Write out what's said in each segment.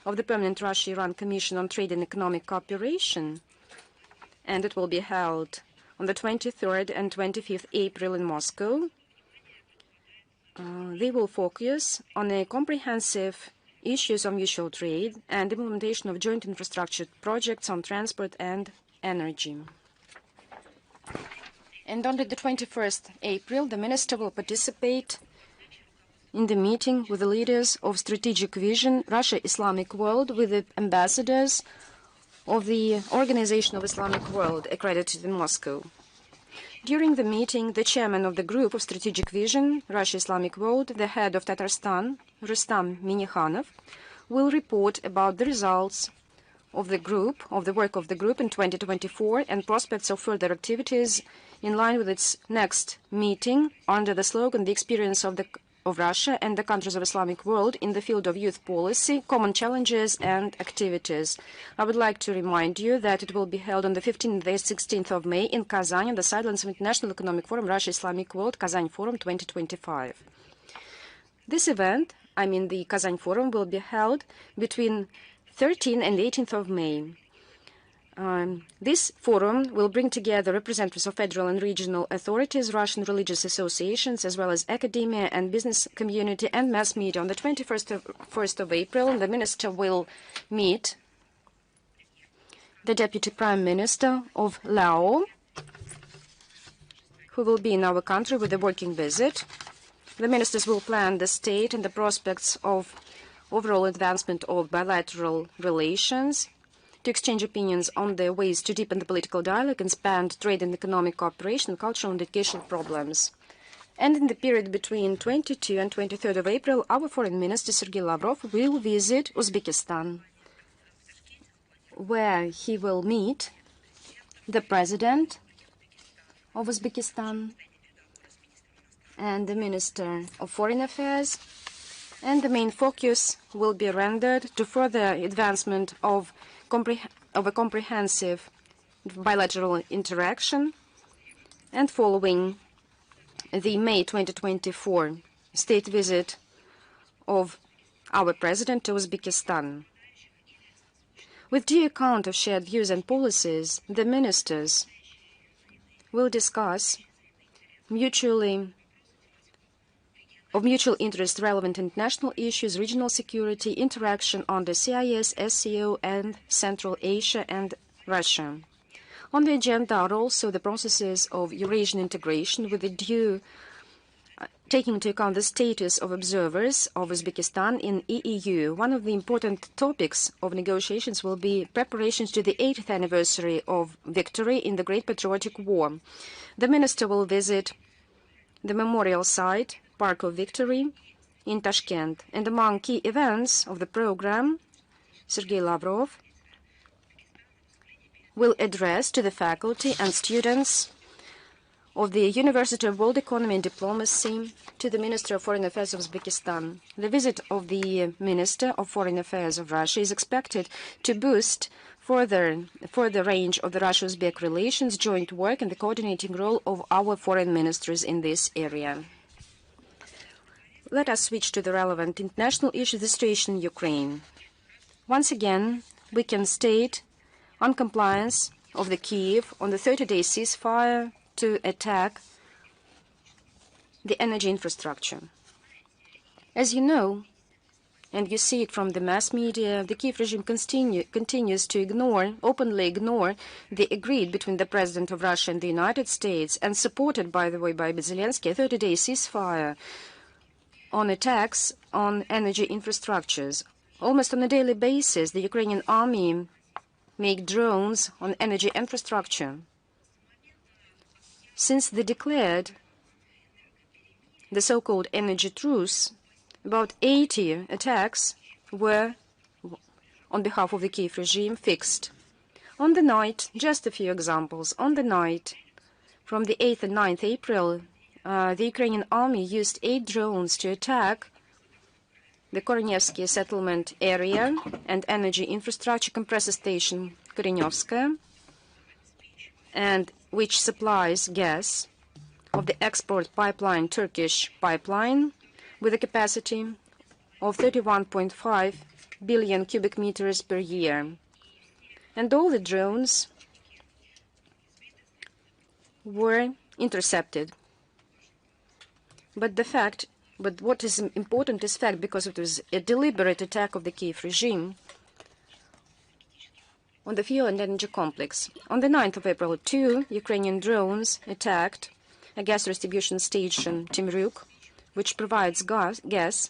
of the Permanent Russia-Iran Commission on Trade and Economic Cooperation, and it will be held on the 23rd and 25th April in Moscow. They will focus on a comprehensive issues of mutual trade and implementation of joint infrastructure projects on transport and energy. And on the 21st April, the minister will participate in the meeting with the leaders of Strategic Vision, Russia Islamic World, with the ambassadors of the Organization of Islamic World, accredited in Moscow. During the meeting, the chairman of the group of Strategic Vision, Russia Islamic World, the head of Tatarstan, Rustam Minikhanov, will report about the results of the work of the group in 2024 and prospects of further activities in line with its next meeting under the slogan, "The experience of Russia and the countries of Islamic world in the field of youth policy, common challenges and activities." I would like to remind you that it will be held on the 15th and 16th of May in Kazan on the sidelines of International Economic Forum, Russia Islamic World, Kazan Forum 2025. This event, the Kazan Forum, will be held between 13th and 18th of May. This forum will bring together representatives of federal and regional authorities, Russian religious associations, as well as academia and business community and mass media. On the 21st of April, the minister will meet the Deputy Prime Minister of Laos, who will be in our country with a working visit. The ministers will plan the state and the prospects of overall advancement of bilateral relations, to exchange opinions on the ways to deepen the political dialogue, expand trade and economic cooperation, cultural and educational problems. And in the period between 22 and 23rd of April, our Foreign Minister Sergei Lavrov will visit Uzbekistan, where he will meet the President of Uzbekistan and the Minister of Foreign Affairs, and the main focus will be rendered to further advancement of a comprehensive bilateral interaction, and following the May 2024 state visit of our President to Uzbekistan. With due account of shared views and policies, the ministers will discuss of mutual interest relevant international issues, regional security, interaction on the CIS, SCO, and Central Asia and Russia. On the agenda are also the processes of Eurasian integration with the due taking into account the status of observers of Uzbekistan in EEU. One of the important topics of negotiations will be preparations to the 80th anniversary of victory in the Great Patriotic War. The minister will visit the memorial site, Park of Victory, in Tashkent. And among key events of the program, Sergei Lavrov will address to the faculty and students of the University of World Economy and Diplomacy to the Minister of Foreign Affairs of Uzbekistan. The visit of the Minister of Foreign Affairs of Russia is expected to boost further range of the Russia-Uzbek relations, joint work, and the coordinating role of our foreign ministers in this area. Let us switch to the relevant international issue, the situation in Ukraine. Once again, we can state non-compliance of the Kyiv on the 30-day ceasefire to attack the energy infrastructure. As you know, and you see it from the mass media, the Kyiv regime continues to openly ignore the agreed between the President of Russia and the United States, and supported, by the way, by Zelensky, a 30-day ceasefire on attacks on energy infrastructures. Almost on a daily basis, the Ukrainian army make drones on energy infrastructure. Since they declared the so-called energy truce, about 80 attacks were, on behalf of the Kyiv regime, fixed. On the night, just a few examples, on the night from the 8th and 9th April, the Ukrainian army used 8 drones to attack the Korenievsky settlement area and energy infrastructure compressor station Korenyevskaya, and which supplies gas of the export pipeline, Turkish pipeline, with a capacity of 31.5 billion cubic meters per year. And all the drones were intercepted. But what is important is fact, because it was a deliberate attack of the Kiev regime on the fuel and energy complex. On the 9th of April, 2 Ukrainian drones attacked a gas distribution station, Temryuk, which provides gas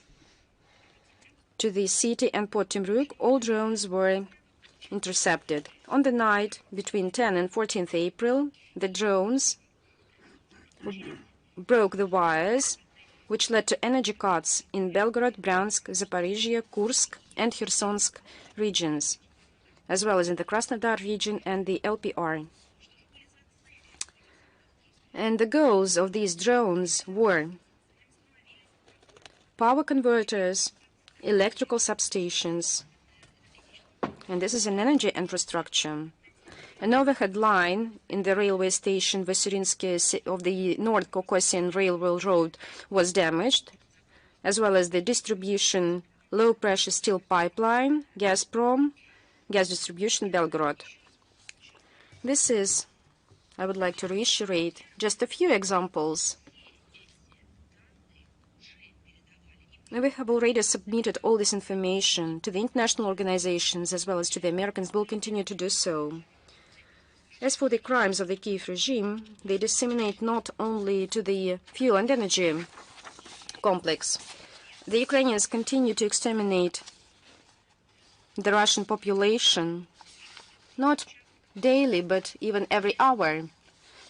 to the city and Port Temryuk. All drones were intercepted. On the night between 10 and 14th April, the drones broke the wires, which led to energy cuts in Belgrade, Bryansk, Zaporizhia, Kursk, and Khersonsk regions, as well as in the Krasnodar region and the LPR. And the goals of these drones were power converters, electrical substations, and this is an energy infrastructure. An overhead line in the railway station Vasurinsky of the North Caucasian Railroad Road was damaged, as well as the distribution low-pressure steel pipeline, Gazprom, gas distribution Belgrade. This is, I would like to reiterate, just a few examples. We have already submitted all this information to the international organizations as well as to the Americans. Will continue to do so. As for the crimes of the Kiev regime, they disseminate not only to the fuel and energy complex. The Ukrainians continue to exterminate the Russian population, not daily, but even every hour.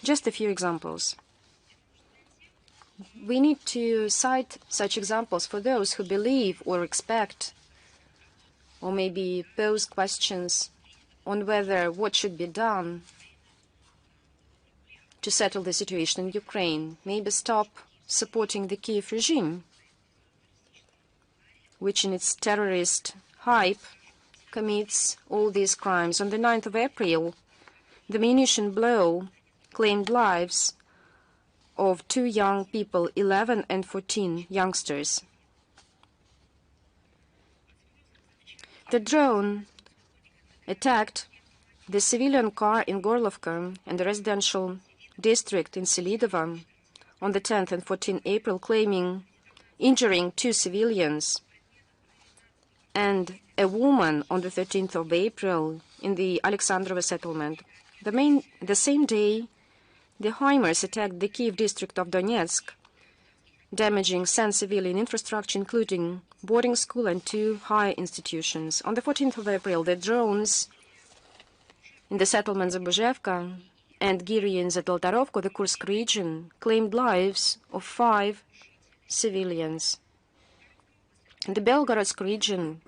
Just a few examples. We need to cite such examples for those who believe or expect or maybe pose questions on whether what should be done to settle the situation in Ukraine. Maybe stop supporting the Kiev regime, which in its terrorist hype commits all these crimes. On the 9th of April, the munition blow claimed lives of 2 young people, 11 and 14 youngsters. The drone attacked the civilian car in Gorlovka and the residential district in Selidovo on the 10th and 14th April, injuring 2 civilians, and a woman on the 13th of April in the Alexandrova settlement. The same day, the HIMARS attacked the Kiev district of Donetsk, damaging some civilian infrastructure, including boarding school and 2 higher institutions. On the 14th of April, the drones in the settlements of Buzhevka and Giry in Zoltarovka, the Kursk region, claimed lives of 5 civilians. In the Belgorod region,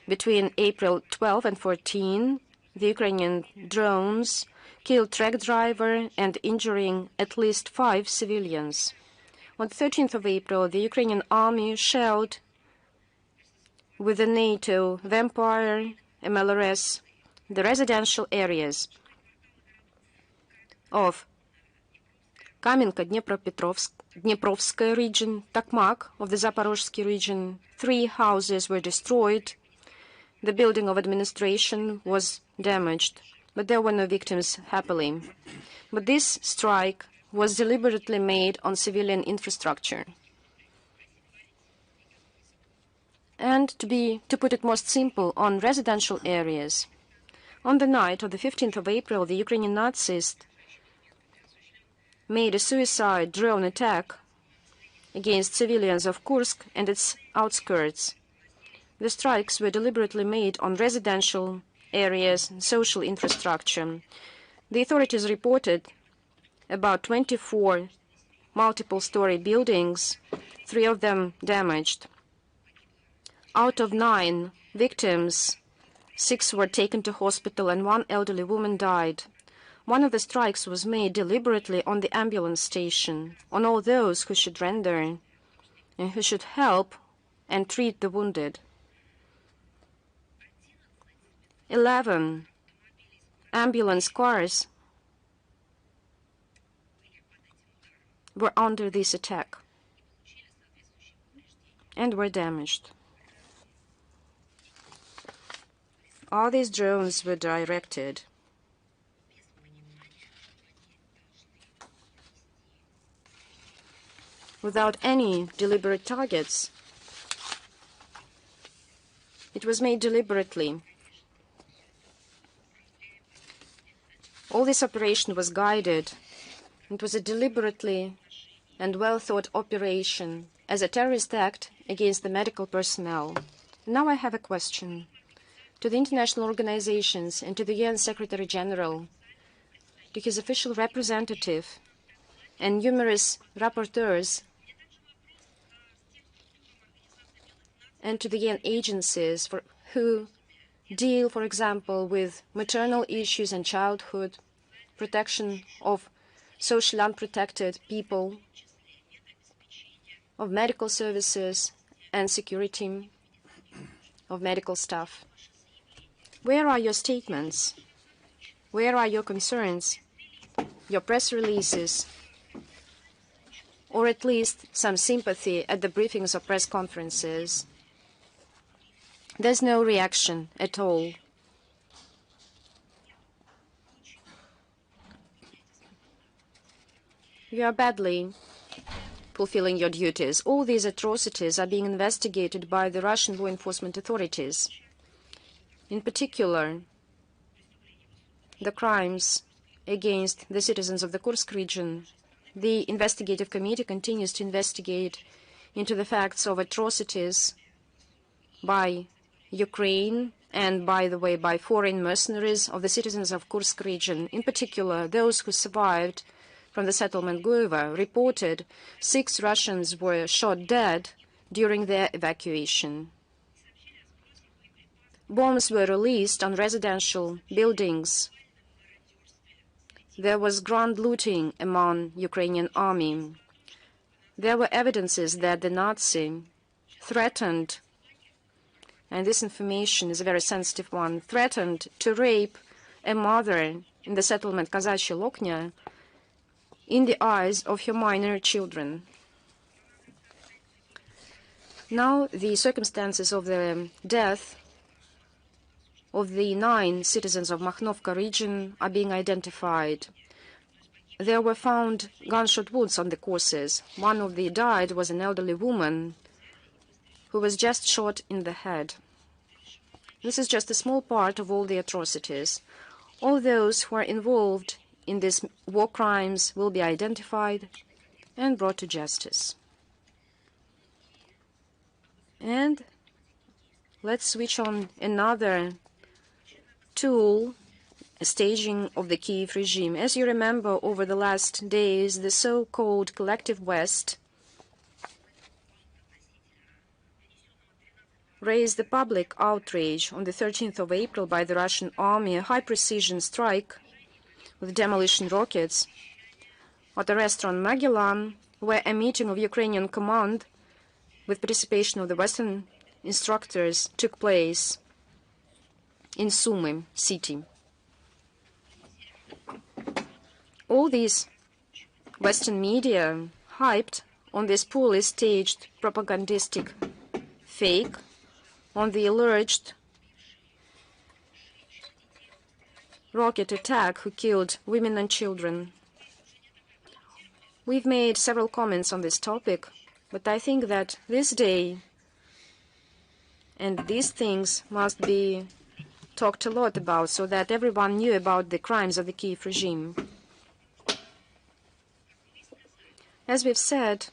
between April 12 and 14, the Ukrainian drones killed truck driver and injuring at least 5 civilians. On the 13th of April, the Ukrainian army shelled with the NATO Vampire MLRS the residential areas of Kamenka Dneprovskaya region, Tokmak of the Zaporozhsky region. 3 houses were destroyed. The building of administration was damaged, but there were no victims, happily. But this strike was deliberately made on civilian infrastructure. And to put it most simple, on residential areas. On the night of the 15th of April, the Ukrainian Nazis made a suicide drone attack against civilians of Kursk and its outskirts. The strikes were deliberately made on residential areas and social infrastructure. The authorities reported about 24 multiple-story buildings, 3 of them damaged. Out of 9 victims, 6 were taken to hospital and 1 elderly woman died. One of the strikes was made deliberately on the ambulance station, on all those who should render and who should help and treat the wounded. 11 ambulance cars were under this attack and were damaged. are these drones were directed. Without any deliberate targets. It was made deliberately. All this operation was guided. It was a deliberately and well-thought operation as a terrorist act against the medical personnel. Now I have a question to the international organizations and to the UN Secretary General, to his official representative and numerous rapporteurs, and to the UN agencies who deal, for example, with maternal issues and childhood, protection of socially unprotected people, of medical services and security of medical staff. Where are your statements? Where are your concerns, your press releases, or at least some sympathy at the briefings or press conferences? There's no reaction at all. You are badly fulfilling your duties. All these atrocities are being investigated by the Russian law enforcement authorities. In particular, the crimes against the citizens of the Kursk region. The investigative committee continues to investigate into the facts of atrocities by Ukraine and, by the way, by foreign mercenaries of the citizens of Kursk region. In particular, those who survived from the settlement Goeva reported 6 Russians were shot dead during their evacuation. Bombs were released on residential buildings. There was grand looting among Ukrainian army. There were evidences that the Nazi threatened, and this information is a very sensitive one, threatened to rape a mother in the settlement Kazachstan Loknya in the eyes of her minor children. Now the circumstances of the death of the 9 citizens of Makhnovka region are being identified. There were found gunshot wounds on the corpses. One of the died was an elderly woman who was just shot in the head. This is just a small part of all the atrocities. All those who are involved in these war crimes will be identified and brought to justice. And let's switch on another tool, a staging of the Kiev regime. As you remember, over the last days, the so-called collective West raised the public outrage on the 13th of April by the Russian army, a high-precision strike with demolition rockets at a restaurant Magellan, where a meeting of Ukrainian command with participation of the Western instructors took place in Sumy city. All these Western media hyped on this poorly staged propagandistic fake, on the alleged rocket attack who killed women and children. We've made several comments on this topic, but I think that this day and these things must be talked a lot about so that everyone knew about the crimes of the Kiev regime. As we've said,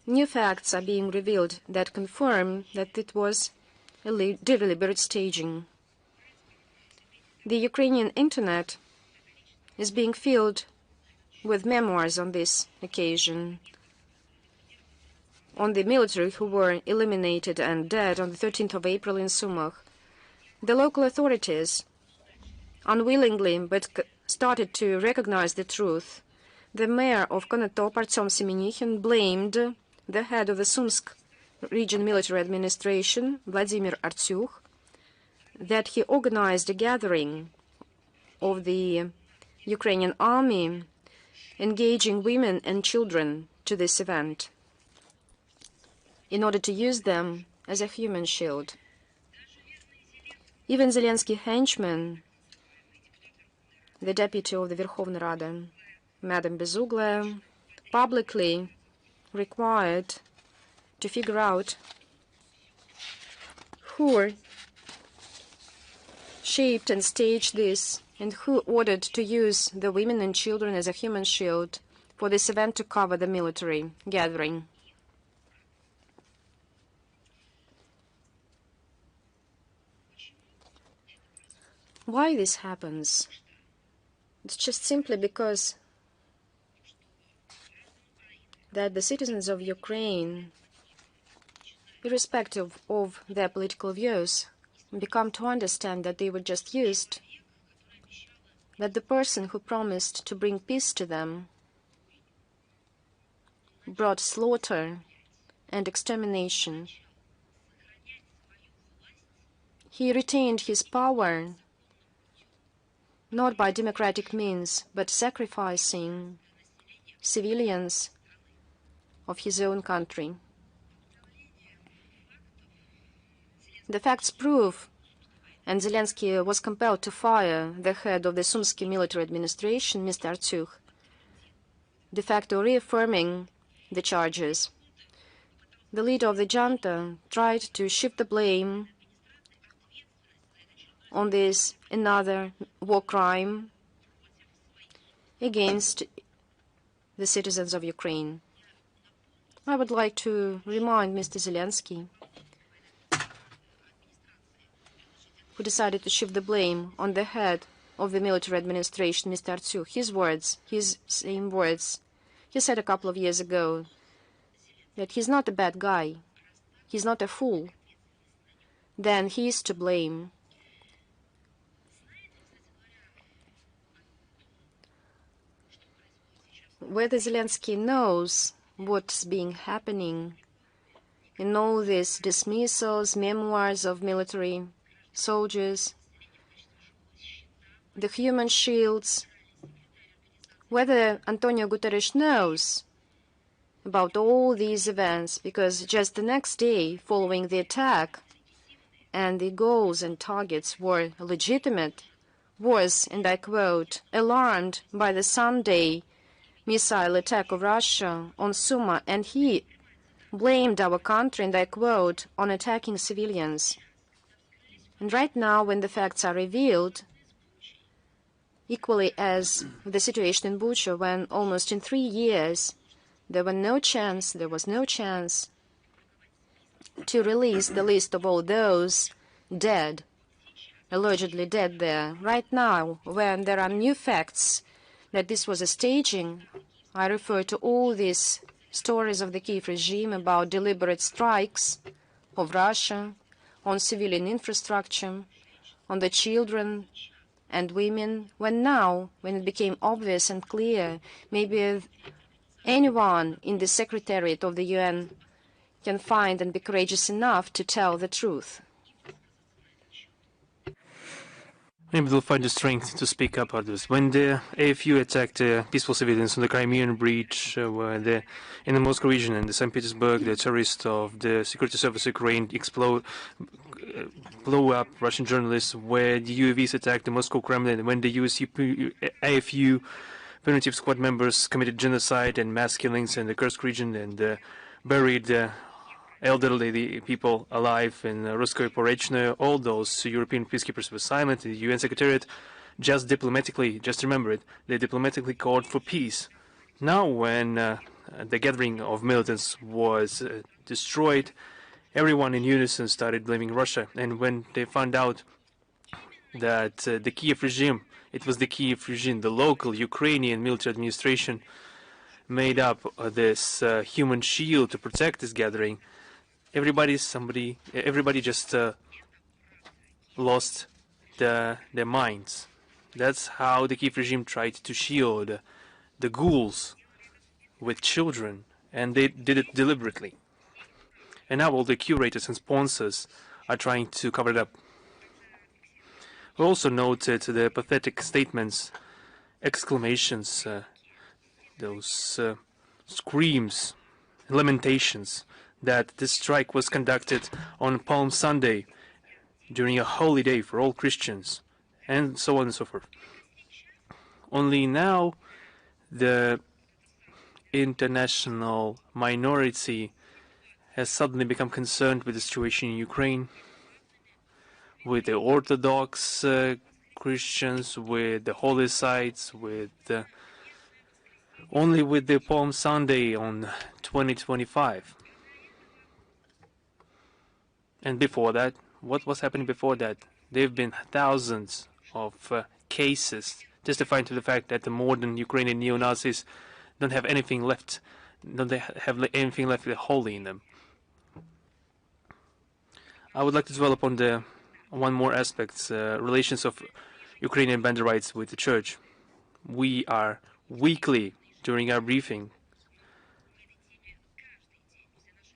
new facts are being revealed that confirm that it was a deliberate staging. The Ukrainian internet is being filled with memoirs on this occasion, on the military who were eliminated and dead on the 13th of April in Sumy. The local authorities, unwillingly but started to recognize the truth. The mayor of Konotop, Artyom Semenyukhin, blamed the head of the Sumsk region military administration, Vladimir Artyukh, that he organized a gathering of the Ukrainian army, engaging women and children to this event in order to use them as a human shield. Even Zelensky henchman, the deputy of the Verkhovna Rada, Madam Bezugla, publicly required to figure out who shaped and staged this and who ordered to use the women and children as a human shield for this event to cover the military gathering. Why this happens? It's just simply because that the citizens of Ukraine, irrespective of their political views, become to understand that they were just used, that the person who promised to bring peace to them brought slaughter and extermination. He retained his power not by democratic means, but sacrificing civilians of his own country. The facts prove, and Zelensky was compelled to fire the head of the Sumsky military administration, Mr. Artyukh, de facto reaffirming the charges. The leader of the junta tried to shift the blame on this another war crime against the citizens of Ukraine. I would like to remind Mr. Zelensky, who decided to shift the blame on the head of the military administration, Mr. Artyukh, his words, his same words. He said a couple of years ago that he's not a bad guy, he's not a fool. Then he is to blame. Whether Zelensky knows what's being happening in all these dismissals, memoirs of military soldiers, the human shields, whether Antonio Guterres knows about all these events, because just the next day following the attack, and the goals and targets were legitimate, was, and I quote, alarmed by the Sunday missile attack of Russia on Suma, and he blamed our country, and I quote, on attacking civilians. And right now, when the facts are revealed, equally as the situation in Bucha, when almost in 3 years there was no chance to release the list of all those dead, allegedly dead there. Right now, when there are new facts that this was a staging, I refer to all these stories of the Kiev regime about deliberate strikes of Russia on civilian infrastructure, on the children and women, when it became obvious and clear, maybe anyone in the Secretariat of the UN can find and be courageous enough to tell the truth. Maybe they'll find the strength to speak up about this. When the AFU attacked peaceful civilians on the Crimean Bridge, in the Moscow region and the St. Petersburg, the terrorists of the Security Service of Ukraine blow up Russian journalists, where the UAVs attacked the Moscow Kremlin, when the AFU punitive squad members committed genocide and mass killings in the Kursk region and buried elderly people alive in Ruskoye Porechnoye, all those European peacekeepers were silent. The UN Secretariat just remember it, they diplomatically called for peace. Now when the gathering of militants was destroyed, everyone in unison started blaming Russia. And when they found out that the Kiev regime, the local Ukrainian military administration, made up this human shield to protect this gathering, everybody just lost their minds. That's how the Kiev regime tried to shield the ghouls with children, and they did it deliberately. And now all the curators and sponsors are trying to cover it up. We also noted the pathetic statements, exclamations, those screams, lamentations, that this strike was conducted on Palm Sunday, during a holy day for all Christians, and so on and so forth. Only now the international minority has suddenly become concerned with the situation in Ukraine, with the Orthodox Christians, with the holy sites, with only with the Palm Sunday on 2025. And before that, what was happening before that? There have been thousands of cases testifying to the fact that the modern Ukrainian neo-Nazis don't have anything left, don't have anything left holy in them. I would like to dwell upon the one more aspect, relations of Ukrainian Banderites with the church. We are weekly, during our briefing,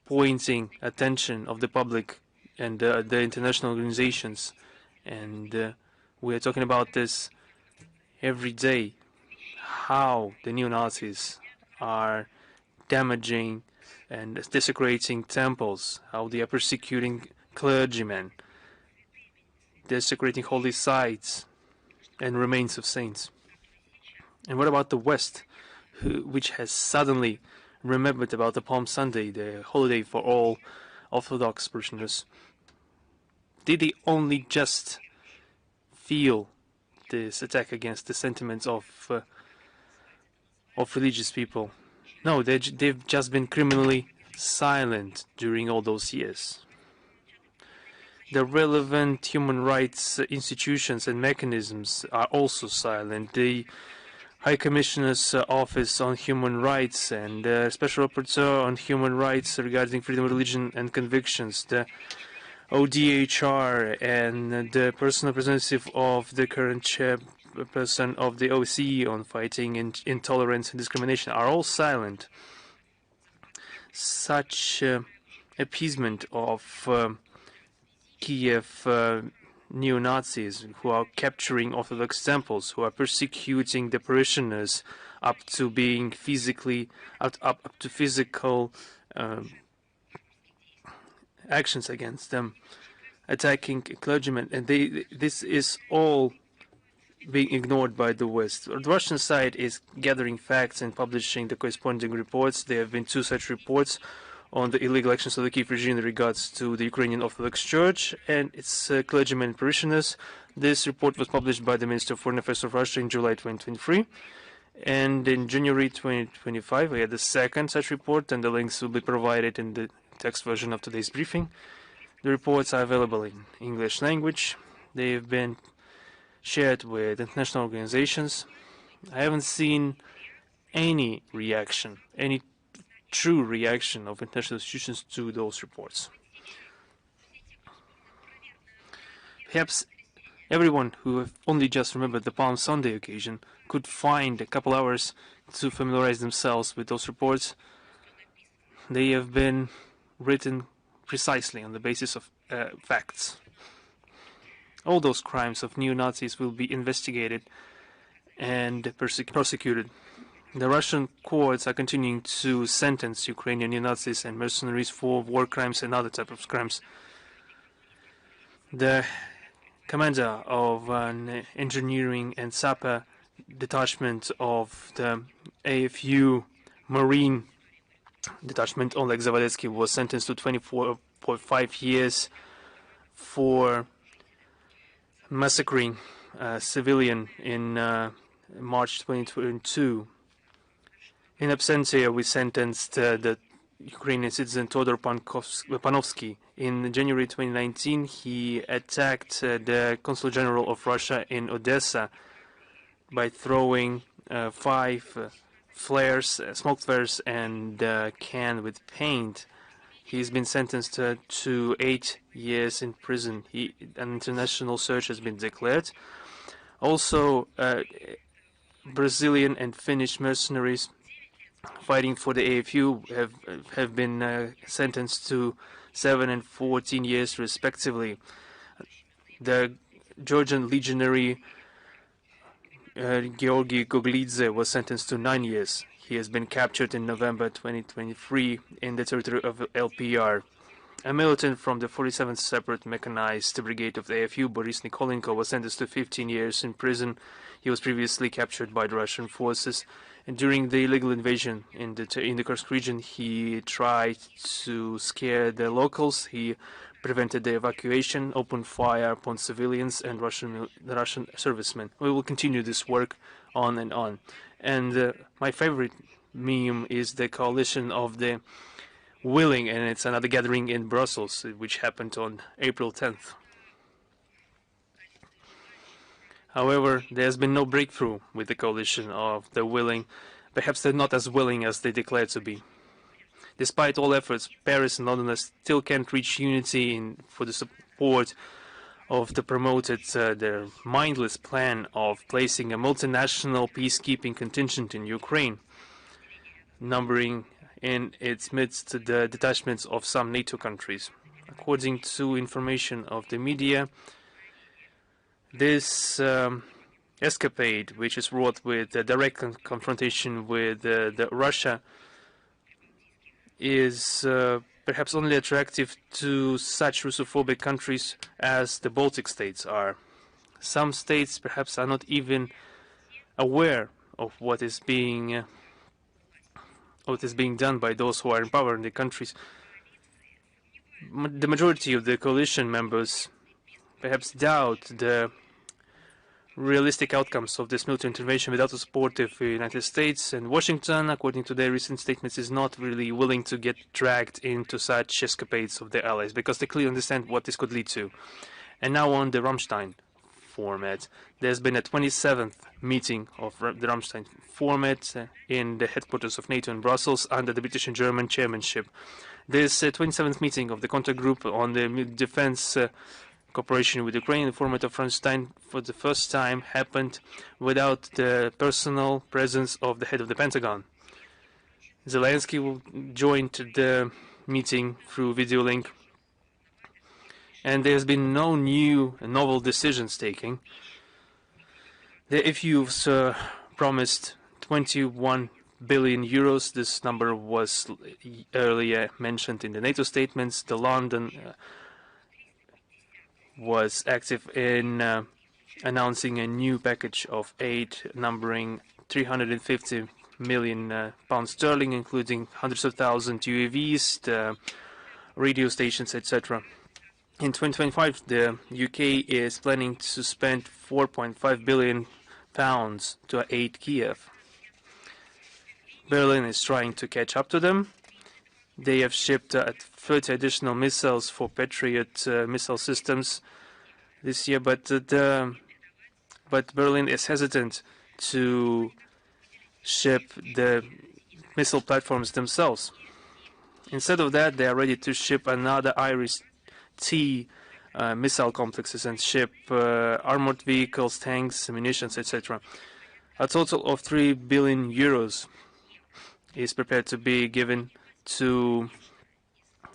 pointing attention of the public and the international organizations, and we are talking about this every day, how the neo-Nazis are damaging and desecrating temples, how they are persecuting clergymen, desecrating holy sites and remains of saints. And what about the West, which has suddenly remembered about the Palm Sunday, the holiday for all Orthodox parishioners? Did they only just feel this attack against the sentiments of religious people? No, they've just been criminally silent during all those years. The relevant human rights institutions and mechanisms are also silent. The High Commissioner's Office on Human Rights and Special Rapporteur on Human Rights regarding freedom of religion and convictions, the ODHR and the personal representative of the current chairperson of the OSCE on fighting intolerance and discrimination are all silent. Such appeasement of Kiev neo-Nazis who are capturing Orthodox temples, who are persecuting the parishioners up to being physically, up to physical actions against them, attacking clergymen, and this is all being ignored by the West. The Russian side is gathering facts and publishing the corresponding reports. There have been 2 such reports on the illegal actions of the Kiev regime in regards to the Ukrainian Orthodox Church and its clergymen and parishioners. This report was published by the Minister of Foreign Affairs of Russia in July 2023. And in January 2025, we had the second such report, and the links will be provided in the text version of today's briefing. The reports are available in English language. They have been shared with international organizations. I haven't seen any reaction, any true reaction of international institutions to those reports. Perhaps everyone who have only just remembered the Palm Sunday occasion could find a couple hours to familiarize themselves with those reports. They have been written precisely on the basis of facts. All those crimes of neo-Nazis will be investigated and prosecuted. The Russian courts are continuing to sentence Ukrainian neo-Nazis and mercenaries for war crimes and other types of crimes. The commander of an engineering and sapper detachment of the AFU Marine detachment, Oleg Zavaletsky, was sentenced to 24.5 years for massacring a civilian in March 2022. In absentia, we sentenced the Ukrainian citizen Todor Panovsky. In January 2019, he attacked the Consul General of Russia in Odessa by throwing 5 flares, smoke flares, and a can with paint. He's been sentenced to 8 years in prison. An international search has been declared. Also, Brazilian and Finnish mercenaries fighting for the AFU have been sentenced to 7 and 14 years respectively. The Georgian legionary Georgy Goglidze was sentenced to 9 years. He has been captured in November 2023 in the territory of LPR. A militant from the 47th Separate Mechanized Brigade of the AFU, Boris Nikolenko, was sentenced to 15 years in prison. He was previously captured by the Russian forces, and during the illegal invasion in the Kursk region, he tried to scare the locals. He prevented the evacuation, opened fire upon civilians and Russian servicemen. We will continue this work on and on. And my favorite meme is the coalition of the willing, and it's another gathering in Brussels, which happened on April 10th. However, there has been no breakthrough with the coalition of the willing. Perhaps they're not as willing as they declare to be. Despite all efforts, Paris and London still can't reach unity for the support of the promoted their mindless plan of placing a multinational peacekeeping contingent in Ukraine, numbering in its midst the detachments of some NATO countries. According to information of the media, this escapade, which is wrought with a direct confrontation with Russia, is perhaps only attractive to such Russophobic countries as the Baltic states are. Some states perhaps are not even aware of what is being done by those who are in power in the countries. The majority of the coalition members perhaps doubt the realistic outcomes of this military intervention without the support of the United States, and Washington, according to their recent statements, is not really willing to get dragged into such escapades of their allies, because they clearly understand what this could lead to. And now on the Ramstein format, there's been a 27th meeting of the Ramstein format in the headquarters of NATO in Brussels under the British and German chairmanship. This 27th meeting of the contact group on the defense cooperation with Ukraine in the format of Ramstein for the first time happened without the personal presence of the head of the Pentagon. Zelensky joined the meeting through video link, and there's been no new novel decisions taken. The FU's promised 21 billion euros. This number was earlier mentioned in the NATO statements. The London was active in announcing a new package of aid numbering 350 million pounds sterling, including hundreds of thousands UAVs, the radio stations, etc. In 2025, the UK is planning to spend 4.5 billion pounds to aid Kiev. Berlin is trying to catch up to them. They have shipped 30 additional missiles for Patriot missile systems this year, but Berlin is hesitant to ship the missile platforms themselves. Instead of that, they are ready to ship another Iris-T missile complexes and ship armored vehicles, tanks, munitions, etc. A total of 3 billion euros is prepared to be given to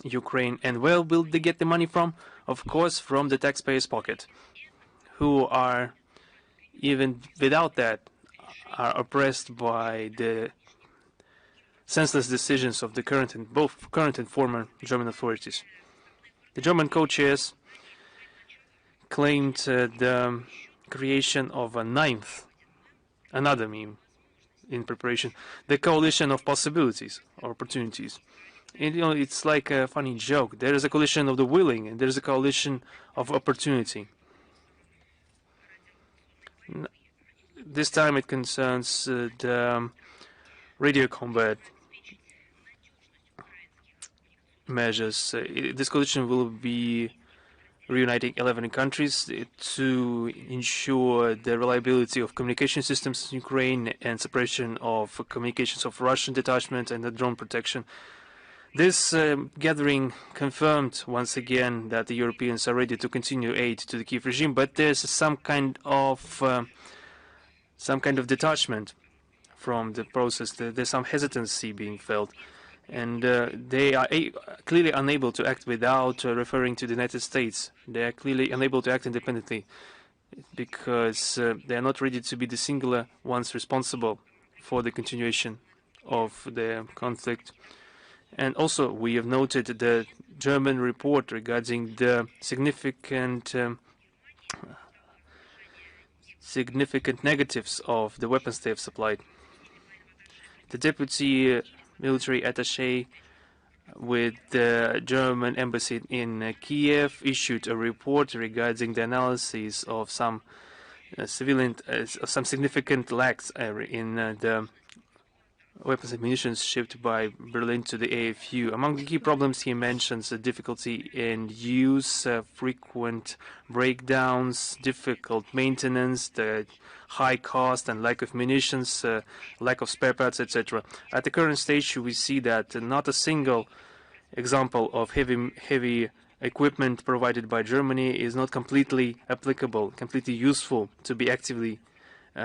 Ukraine. And where will they get the money from? Of course, from the taxpayers' pocket, who are, even without that, are oppressed by the senseless decisions of the both current and former German authorities. The German co-chairs claimed the creation of another meme in preparation, the coalition of possibilities or opportunities. And, it's like a funny joke. There is a coalition of the willing, and there is a coalition of opportunity. This time it concerns the radio combat measures. This coalition will be reuniting 11 countries to ensure the reliability of communication systems in Ukraine and separation of communications of Russian detachment and the drone protection. This gathering confirmed once again that the Europeans are ready to continue aid to the Kiev regime, but there's some kind of detachment from the process. There's some hesitancy being felt, and they are clearly unable to act without referring to the United States. They are clearly unable to act independently because they are not ready to be the singular ones responsible for the continuation of the conflict. And also, we have noted the German report regarding the significant negatives of the weapons they have supplied. The deputy military attaché with the German embassy in Kiev issued a report regarding the analysis of some some significant lacks in the weapons and munitions shipped by Berlin to the AFU. Among the key problems, he mentions the difficulty in use, frequent breakdowns, difficult maintenance, the high cost and lack of munitions, lack of spare parts, etc. At the current stage, we see that not a single example of heavy equipment provided by Germany is not completely applicable, completely useful to be actively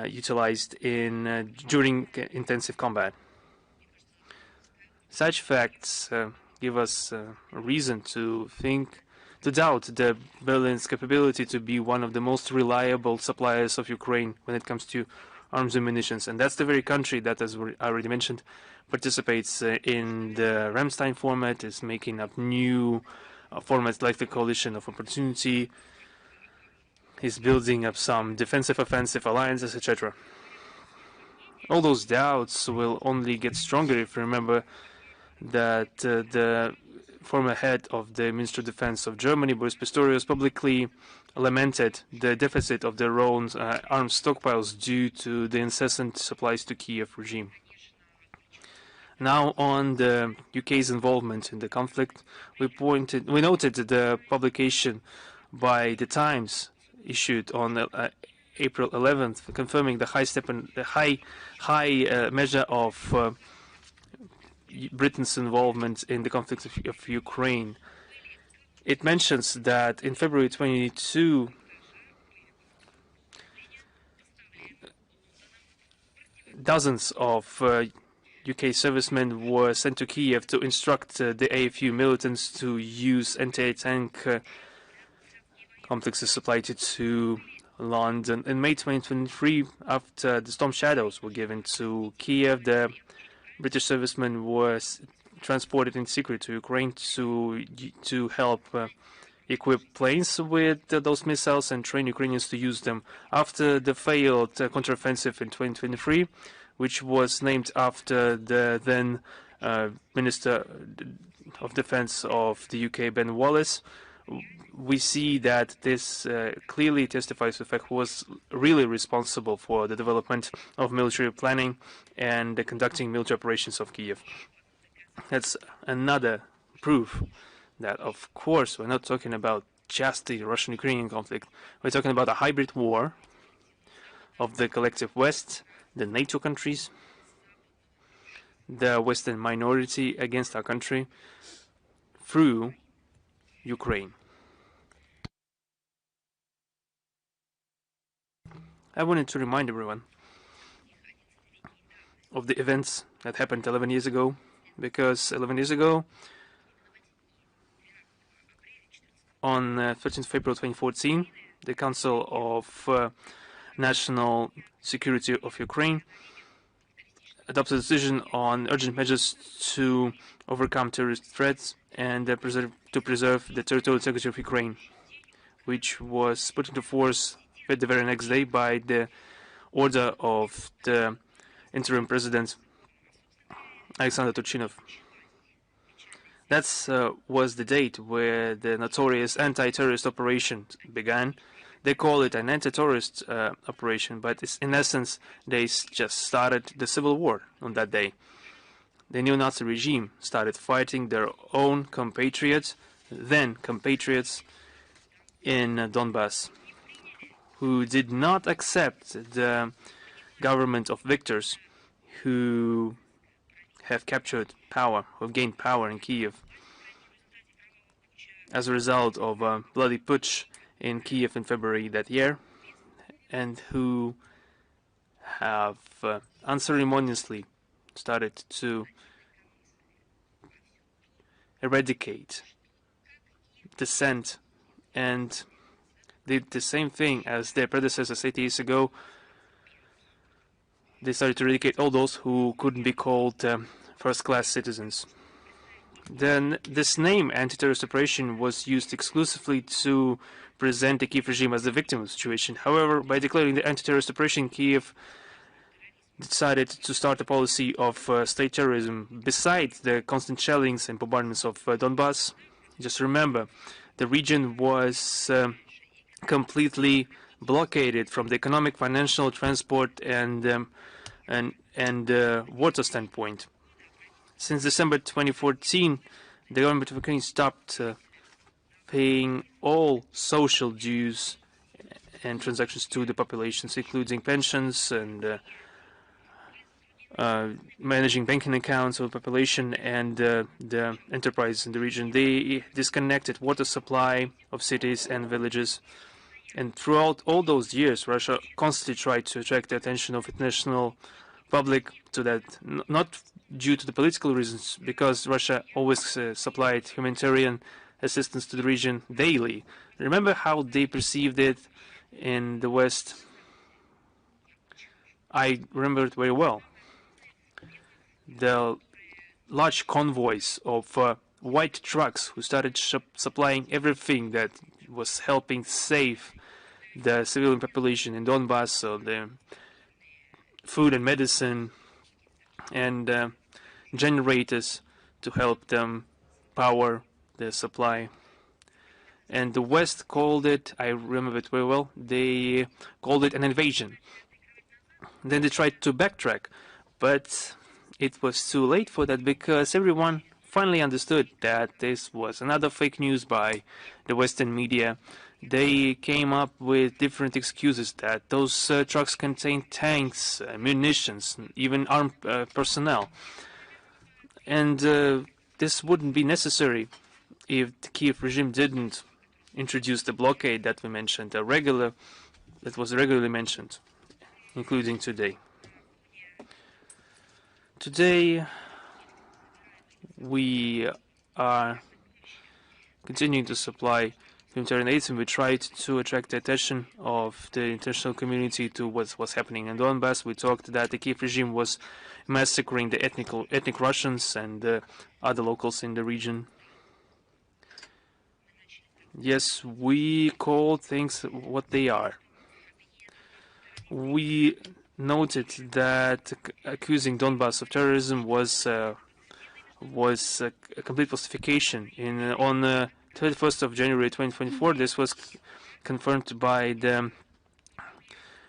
utilized in during intensive combat. Such facts give us a reason to doubt the Berlin's capability to be one of the most reliable suppliers of Ukraine when it comes to arms and munitions. And that's the very country that, as I already mentioned, participates in the Ramstein format, is making up new formats like the Coalition of Opportunity, is building up some defensive offensive alliances, etc. All those doubts will only get stronger if you remember that the former head of the Ministry of Defense of Germany, Boris Pistorius, publicly lamented the deficit of their own arms stockpiles due to the incessant supplies to Kiev regime. Now on the UK's involvement in the conflict, we noted the publication by the Times issued on April 11th, confirming the high measure of Britain's involvement in the conflict of Ukraine. It mentions that in February 22, dozens of UK servicemen were sent to Kiev to instruct the AFU militants to use anti-tank complexes supplied to London. In May 2023, after the storm shadows were given to Kiev, the British servicemen were transported in secret to Ukraine to help equip planes with those missiles and train Ukrainians to use them. After the failed counteroffensive in 2023, which was named after the then Minister of Defense of the UK, Ben Wallace, we see that this clearly testifies to the fact who was really responsible for the development of military planning and the conducting military operations of Kiev. That's another proof that, of course, we're not talking about just the Russian-Ukrainian conflict. We're talking about a hybrid war of the collective West, the NATO countries, the Western minority against our country through Ukraine. I wanted to remind everyone of the events that happened 11 years ago, because 11 years ago, on 13th February 2014, the Council of National Security of Ukraine adopted a decision on urgent measures to overcome terrorist threats and to preserve the territorial integrity of Ukraine, which was put into force the very next day by the order of the interim president Alexander Turchinov. That was the date where the notorious anti-terrorist operation began. They call it an anti-terrorist operation, but in essence, they just started the civil war on that day. The neo-Nazi regime started fighting their own compatriots, then compatriots in Donbass, who did not accept the government of victors who have captured power, who have gained power in Kiev as a result of a bloody putsch in Kiev in February that year, and who have unceremoniously started to eradicate dissent and did the same thing as their predecessors 80 years ago. They started to eradicate all those who couldn't be called first-class citizens. then this name, anti-terrorist operation, was used exclusively to present the Kiev regime as the victim of the situation. However, by declaring the anti-terrorist operation, Kiev decided to start a policy of state terrorism. Besides the constant shellings and bombardments of Donbass, just remember, the region was completely blockaded from the economic, financial, transport, and water standpoint. Since December 2014, the government of Ukraine stopped paying all social dues and transactions to the populations, including pensions and managing banking accounts of the population and the enterprises in the region. They disconnected water supply of cities and villages. And throughout all those years, Russia constantly tried to attract the attention of international public to that, not due to the political reasons, because Russia always supplied humanitarian assistance to the region daily. Remember how they perceived it in the West? I remember it very well. The large convoys of white trucks who started supplying everything that was helping save the civilian population in Donbass, so the food and medicine and generators to help them power the supply. And the West called it, I remember it very well, they called it an invasion. Then they tried to backtrack, but it was too late for that, because everyone finally understood that this was another fake news by the Western media. They came up with different excuses that those trucks contain tanks, munitions, even armed personnel. And this wouldn't be necessary if the Kiev regime didn't introduce the blockade that we mentioned, that was regularly mentioned, including today. Today, we are continuing to supply humanitarian aid, and we tried to attract the attention of the international community to what's happening in Donbass. We talked that the Kiev regime was massacring the ethnic Russians and other locals in the region. Yes, we call things what they are. We noted that accusing Donbass of terrorism was a complete falsification. On 31st of January 2024, this was confirmed by the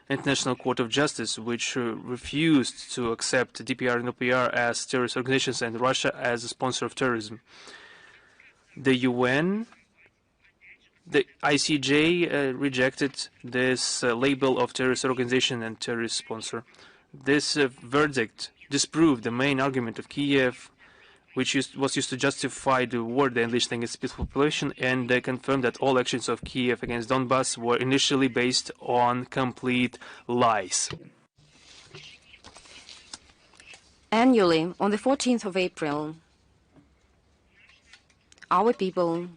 International Court of Justice, which refused to accept DPR and OPR as terrorist organizations and Russia as a sponsor of terrorism. The UN, the ICJ rejected this label of terrorist organization and terrorist sponsor. This verdict disproved the main argument of Kiev, which was used to justify the war they unleashed against the peaceful population, and they confirmed that all actions of Kiev against Donbass were initially based on complete lies. Annually, on the 14th of April, our people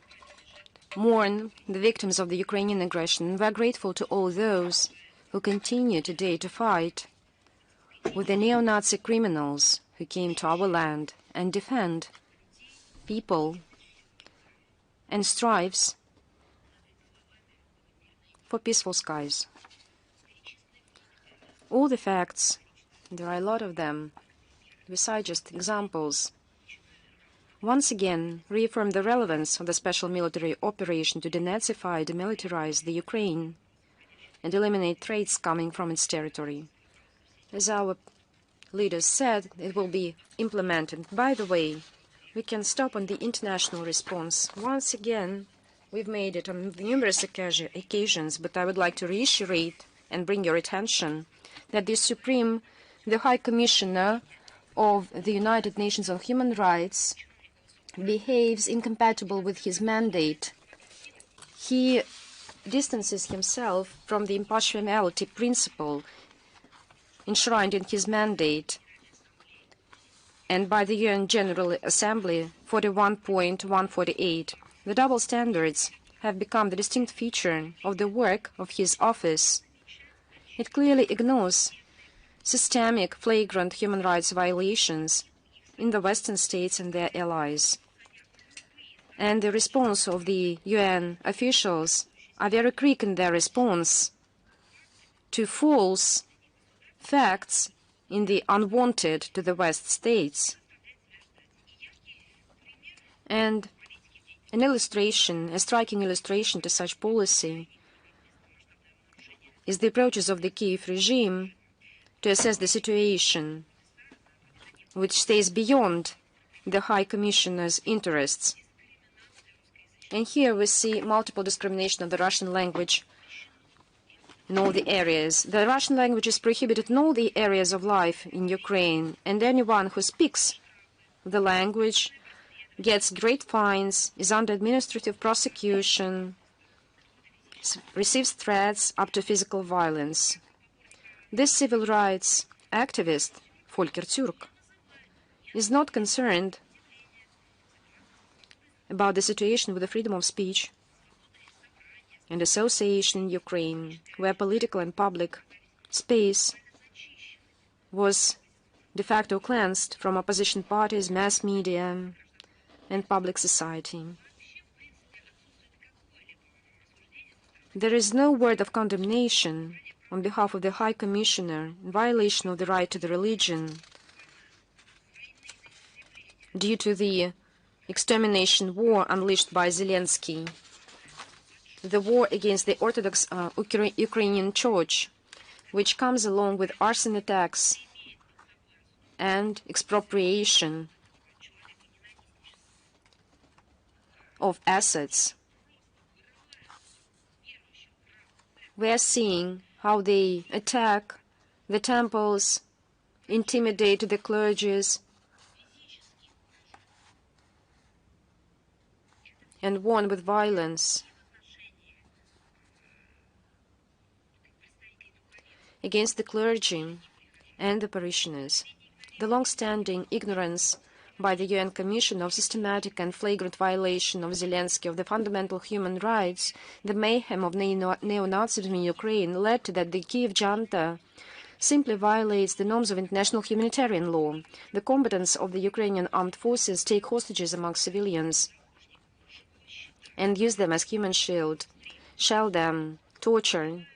mourn the victims of the Ukrainian aggression. We are grateful to all those who continue today to fight with the neo-Nazi criminals who came to our land and defend people and strives for peaceful skies. All the facts, there are a lot of them, besides just examples, once again reaffirm the relevance of the special military operation to denazify, demilitarize the Ukraine and eliminate threats coming from its territory. As our leaders said, it will be implemented. By the way, we can stop on the international response. Once again, we've made it on numerous occasions, but I would like to reiterate and bring your attention that the High Commissioner of the United Nations on Human Rights behaves incompatible with his mandate. He distances himself from the impartiality principle enshrined in his mandate and by the UN General Assembly 41.148. The double standards have become the distinct feature of the work of his office. It clearly ignores systemic, flagrant human rights violations in the Western states and their allies. And the response of the UN officials are very quick in their response to false facts in the unwanted to the West states. And an illustration, a striking illustration to such policy is the approaches of the Kiev regime to assess the situation, which stays beyond the High Commissioner's interests. And here we see multiple discrimination of the Russian language in all the areas. The Russian language is prohibited in all the areas of life in Ukraine, and anyone who speaks the language gets great fines, is under administrative prosecution, receives threats up to physical violence. This civil rights activist, Volker Türk, is not concerned about the situation with the freedom of speech and association in Ukraine, where political and public space was de facto cleansed from opposition parties, mass media, and public society. There is no word of condemnation on behalf of the High Commissioner in violation of the right to the religion due to the extermination war unleashed by Zelensky, the war against the Orthodox Ukrainian Church, which comes along with arson attacks and expropriation of assets. We are seeing how they attack the temples, intimidate the clergies, and warn with violence against the clergy and the parishioners. The long-standing ignorance by the UN Commission of systematic and flagrant violation of Zelensky of the fundamental human rights, the mayhem of neo-Nazism in Ukraine led to that the Kiev junta simply violates the norms of international humanitarian law. The combatants of the Ukrainian armed forces take hostages among civilians and use them as human shield, shell them, torture,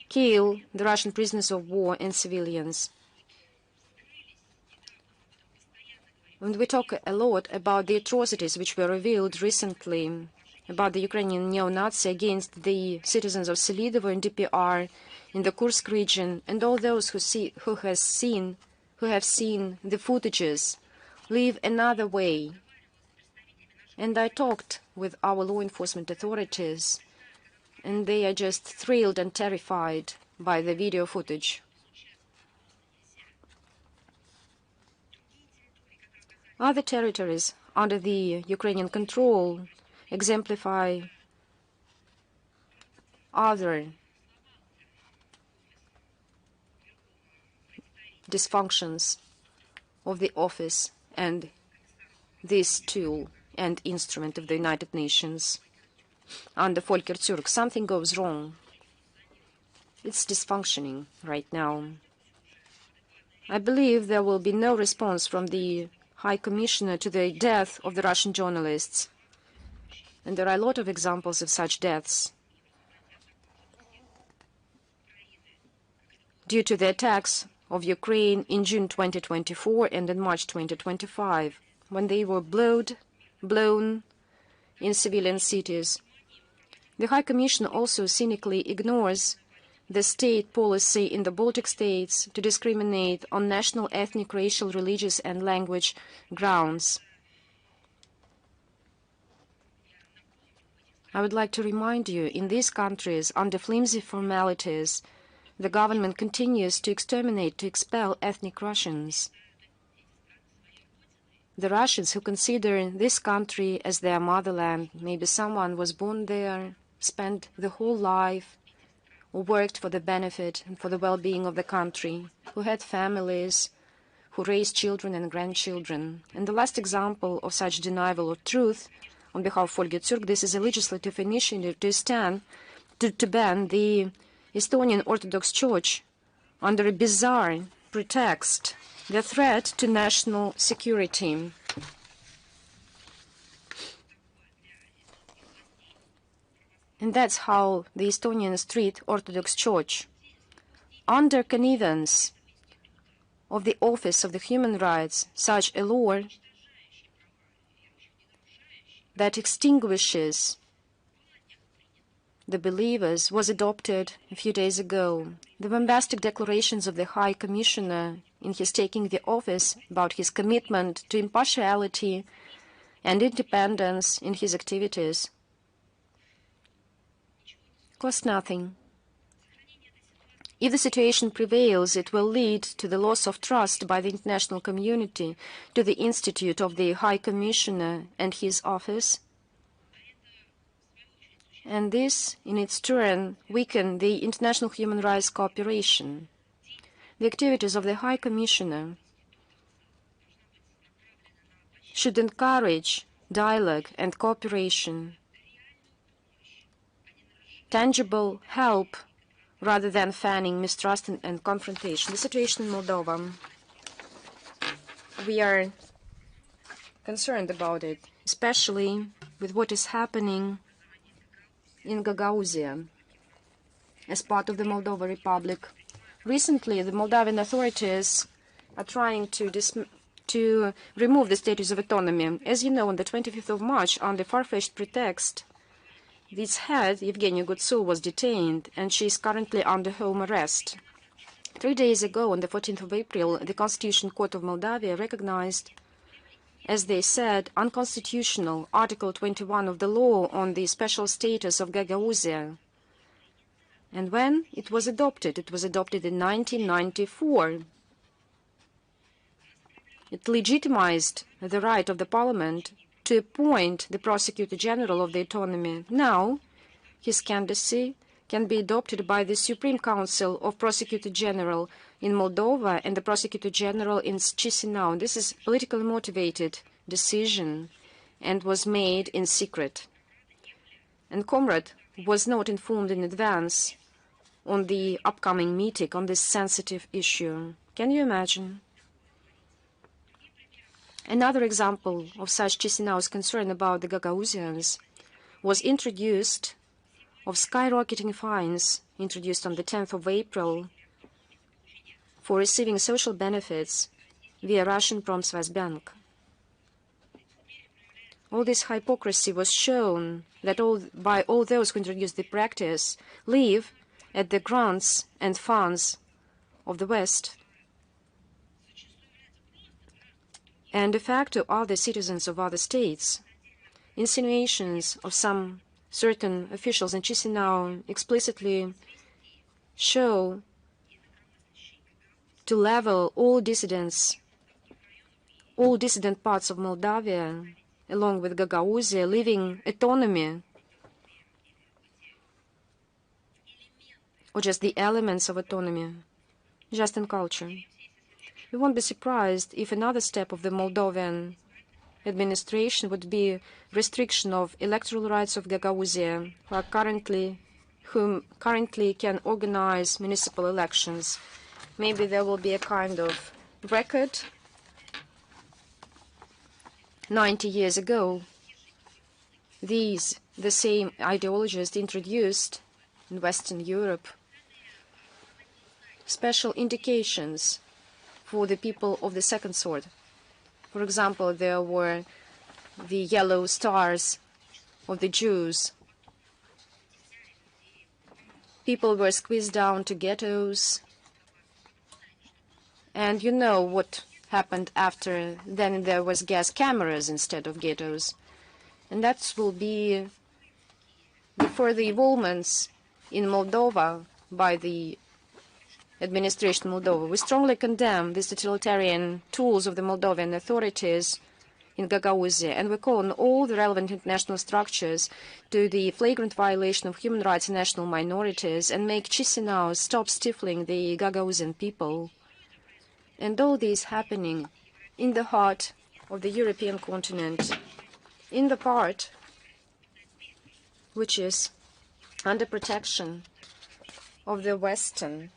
kill the Russian prisoners of war and civilians. And we talk a lot about the atrocities which were revealed recently about the Ukrainian neo-Nazi against the citizens of Selidovo and DPR in the Kursk region, and all those who have seen the footages live another way. And I talked with our law enforcement authorities, and they are just thrilled and terrified by the video footage. Other territories under the Ukrainian control exemplify other dysfunctions of the office and this tool and instrument of the United Nations. Under Volker Türk, something goes wrong. It's dysfunctioning right now. I believe there will be no response from the High Commissioner to the death of the Russian journalists. And there are a lot of examples of such deaths due to the attacks of Ukraine in June 2024 and in March 2025, when they were blown in civilian cities. The High Commission also cynically ignores the state policy in the Baltic states to discriminate on national, ethnic, racial, religious, and language grounds. I would like to remind you, in these countries, under flimsy formalities, the government continues to exterminate, to expel ethnic Russians. The Russians who consider this country as their motherland, maybe someone was born there, spent the whole life, or worked for the benefit and for the well-being of the country, who had families, who raised children and grandchildren. And the last example of such denial of truth, on behalf of Volker Türk, this is a legislative initiative to ban the Estonian Orthodox Church under a bizarre pretext, the threat to national security. And that's how the Estonian Street Orthodox Church, under connivance of the Office of the Human Rights, such a law that extinguishes the believers was adopted a few days ago. The bombastic declarations of the High Commissioner in his taking the office about his commitment to impartiality and independence in his activities cost nothing. If the situation prevails, it will lead to the loss of trust by the international community to the Institute of the High Commissioner and his office. And this, in its turn, weaken the international human rights cooperation. The activities of the High Commissioner should encourage dialogue and cooperation, tangible help, rather than fanning mistrust and confrontation. The situation in Moldova, we are concerned about it, especially with what is happening in Gagauzia as part of the Moldova Republic. Recently, the Moldavian authorities are trying to remove the status of autonomy. As you know, on the 25th of March, on the far-fetched pretext, its head, Evgenia Gutsu, was detained, and she is currently under home arrest. 3 days ago, on the 14th of April, the Constitutional Court of Moldavia recognized, as they said, unconstitutional Article 21 of the law on the special status of Gagauzia. And when it was adopted in 1994. It legitimized the right of the parliament to appoint the Prosecutor General of the autonomy. Now, his candidacy can be adopted by the Supreme Council of Prosecutor General in Moldova and the Prosecutor General in Chisinau. This is a politically motivated decision and was made in secret. And Comrade was not informed in advance on the upcoming meeting on this sensitive issue. Can you imagine? Another example of such Chisinau's concern about the Gagauzians was introduced of skyrocketing fines introduced on the 10th of April for receiving social benefits via Russian Pромsvязьбанк. All this hypocrisy was shown that by all those who introduced the practice live at the grants and funds of the West, and de facto are the citizens of other states. Insinuations of some certain officials in Chisinau explicitly show to level all dissident parts of Moldavia, along with Gagauzia, living autonomy, or just the elements of autonomy, just in culture. We won't be surprised if another step of the Moldovan administration would be restriction of electoral rights of Gagauzia, whom currently can organize municipal elections. Maybe there will be a kind of record. 90 years ago, the same ideologists introduced in Western Europe special indications for the people of the second sort. For example, there were the yellow stars of the Jews. People were squeezed down to ghettos. And you know what happened after. Then there was gas cameras instead of ghettos. And that will be the further evolvements in Moldova by the administration of Moldova. We strongly condemn these totalitarian tools of the Moldovan authorities in Gagauzia, and we call on all the relevant international structures to the flagrant violation of human rights and national minorities and make Chisinau stop stifling the Gagauzian people. And all this happening in the heart of the European continent, in the part which is under protection of the Western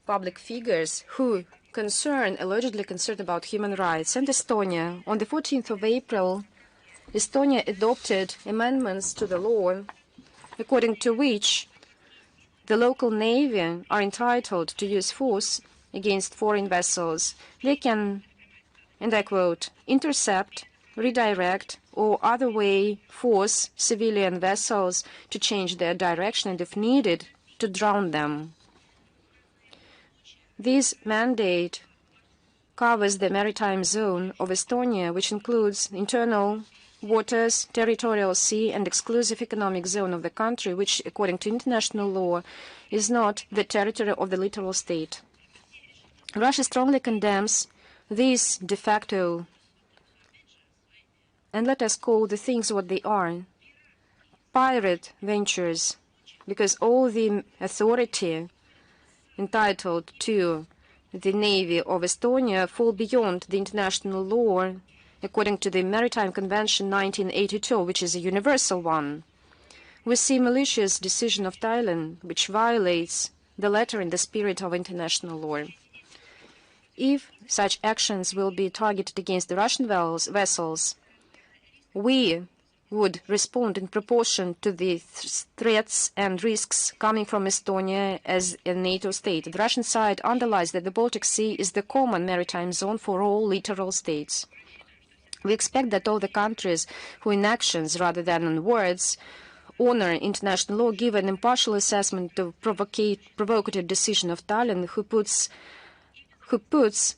public figures who allegedly concerned about human rights. And Estonia, on the 14th of April, Estonia adopted amendments to the law according to which the local navy are entitled to use force against foreign vessels. They can, and I quote, intercept, redirect, or other way force civilian vessels to change their direction and, if needed, to drown them. This mandate covers the maritime zone of Estonia, which includes internal waters, territorial sea, and exclusive economic zone of the country, which, according to international law, is not the territory of the littoral state. Russia strongly condemns these de facto, and let us call the things what they are, pirate ventures, because all the authority entitled to the Navy of Estonia fall beyond the international law according to the Maritime Convention 1982, which is a universal one. We see malicious decision of Thailand, which violates the letter and the spirit of international law. If such actions will be targeted against the Russian vessels, we would respond in proportion to the threats and risks coming from Estonia as a NATO state. The Russian side underlies that the Baltic Sea is the common maritime zone for all littoral states. We expect that all the countries who in actions rather than in words honor international law give an impartial assessment of provocative decision of Thailand, who puts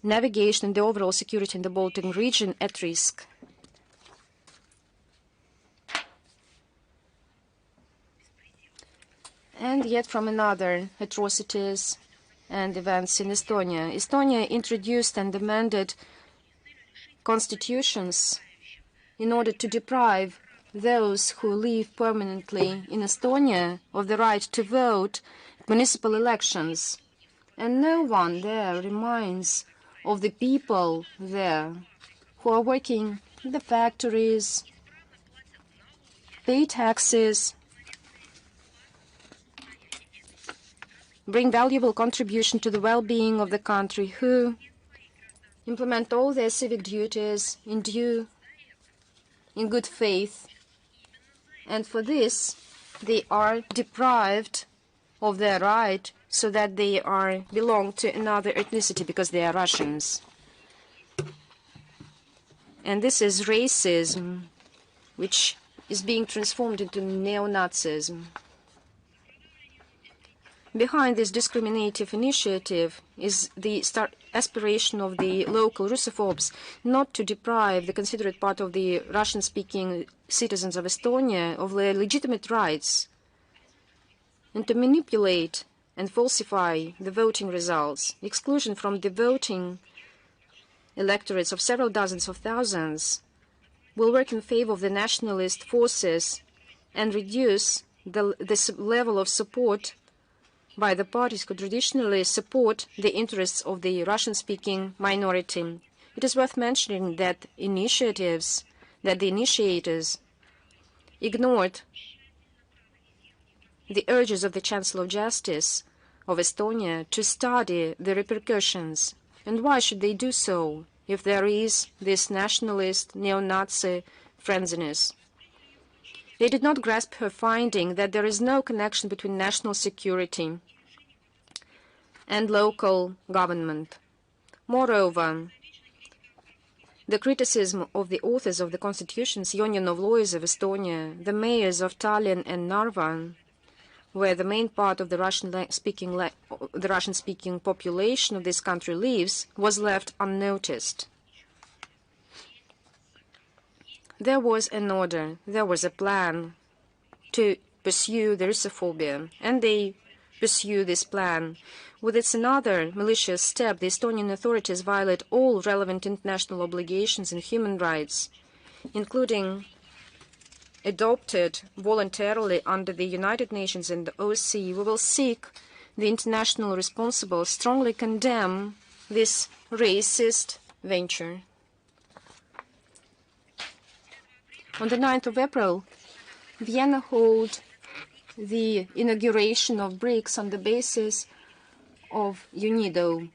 navigation and the overall security in the Baltic region at risk. And yet from another atrocities and events in Estonia. Estonia introduced and amended constitutions in order to deprive those who live permanently in Estonia of the right to vote at municipal elections. And no one there reminds of the people there who are working in the factories, pay taxes, bring valuable contribution to the well-being of the country, who implement all their civic duties in good faith. And for this, they are deprived of their right so that they belong to another ethnicity because they are Russians. And this is racism, which is being transformed into neo-Nazism. Behind this discriminative initiative is the aspiration of the local Russophobes not to deprive the considerate part of the Russian-speaking citizens of Estonia of their legitimate rights and to manipulate and falsify the voting results. The exclusion from the voting electorates of several dozens of thousands will work in favor of the nationalist forces and reduce the level of support by the parties who traditionally support the interests of the Russian-speaking minority. It is worth mentioning that the initiators ignored the urges of the Chancellor of Justice of Estonia to study the repercussions. And why should they do so if there is this nationalist, neo-Nazi frenziness? They did not grasp her finding that there is no connection between national security and local government. Moreover, the criticism of the authors of the constitutions, Union of Lawyers of Estonia, the mayors of Tallinn and Narva, where the main part of the Russian-speaking population of this country lives, was left unnoticed. There was an order, there was a plan to pursue the Russophobia, and they pursue this plan. With its another malicious step, the Estonian authorities violate all relevant international obligations and human rights, including adopted voluntarily under the United Nations and the OSCE. We will seek the international responsible strongly condemn this racist venture. On the 9th of April, Vienna held the inauguration of BRICS on the basis of UNIDO.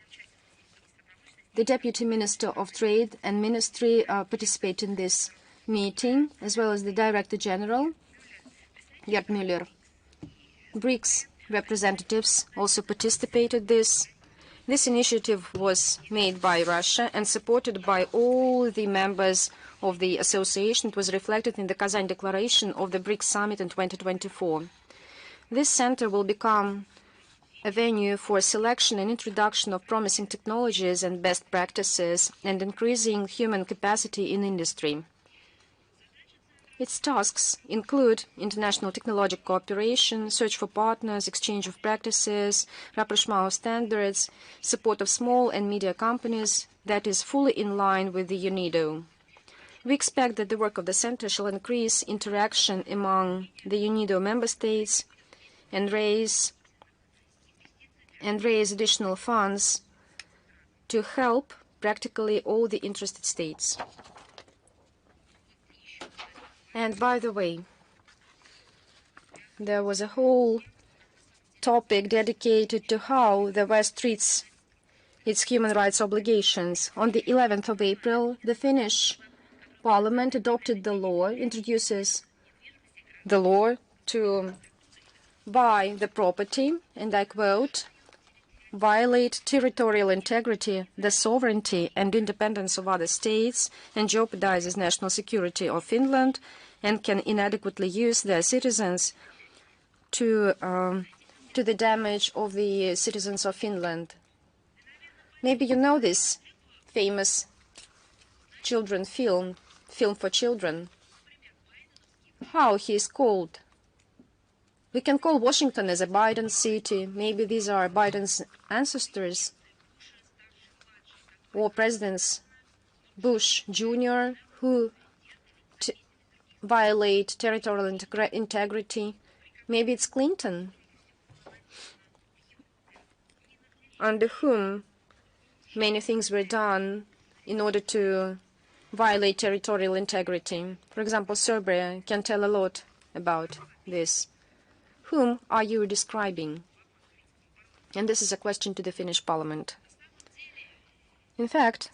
The Deputy Minister of Trade and Ministry participate in this meeting, as well as the Director General, Gerd Müller. BRICS representatives also participated this. This initiative was made by Russia and supported by all the members of the association. It was reflected in the Kazan Declaration of the BRICS Summit in 2024. This center will become a venue for selection and introduction of promising technologies and best practices and increasing human capacity in industry. Its tasks include international technological cooperation, search for partners, exchange of practices, rapprochement of standards, support of small and medium companies that is fully in line with the UNIDO. We expect that the work of the center shall increase interaction among the UNIDO member states and raise additional funds to help practically all the interested states. And by the way, there was a whole topic dedicated to how the West treats its human rights obligations. On the 11th of April, the Finnish Parliament adopted the law, introduces the law to buy the property, and I quote, violate territorial integrity, the sovereignty and independence of other states, and jeopardizes national security of Finland, and can inadequately use their citizens to the damage of the citizens of Finland. Maybe you know this famous children film for children. How he is called? We can call Washington as a Biden city. Maybe these are Biden's ancestors, or Presidents Bush Jr., who violate territorial integrity. Maybe it's Clinton, under whom many things were done in order to violate territorial integrity. For example, Serbia can tell a lot about this. Whom are you describing? And this is a question to the Finnish Parliament. In fact,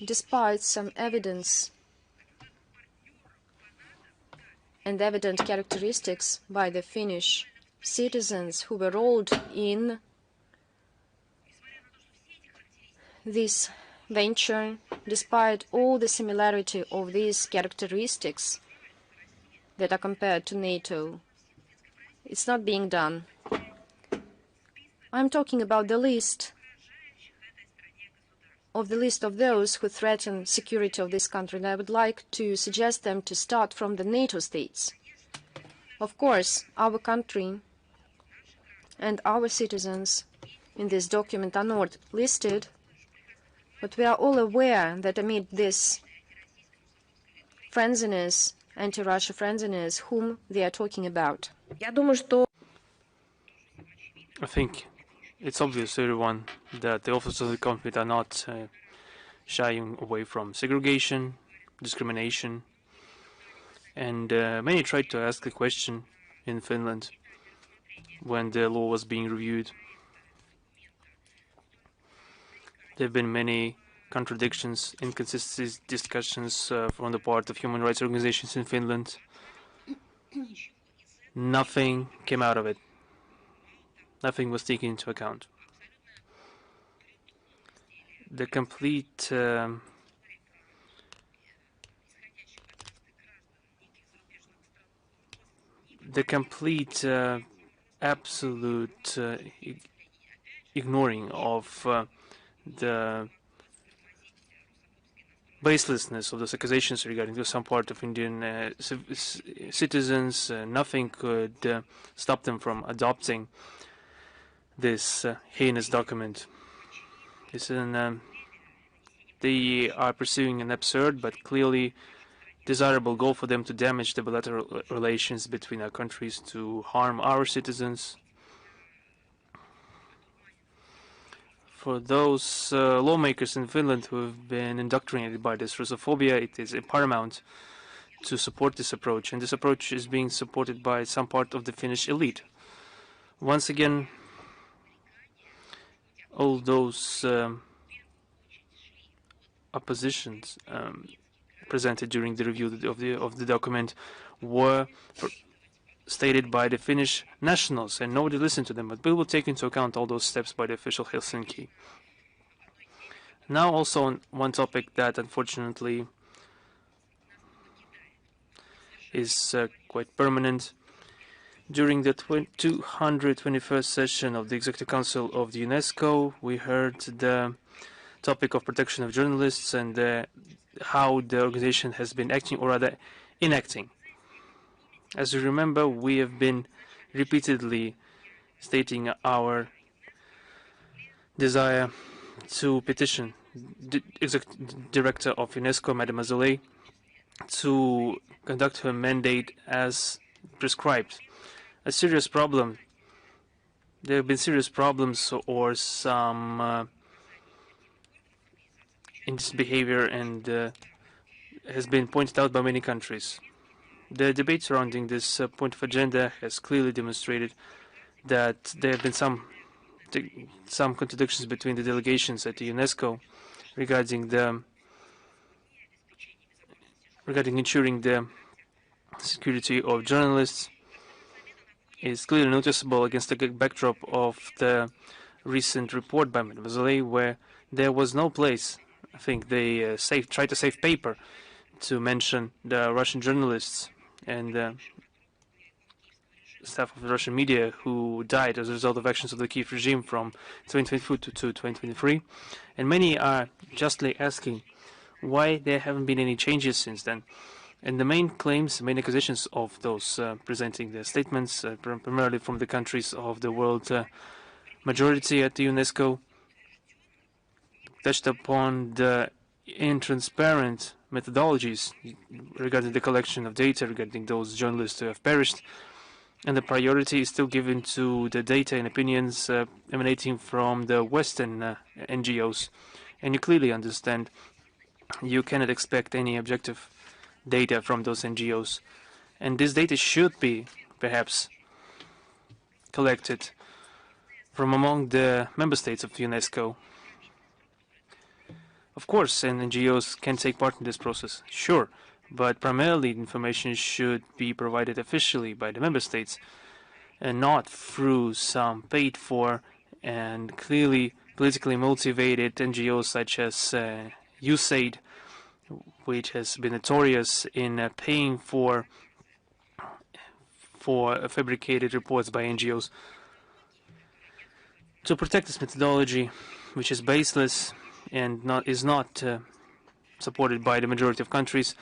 despite some evidence and evident characteristics by the Finnish citizens who were rolled in this venture, despite all the similarity of these characteristics that are compared to NATO, it's not being done. I'm talking about the list of those who threaten security of this country, and I would like to suggest them to start from the NATO states. Of course, our country and our citizens in this document are not listed, but we are all aware that amid this frenziness, anti-Russia frenziness, whom they are talking about. I think it's obvious to everyone that the officers of the government are not shying away from segregation, discrimination, and many tried to ask the question in Finland when the law was being reviewed. There have been many contradictions, inconsistencies, discussions from the part of human rights organizations in Finland. Nothing came out of it. Nothing was taken into account. The complete absolute ignoring of the baselessness of those accusations regarding to some part of Indian citizens. Nothing could stop them from adopting this heinous document. They are pursuing an absurd but clearly desirable goal for them to damage the bilateral relations between our countries, to harm our citizens. For those lawmakers in Finland who have been indoctrinated by this Russophobia, it is paramount to support this approach, and this approach is being supported by some part of the Finnish elite. Once again, all those oppositions presented during the review of the document were stated by the Finnish nationals, and nobody listened to them. But we will take into account all those steps by the official Helsinki. Now also on one topic that unfortunately is quite permanent. During the 221st session of the Executive Council of the UNESCO, we heard the topic of protection of journalists and how the organization has been acting, or rather enacting. As you remember, we have been repeatedly stating our desire to petition the Executive Director of UNESCO, Madame Azoulay, to conduct her mandate as prescribed. A serious problem. There have been serious problems or some misbehavior, and has been pointed out by many countries. The debate surrounding this point of agenda has clearly demonstrated that there have been some contradictions between the delegations at the UNESCO regarding ensuring the security of journalists. Is clearly noticeable against the backdrop of the recent report by Ms. Azoulay, where there was no place. I think they tried to save paper to mention the Russian journalists and staff of the Russian media who died as a result of actions of the Kiev regime from 2022 to 2023. And many are justly asking why there haven't been any changes since then. And the main claims, main accusations of those presenting their statements, primarily from the countries of the world majority at the UNESCO, touched upon the intransparent methodologies regarding the collection of data regarding those journalists who have perished, and the priority is still given to the data and opinions emanating from the Western NGOs. And you clearly understand you cannot expect any objective data from those NGOs. And this data should be, perhaps, collected from among the member states of the UNESCO. Of course, and NGOs can take part in this process, sure, but primarily information should be provided officially by the member states and not through some paid-for and clearly politically motivated NGOs such as USAID, which has been notorious in paying for fabricated reports by NGOs. To protect this methodology, which is baseless and is not supported by the majority of countries,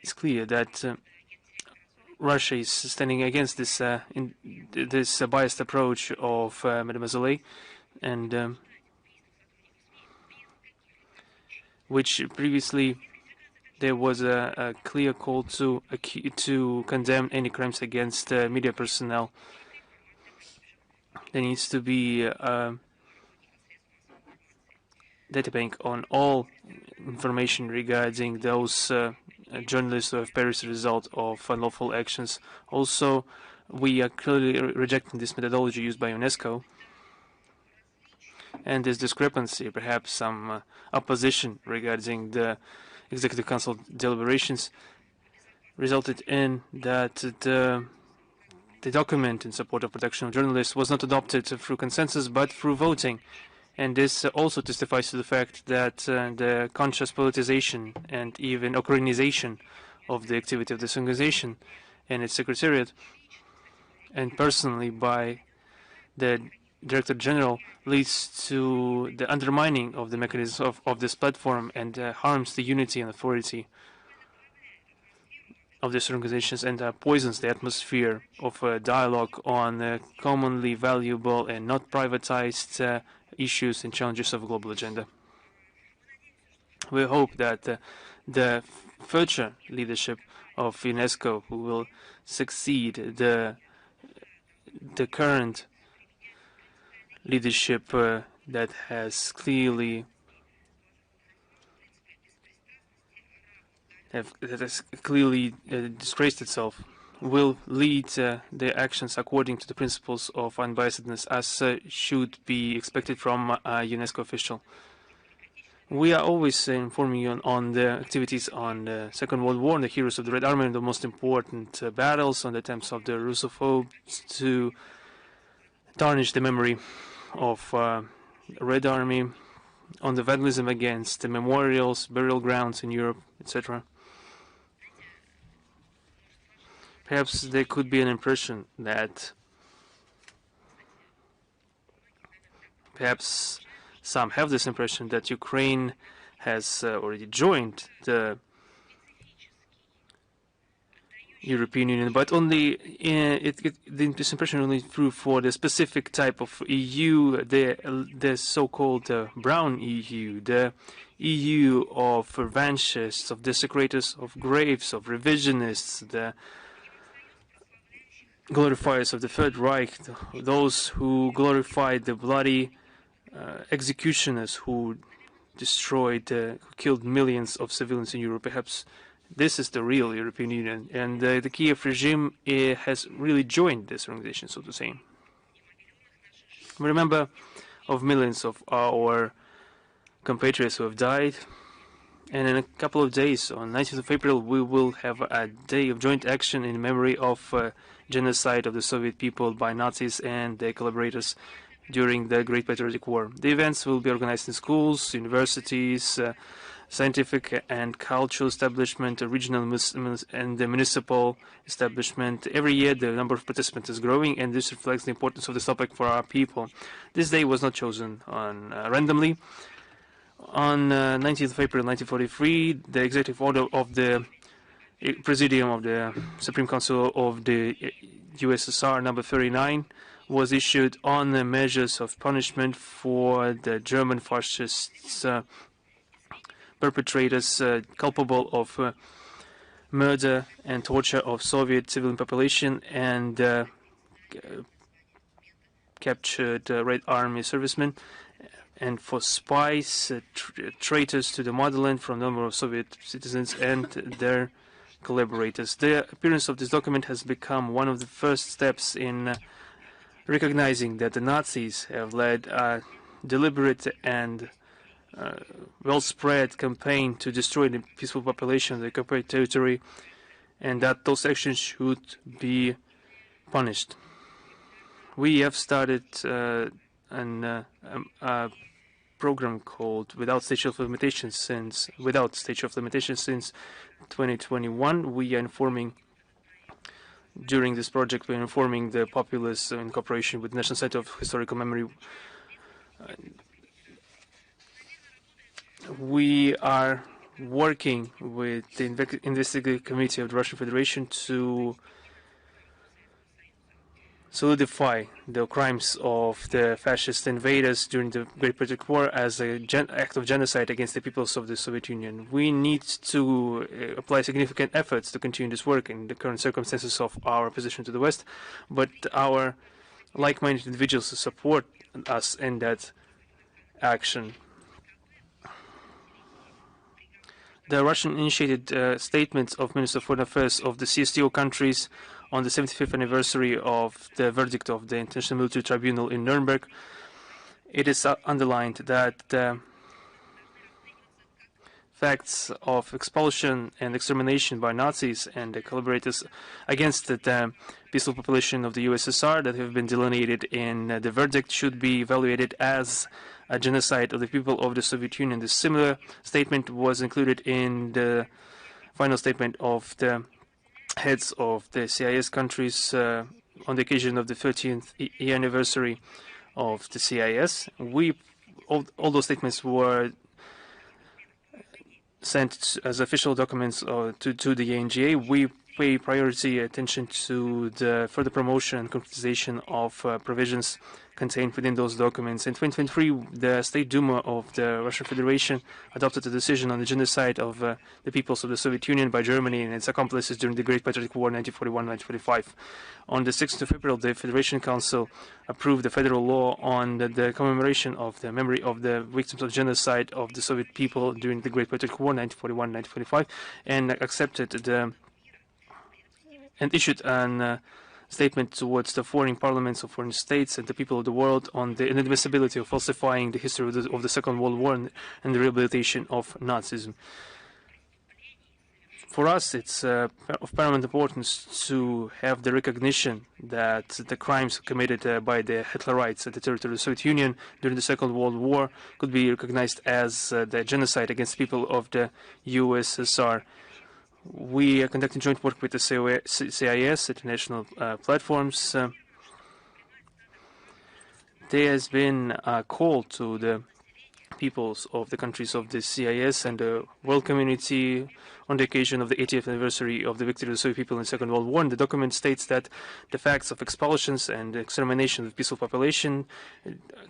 it's clear that Russia is standing against this this biased approach of Madame Azoulay, and which previously there was a clear call to condemn any crimes against media personnel. There needs to be a data bank on all information regarding those journalists who have perished as a result of unlawful actions. Also, we are clearly rejecting this methodology used by UNESCO. And this discrepancy, perhaps some opposition regarding the Executive Council deliberations, resulted in that the document in support of protection of journalists was not adopted through consensus but through voting. And this also testifies to the fact that the conscious politicization and even Ukrainization of the activity of this organization and its secretariat, and personally by the Director General, leads to the undermining of the mechanism of this platform and harms the unity and authority of these organizations and poisons the atmosphere of dialogue on commonly valuable and not privatized issues and challenges of a global agenda. We hope that the future leadership of UNESCO, who will succeed the current leadership that has clearly disgraced itself, will lead their actions according to the principles of unbiasedness, as should be expected from a UNESCO official. We are always informing you on the activities on the Second World War and the heroes of the Red Army and the most important battles, on the attempts of the Russophobes to tarnish the memory of Red Army, on the vandalism against the memorials, burial grounds in Europe, etc. Perhaps there could be an impression that perhaps some have this impression that Ukraine has already joined the European Union, but only this impression only true for the specific type of EU, the so-called brown EU, the EU of revanchists, of desecrators of graves, of revisionists, the glorifiers of the Third Reich, those who glorified the bloody executioners who destroyed, who killed millions of civilians in Europe. Perhaps this is the real European Union, and the Kiev regime has really joined this organization, so to say. We remember of millions of our compatriots who have died, and in a couple of days, on 19th of April, we will have a day of joint action in memory of genocide of the Soviet people by Nazis and their collaborators during the Great Patriotic War. The events will be organized in schools, universities, scientific and cultural establishment, regional and the municipal establishment. Every year the number of participants is growing, and this reflects the importance of this topic for our people. This day was not chosen randomly. On 19th of April 1943, the executive order of the Presidium of the Supreme Council of the USSR number 39 was issued on the measures of punishment for the German fascists perpetrators culpable of murder and torture of Soviet civilian population and captured Red Army servicemen, and for spies, traitors to the motherland from the number of Soviet citizens and their collaborators. The appearance of this document has become one of the first steps in recognizing that the Nazis have led a deliberate and well-spread campaign to destroy the peaceful population of the occupied territory, and that those actions should be punished. We have started a program called Without Statute of Limitations since 2021. We are informing. During this project, we're informing the populace in cooperation with the National Center of Historical Memory. We are working with the investigative committee of the Russian Federation to solidify the crimes of the fascist invaders during the Great Patriotic War as an act of genocide against the peoples of the Soviet Union. We need to apply significant efforts to continue this work in the current circumstances of our opposition to the West, but our like-minded individuals support us in that action. The Russian-initiated statements of Minister of Foreign Affairs of the CSTO countries on the 75th anniversary of the verdict of the International Military Tribunal in Nuremberg, it is underlined that the facts of expulsion and extermination by Nazis and the collaborators against the peaceful population of the USSR that have been delineated in the verdict should be evaluated as a genocide of the people of the Soviet Union. The similar statement was included in the final statement of the heads of the CIS countries on the occasion of the 13th year anniversary of the CIS. All those statements were sent as official documents to the ANGA. We pay priority attention to the further promotion and concretization of provisions contained within those documents. In 2023, the State Duma of the Russian Federation adopted a decision on the genocide of the peoples of the Soviet Union by Germany and its accomplices during the Great Patriotic War 1941-1945. On the 6th of April, the Federation Council approved the federal law on the commemoration of the memory of the victims of genocide of the Soviet people during the Great Patriotic War 1941-1945 and accepted and issued an statement towards the foreign parliaments of foreign states and the people of the world on the inadmissibility of falsifying the history of the Second World War and the rehabilitation of Nazism. For us, it's of paramount importance to have the recognition that the crimes committed by the Hitlerites at the territory of the Soviet Union during the Second World War could be recognized as the genocide against people of the USSR. We are conducting joint work with the CIS, international platforms. There has been a call to the peoples of the countries of the CIS and the world community on the occasion of the 80th anniversary of the victory of the Soviet people in the Second World War. And the document states that the facts of expulsions and extermination of peaceful population,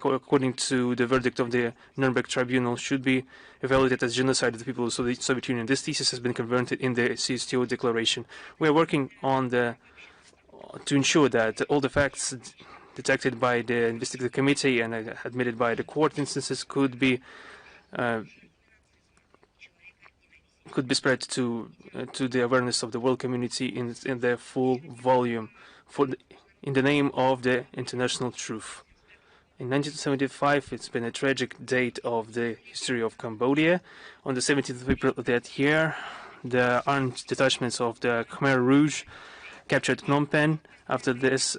according to the verdict of the Nuremberg Tribunal, should be evaluated as genocide of the people of the Soviet Union. This thesis has been converted in the CSTO declaration. We are working on to ensure that all the facts detected by the investigative committee and admitted by the court instances could be spread to the awareness of the world community in their full volume in the name of the international truth. In 1975, it's been a tragic date of the history of Cambodia. On the 17th of April of that year, the armed detachments of the Khmer Rouge captured Phnom Penh. After this,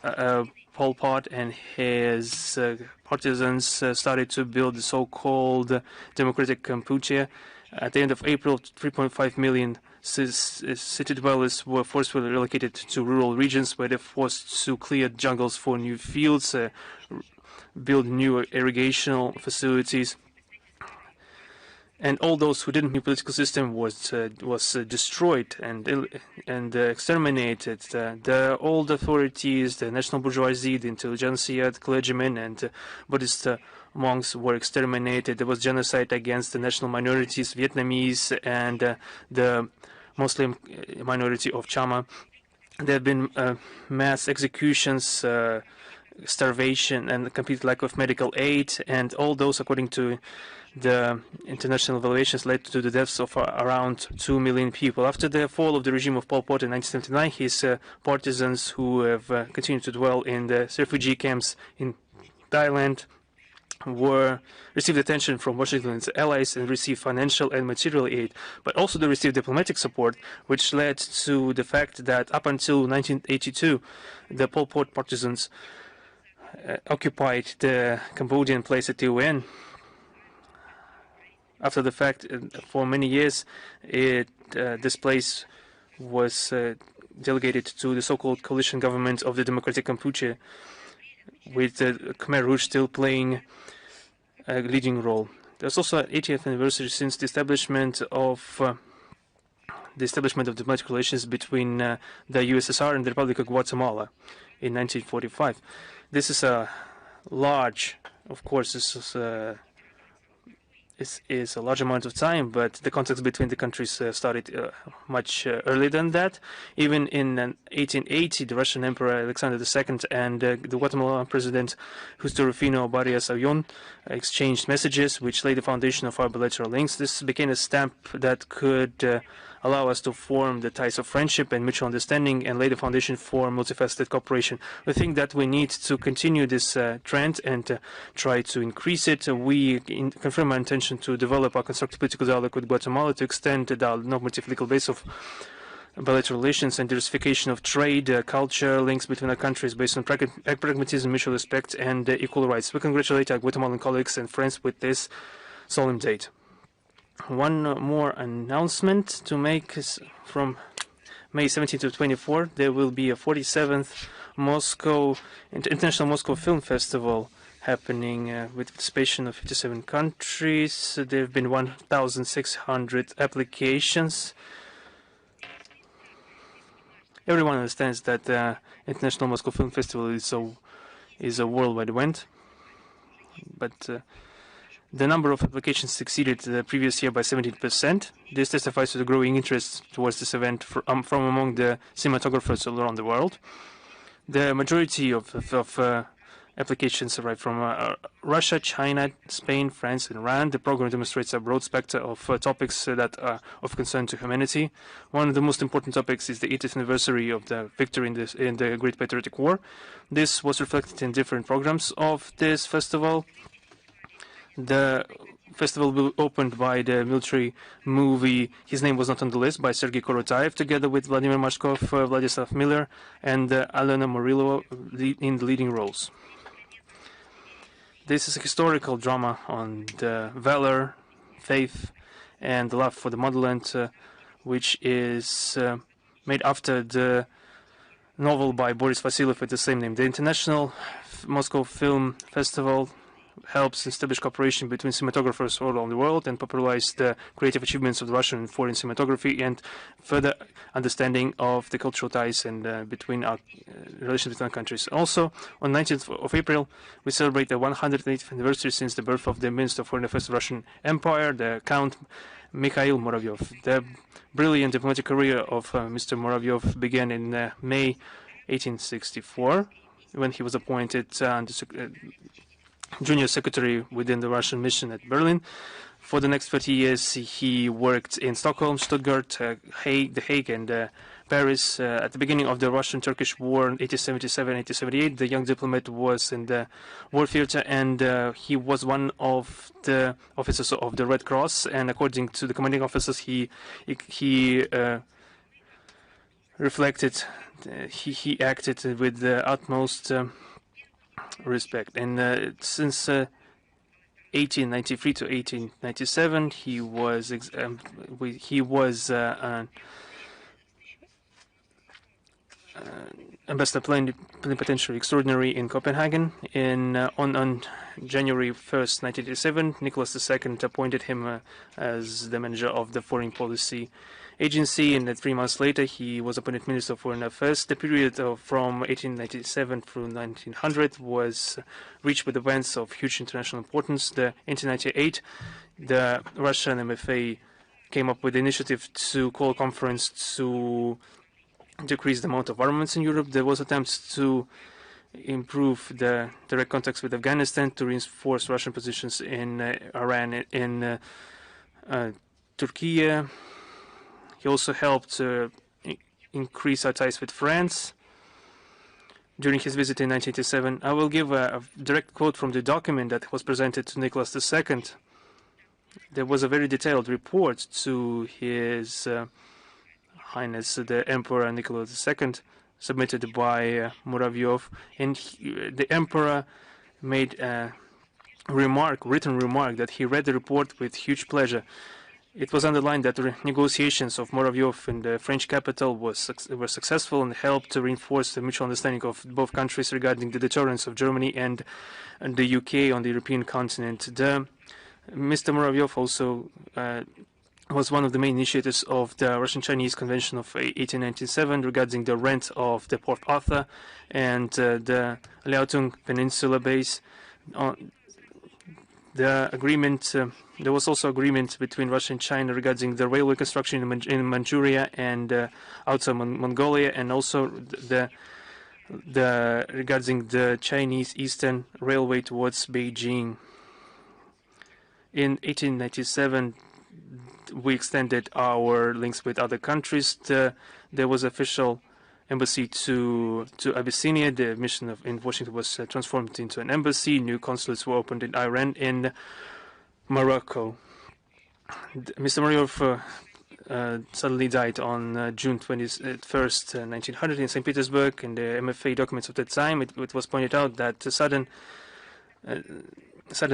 Pol Pot and his partisans started to build the so-called Democratic Kampuchea. At the end of April, 3.5 million city dwellers were forcefully relocated to rural regions where they were forced to clear jungles for new fields, build new irrigational facilities. And all those who didn't, new political system was destroyed and exterminated. The old authorities, the national bourgeoisie, the intelligentsia, the clergymen, and Buddhist monks were exterminated. There was genocide against the national minorities, Vietnamese, and the Muslim minority of Chama. There have been mass executions, starvation, and complete lack of medical aid, and all those, according to the international evaluations, led to the deaths of around 2 million people. After the fall of the regime of Pol Pot in 1979, his partisans, who have continued to dwell in the refugee camps in Thailand, received attention from Washington and its allies and received financial and material aid, but also they received diplomatic support, which led to the fact that up until 1982, the Pol Pot partisans occupied the Cambodian place at the UN. After the fact, for many years, this place was delegated to the so-called coalition government of the Democratic Kampuchea, with the Khmer Rouge still playing a leading role. There's also an 80th anniversary since the establishment of diplomatic relations between the USSR and the Republic of Guatemala in 1945. This is a large, of course, this is a large amount of time, but the contacts between the countries started much earlier than that. Even in 1880, the Russian Emperor Alexander II and the Guatemalan President Justo Rufino Barrios Ayllón exchanged messages, which laid the foundation of our bilateral links. This became a stamp that could allow us to form the ties of friendship and mutual understanding and lay the foundation for multifaceted cooperation. We think that we need to continue this trend and try to increase it. We confirm our intention to develop our constructive political dialogue with Guatemala to extend the normative legal base of bilateral relations and diversification of trade, culture, links between our countries based on pragmatism, mutual respect, and equal rights. We congratulate our Guatemalan colleagues and friends with this solemn date. One more announcement to make is from May 17 to 24. There will be a 47th International Moscow Film Festival happening with participation of 57 countries. There have been 1,600 applications. Everyone understands that the International Moscow Film Festival is a worldwide event, but the number of applications exceeded the previous year by 17%. This testifies to the growing interest towards this event from among the cinematographers all around the world. The majority of Applications arrive from Russia, China, Spain, France, and Iran. The program demonstrates a broad spectrum of topics that are of concern to humanity. One of the most important topics is the 80th anniversary of the victory in the Great Patriotic War. This was reflected in different programs of this festival. The festival will be opened by the military movie His Name Was Not on the List by Sergei Korotayev, together with Vladimir Mashkov, Vladislav Miller, and Alena Morilova in the leading roles. This is a historical drama on the valor, faith, and the love for the motherland, which is made after the novel by Boris Vasilyev with the same name. The International Moscow Film Festival helps establish cooperation between cinematographers all around the world and popularize the creative achievements of the Russian and foreign cinematography and further understanding of the cultural ties and between our relations between our countries. Also, on 19th of April, we celebrate the 180th anniversary since the birth of the Minister of Foreign Affairs of the Russian Empire, the Count Mikhail Muravyov. The brilliant diplomatic career of Mr. Muravyov began in May 1864, when he was appointed junior secretary within the Russian mission at Berlin. For the next 30 years, he worked in Stockholm, Stuttgart, The Hague, and Paris. At the beginning of the Russian-Turkish War in 1877-1878, the young diplomat was in the war theater, and he was one of the officers of the Red Cross. And according to the commanding officers, he reflected, he acted with the utmost respect. And since 1893 to 1897, he was ambassador plenipotentiary extraordinary in Copenhagen. On January 1st, 1987, Nicholas II appointed him as the manager of the Foreign Policy Agency, and 3 months later he was appointed Minister of Foreign Affairs. The period from 1897 through 1900 was reached with events of huge international importance. In 1898, the Russian MFA came up with the initiative to call a conference to decrease the amount of armaments in Europe. There was attempts to improve the direct contacts with Afghanistan, to reinforce Russian positions in Iran, in Turkey. He also helped increase our ties with France during his visit in 1987. I will give a direct quote from the document that was presented to Nicholas II. There was a very detailed report to His Highness the Emperor Nicholas II, submitted by Muravyov, and the Emperor made a written remark, that he read the report with huge pleasure. It was underlined that the negotiations of Muravyov in the French capital were successful and helped to reinforce the mutual understanding of both countries regarding the deterrence of Germany and the UK on the European continent. Mr. Muravyov also was one of the main initiators of the Russian-Chinese Convention of 1897 regarding the rent of the Port Arthur and the Liaotung Peninsula base. The agreement, there was also agreement between Russia and China regarding the railway construction in Manchuria and outside Mongolia, and also regarding the Chinese Eastern Railway towards Beijing. In 1897, we extended our links with other countries. There was official embassy to Abyssinia. The mission in Washington was transformed into an embassy. New consulates were opened in Iran and Morocco. Mr. Muravyov suddenly died on June 21st, 1900 in St. Petersburg. In the MFA documents of that time, it was pointed out that the sudden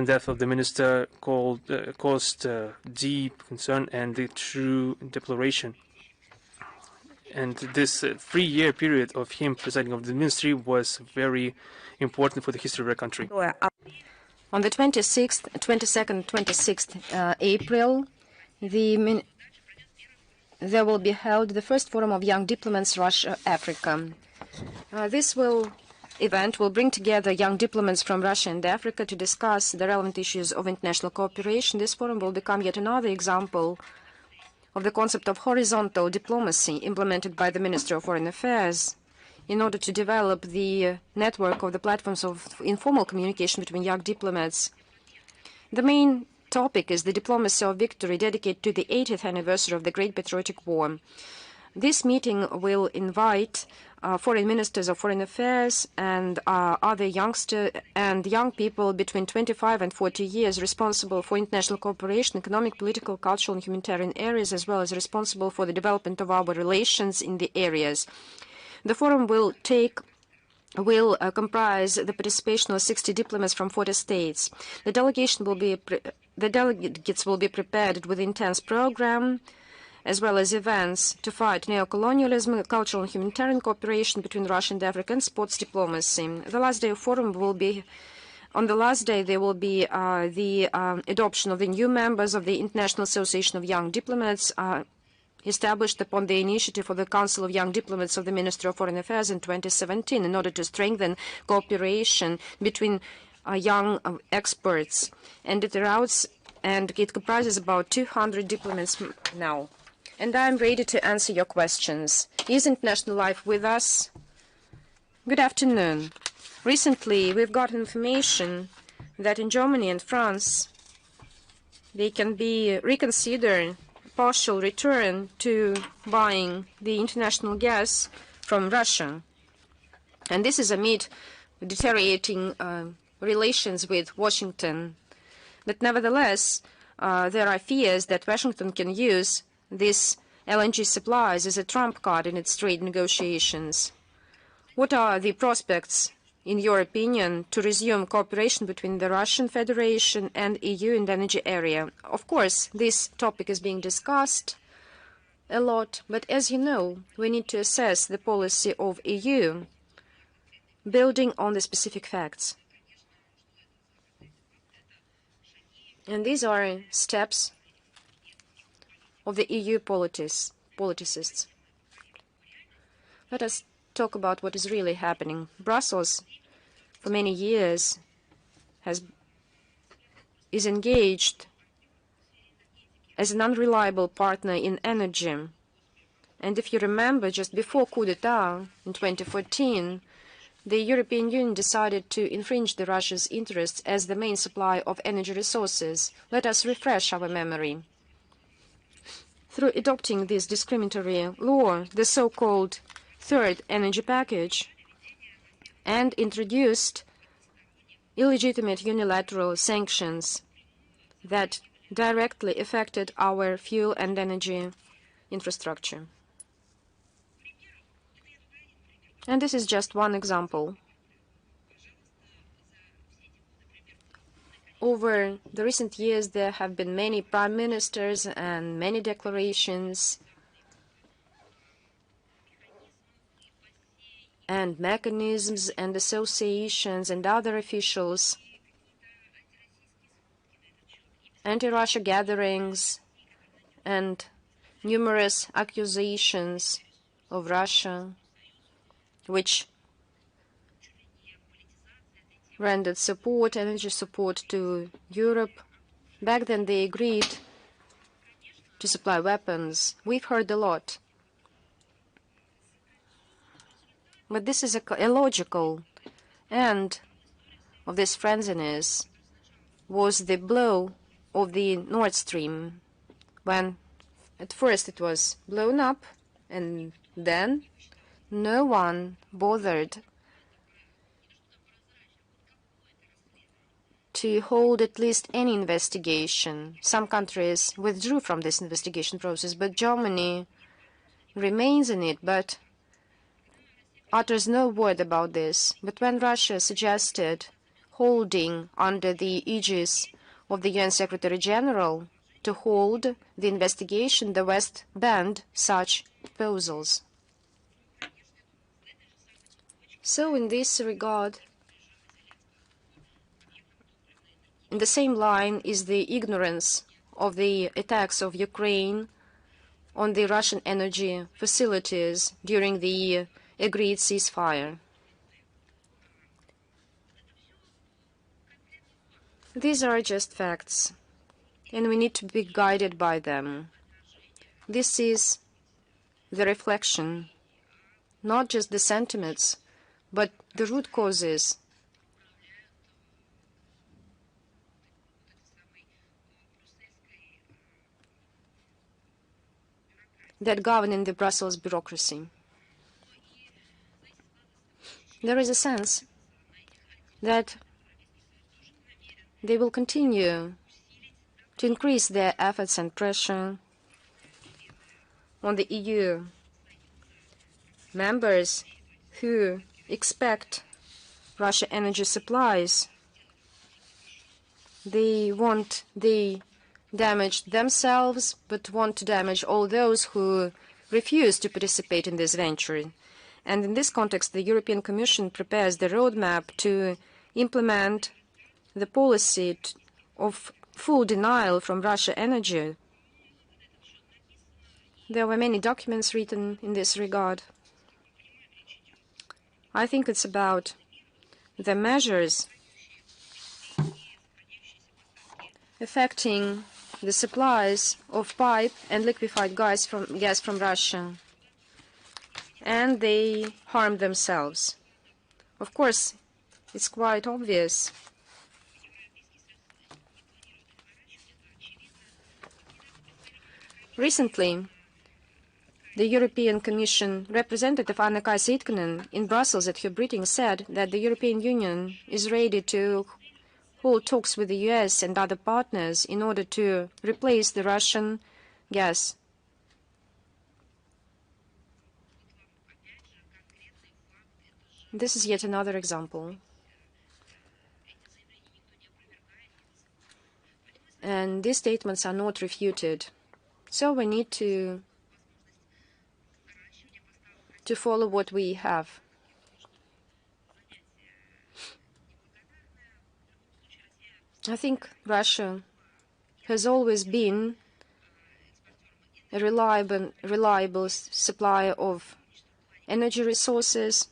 death of the minister caused deep concern and the true deploration. And this 3-year period of him presiding over the ministry was very important for the history of our country. On the 22nd, 26th April, there will be held the first forum of young diplomats Russia-Africa. This event will bring together young diplomats from Russia and Africa to discuss the relevant issues of international cooperation. This forum will become yet another example of the concept of horizontal diplomacy implemented by the Minister of Foreign Affairs. in order to develop the network of the platforms of informal communication between young diplomats. The main topic is the diplomacy of victory, dedicated to the 80th anniversary of the Great Patriotic War. This meeting will invite foreign ministers of foreign affairs and other young people between 25 and 40 years responsible for international cooperation, economic, political, cultural, and humanitarian areas, as well as responsible for the development of our relations in the areas. The forum will comprise the participation of 60 diplomats from 40 states. The delegates will be prepared with an intense program, as well as events to fight neocolonialism, cultural and humanitarian cooperation between Russia and Africa, and sports diplomacy. The last day of forum will be, on the last day, there will be the adoption of the new members of the International Association of Young Diplomats, established upon the initiative of the Council of Young Diplomats of the Ministry of Foreign Affairs in 2017 in order to strengthen cooperation between young experts. And it comprises about 200 diplomats now. And I'm ready to answer your questions. Is International Life with us? Good afternoon. Recently, we've got information that in Germany and France, they can be reconsidered partial return to buying the international gas from Russia. And this is amid deteriorating relations with Washington. But nevertheless, there are fears that Washington can use these LNG supplies as a trump card in its trade negotiations. What are the prospects, in your opinion, to resume cooperation between the Russian Federation and EU in the energy area? Of course, this topic is being discussed a lot, but as you know, we need to assess the policy of EU, building on the specific facts. And these are steps of the EU politicists. Let us talk about what is really happening. Brussels, for many years, is engaged as an unreliable partner in energy. And if you remember, just before coup d'etat in 2014, the European Union decided to infringe Russia's interests as the main supplier of energy resources. Let us refresh our memory. Through adopting this discriminatory law, the so-called Third Energy Package, and introduced illegitimate unilateral sanctions that directly affected our fuel and energy infrastructure. And this is just one example. Over the recent years, there have been many prime ministers and many declarations and mechanisms and associations and other officials, anti-Russia gatherings and numerous accusations of Russia, which rendered support, energy support to Europe. Back then they agreed to supply weapons. We've heard a lot. But this is a illogical end of this frenziness was the blow of the Nord Stream, when at first it was blown up and then no one bothered to hold at least any investigation. Some countries withdrew from this investigation process, but Germany remains in it, but utters no word about this. But when Russia suggested holding under the aegis of the UN Secretary General to hold the investigation, the West banned such proposals. So in this regard, in the same line is the ignorance of the attacks of Ukraine on the Russian energy facilities during the agreed ceasefire. These are just facts, and we need to be guided by them. This is the reflection not just the sentiments, but the root causes that govern in the Brussels bureaucracy. There is a sense that they will continue to increase their efforts and pressure on the EU members who expect Russian energy supplies. They damage themselves, but want to damage all those who refuse to participate in this venture. And in this context, the European Commission prepares the roadmap to implement the policy of full denial from Russia energy. There were many documents written in this regard. I think it's about the measures affecting the supplies of pipe and liquefied gas from Russia, and they harm themselves. Of course, it's quite obvious recently. The European Commission representative Anna-Kaisa Ikonen in Brussels at her briefing said that the European Union is ready to hold talks with the US and other partners in order to replace the Russian gas. This is yet another example. And these statements are not refuted. So we need to follow what we have. I think Russia has always been a reliable supplier of energy resources.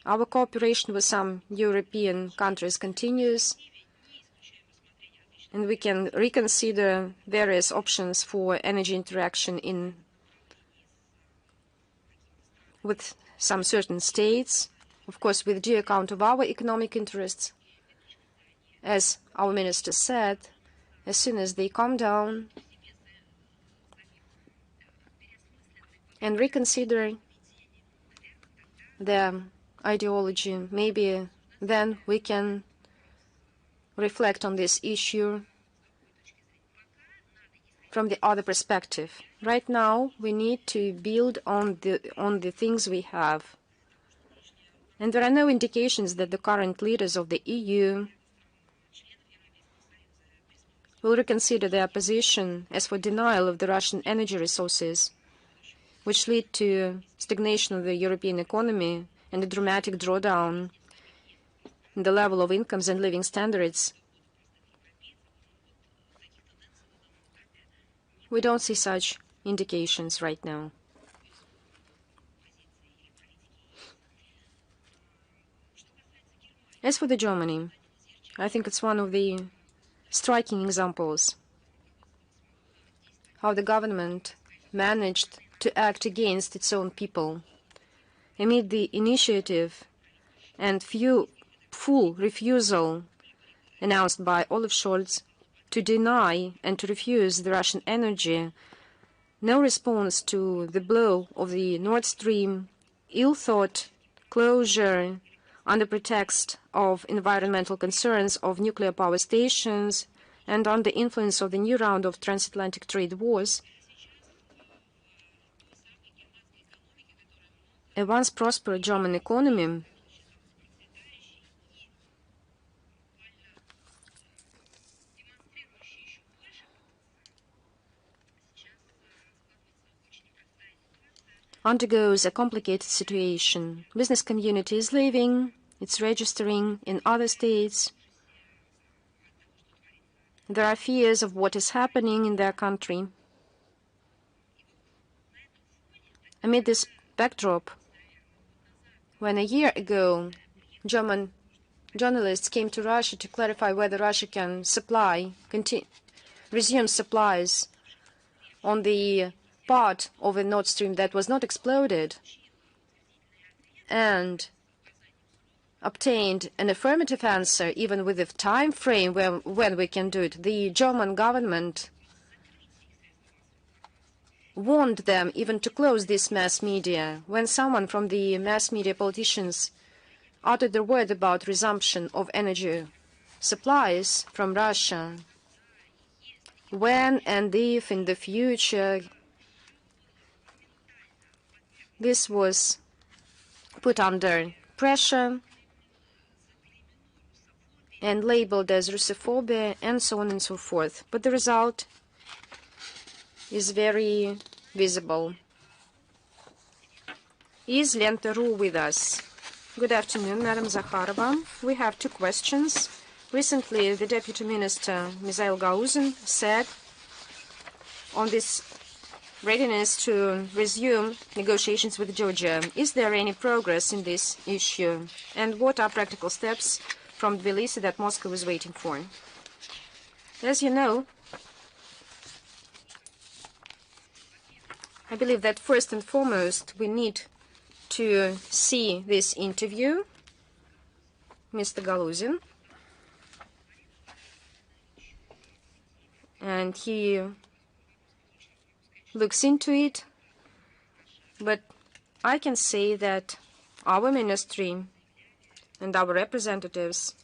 Our cooperation with some European countries continues, and we can reconsider various options for energy interaction with some certain states, of course, with due account of our economic interests. As our minister said, as soon as they calm down and reconsider their ideology, maybe then we can reflect on this issue from the other perspective. Right now, we need to build on the things we have. And there are no indications that the current leaders of the EU will reconsider their position as for denial of the Russian energy resources, which lead to stagnation of the European economy and a dramatic drawdown in the level of incomes and living standards. We don't see such indications right now. As for Germany, I think it's one of the striking examples how the government managed to act against its own people amid the initiative and full refusal announced by Olaf Scholz to deny and to refuse the Russian energy. No response to the blow of the Nord Stream ill-thought closure under pretext of environmental concerns of nuclear power stations and under influence of the new round of transatlantic trade wars. A once prosperous German economy undergoes a complicated situation. Business community is leaving, it's registering in other states. There are fears of what is happening in their country. Amid this backdrop, when a year ago German journalists came to Russia to clarify whether Russia can resume supplies on the part of a Nord Stream that was not exploded, and obtained an affirmative answer, even with the time frame when we can do it. The German government warned them even to close this mass media. When someone from the mass media politicians uttered their word about resumption of energy supplies from Russia, when and if in the future this was put under pressure and labeled as Russophobia and so on and so forth. But the result is very visible. Is Lenta.ru with us? Good afternoon, Madam Zakharova. We have two questions. Recently, the Deputy Minister, Mikhail Gauzin, said on this readiness to resume negotiations with Georgia. Is there any progress in this issue? And what are practical steps from Tbilisi that Moscow is waiting for? As you know, I believe that first and foremost we need to see this interview, Mr. Galuzin, and he looks into it, but I can say that our ministry and our representatives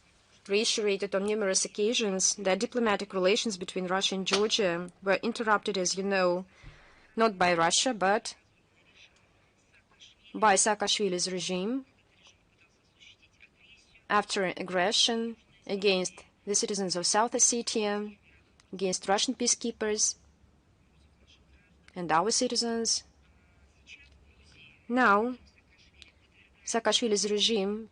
reiterated on numerous occasions that diplomatic relations between Russia and Georgia were interrupted, as you know, not by Russia, but by Saakashvili's regime after aggression against the citizens of South Ossetia, against Russian peacekeepers and our citizens. Now, Saakashvili's regime,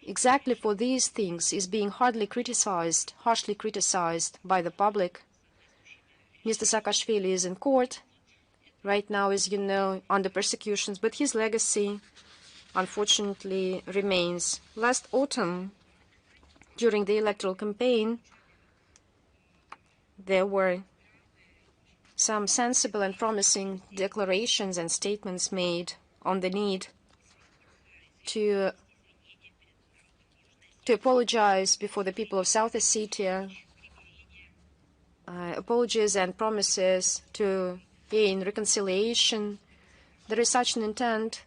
exactly for these things, is being harshly criticized by the public. Mr. Saakashvili is in court right now, as you know, under persecutions, but his legacy, unfortunately, remains. Last autumn, during the electoral campaign, there were some sensible and promising declarations and statements made on the need to apologize before the people of South Ossetia, apologies and promises to gain reconciliation. There is such an intent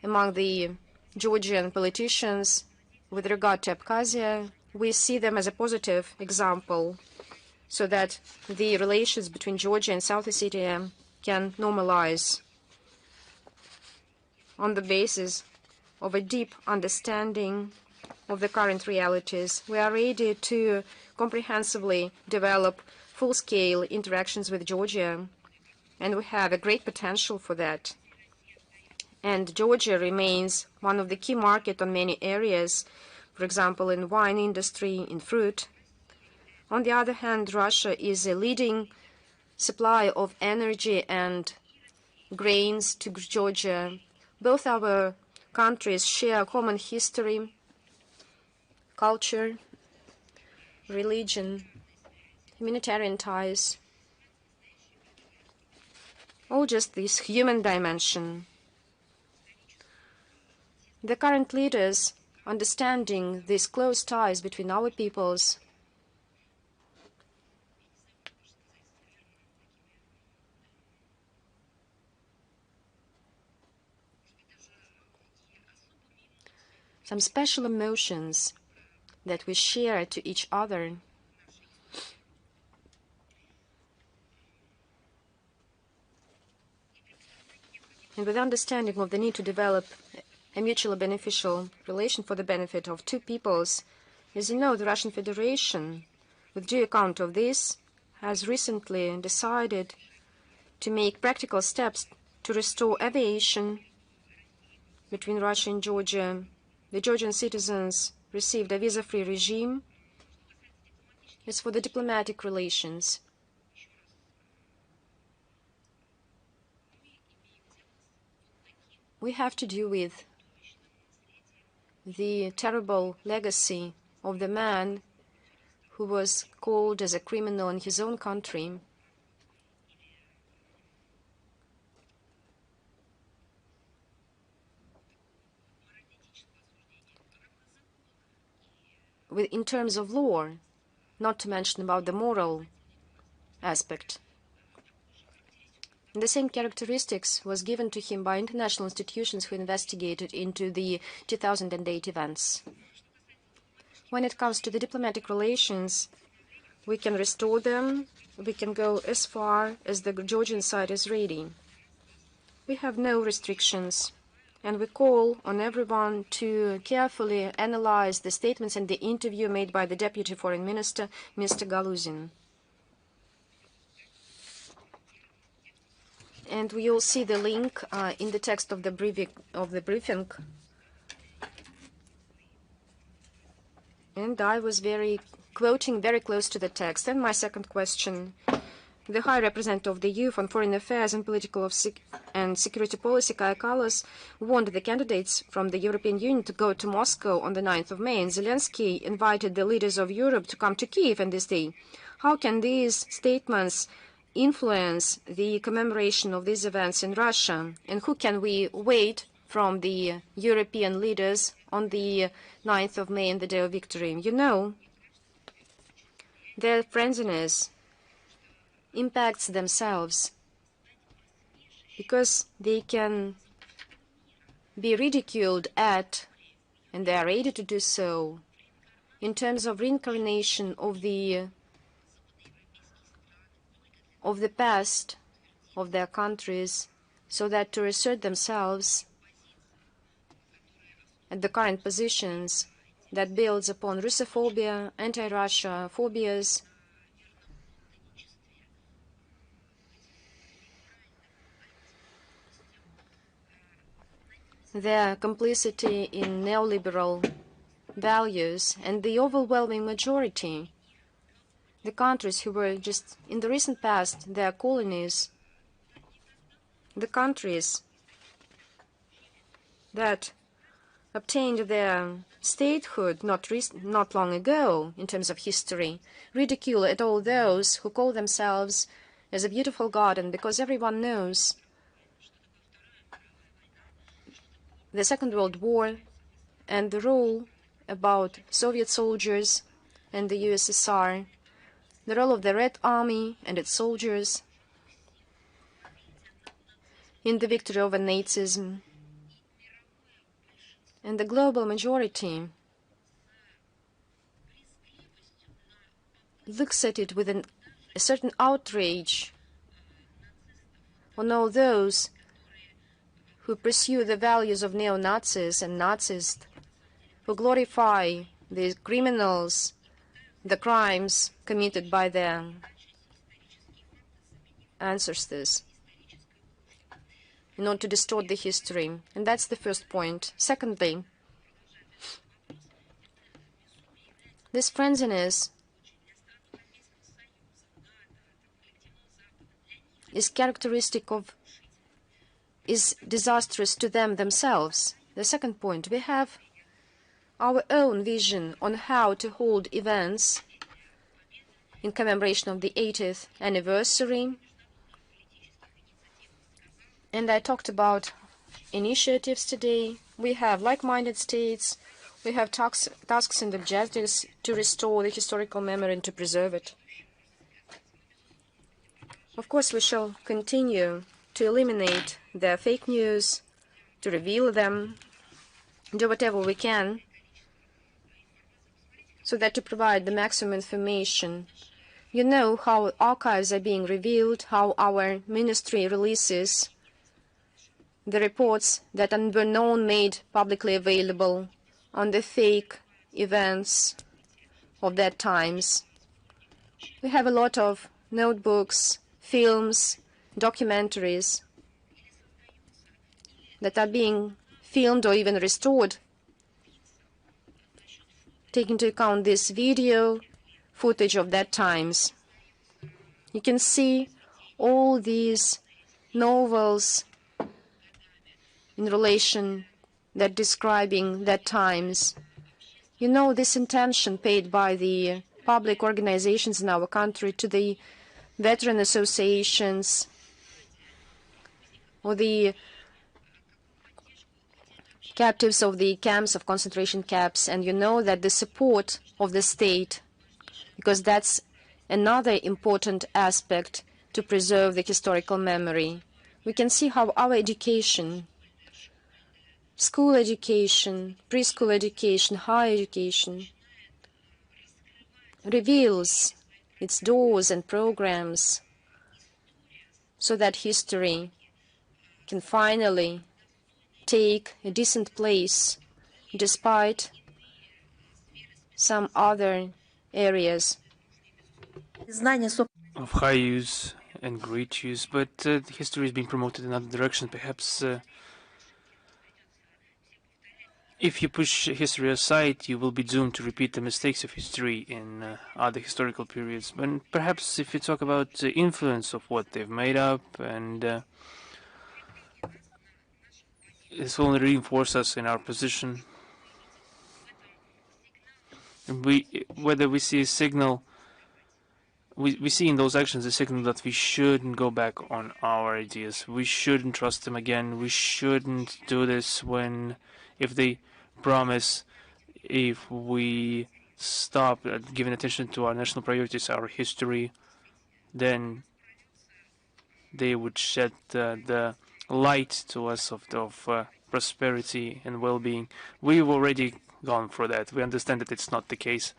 among the Georgian politicians with regard to Abkhazia. We see them as a positive example so that the relations between Georgia and South Ossetia can normalize on the basis of a deep understanding of the current realities. We are ready to comprehensively develop full-scale interactions with Georgia, and we have a great potential for that. And Georgia remains one of the key markets on many areas, for example, in wine industry, in fruit. On the other hand, Russia is a leading supplier of energy and grains to Georgia. Both our countries share a common history, culture, religion, humanitarian ties, all just this human dimension. The current leaders, understanding these close ties between our peoples, some special emotions that we share to each other, and with understanding of the need to develop a mutually beneficial relation for the benefit of two peoples. As you know, the Russian Federation, with due account of this, has recently decided to make practical steps to restore aviation between Russia and Georgia. The Georgian citizens received a visa-free regime. As for the diplomatic relations, we have to do with the terrible legacy of the man who was called as a criminal in his own country. in terms of law, not to mention about the moral aspect. The same characteristics was given to him by international institutions who investigated into the 2008 events. When it comes to the diplomatic relations, we can restore them. We can go as far as the Georgian side is ready. We have no restrictions, and we call on everyone to carefully analyze the statements and the interview made by the Deputy Foreign Minister, Mr. Galuzin. And we all see the link in the text of the briefing. And I was quoting very close to the text. And my second question: the High Representative of the EU on Foreign Affairs and Political and Security Policy, Kaja Kallas, warned the candidates from the European Union to go to Moscow on the 9th of May, and Zelensky invited the leaders of Europe to come to Kiev on this day. How can these statements influence the commemoration of these events in Russia? And who can we wait from the European leaders on the 9th of May and the day of victory? You know, their friendliness impacts themselves because they can be ridiculed at, and they are ready to do so, in terms of reincarnation of the past of their countries, so that to assert themselves at the current positions that builds upon Russophobia, anti-Russia phobias, their complicity in neoliberal values, and the overwhelming majority, the countries who were just in the recent past their colonies, the countries that obtained their statehood not long ago in terms of history, ridicule at all those who call themselves as a beautiful garden, because everyone knows the Second World War and the rule about Soviet soldiers and the USSR, the role of the Red Army and its soldiers in the victory over Nazism. And the global majority looks at it with a certain outrage on all those who pursue the values of neo-Nazis and Nazists, who glorify the criminals, the crimes committed by their ancestors, in order to distort the history. And that's the first point. Secondly, this frenziness is disastrous to them themselves. The second point, we have our own vision on how to hold events in commemoration of the 80th anniversary. And I talked about initiatives today. We have like-minded states. We have tasks and objectives to restore the historical memory and to preserve it. Of course, we shall continue to eliminate the fake news, to reveal them, do whatever we can so that to provide the maximum information. You know how archives are being revealed, how our ministry releases the reports that were known made publicly available on the fake events of that times. We have a lot of notebooks, films, documentaries that are being filmed or even restored, taking into account this video footage of that times. You can see all these novels in relation that describing that times. You know, this intention paid by the public organizations in our country to the veteran associations or the captives of the camps of concentration camps, and you know that the support of the state, because that's another important aspect to preserve the historical memory. We can see how our education, school education, preschool education, higher education, reveals its doors and programs so that history can finally take a decent place despite some other areas of high use and great use, but history is being promoted in other directions. Perhaps if you push history aside, you will be doomed to repeat the mistakes of history in other historical periods. But perhaps if you talk about the influence of what they've made up, and this will only reinforce us in our position. Whether we see a signal, we see in those actions a signal that we shouldn't go back on our ideas. We shouldn't trust them again. We shouldn't do this if they promise, if we stop giving attention to our national priorities, our history, then they would shed the light to us of prosperity and well-being. We've already gone through that. We understand that it's not the case.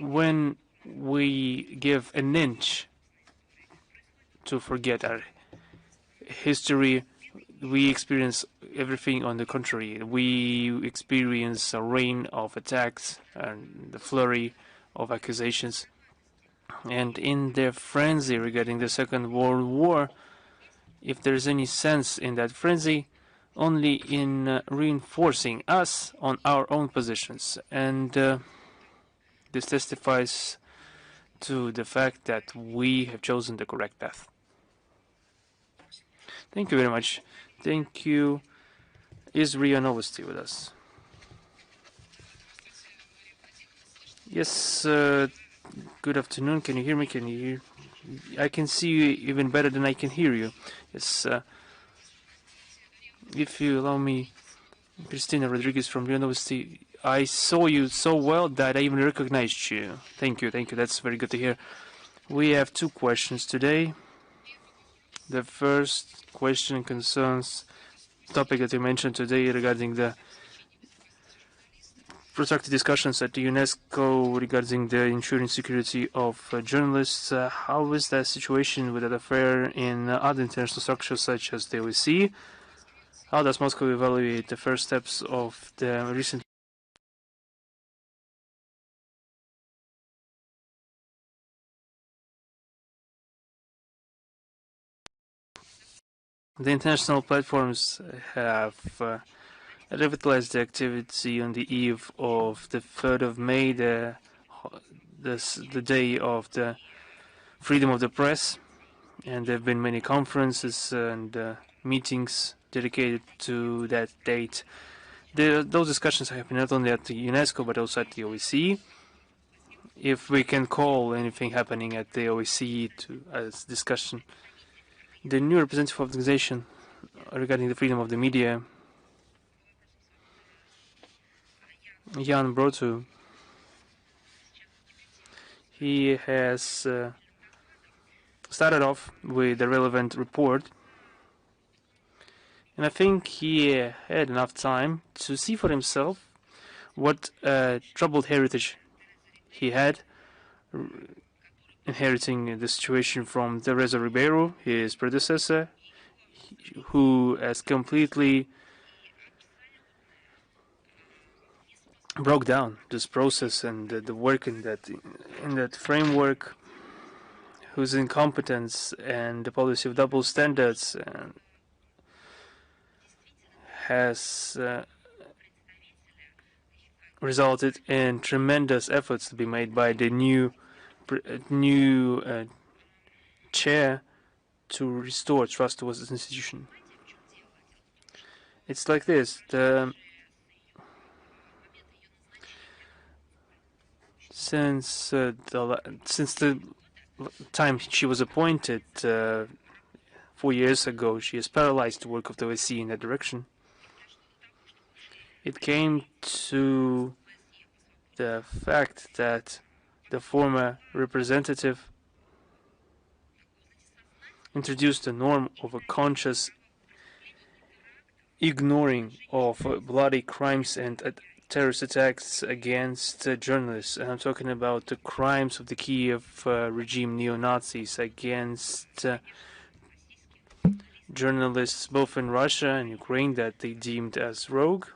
When we give an inch to forget our history, we experience everything on the contrary. We experience a rain of attacks and the flurry of accusations. And in their frenzy regarding the Second World War, if there's any sense in that frenzy, only in reinforcing us on our own positions. And this testifies to the fact that we have chosen the correct path. Thank you very much. Thank you. Is RIA Novosti with us? Yes, good afternoon. Can you hear me? Can you hear? I can see you even better than I can hear you. Yes, if you allow me, Christina Rodriguez from RIA Novosti, I saw you so well that I even recognized you. Thank you, thank you. That's very good to hear. We have two questions today. The first question concerns the topic that you mentioned today regarding the protracted discussions at the UNESCO regarding the ensuring security of journalists. How is that situation with that affair in other international structures such as the OSCE? How does Moscow evaluate the first steps of the recent The international platforms have revitalized the activity on the eve of the 3rd of May, the day of the freedom of the press, and there have been many conferences and meetings dedicated to that date. Those discussions have happened not only at the UNESCO but also at the OSCE. If we can call anything happening at the OSCE as discussion. The new representative organization regarding the freedom of the media, Jan Brotu, he has started off with a relevant report, and I think he had enough time to see for himself what troubled heritage he had, inheriting the situation from Teresa Ribeiro, his predecessor, who has completely broke down this process and the work in that framework, whose incompetence and the policy of double standards has resulted in tremendous efforts to be made by the new chair to restore trust towards this institution. It's like this: since the time she was appointed 4 years ago, she has paralyzed the work of the OSCE in that direction. It came to the fact that the former representative introduced a norm of a conscious ignoring of bloody crimes and terrorist attacks against journalists. And I'm talking about the crimes of the Kiev regime neo-Nazis against journalists both in Russia and Ukraine that they deemed as rogue.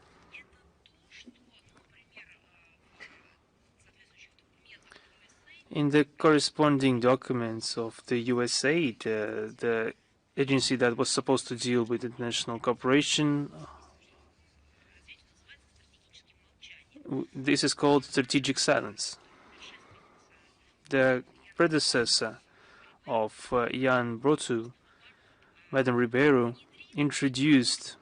In the corresponding documents of the USA, the agency that was supposed to deal with international cooperation, this is called strategic silence. The predecessor of Jan Brotu, Madame Ribeiro, introduced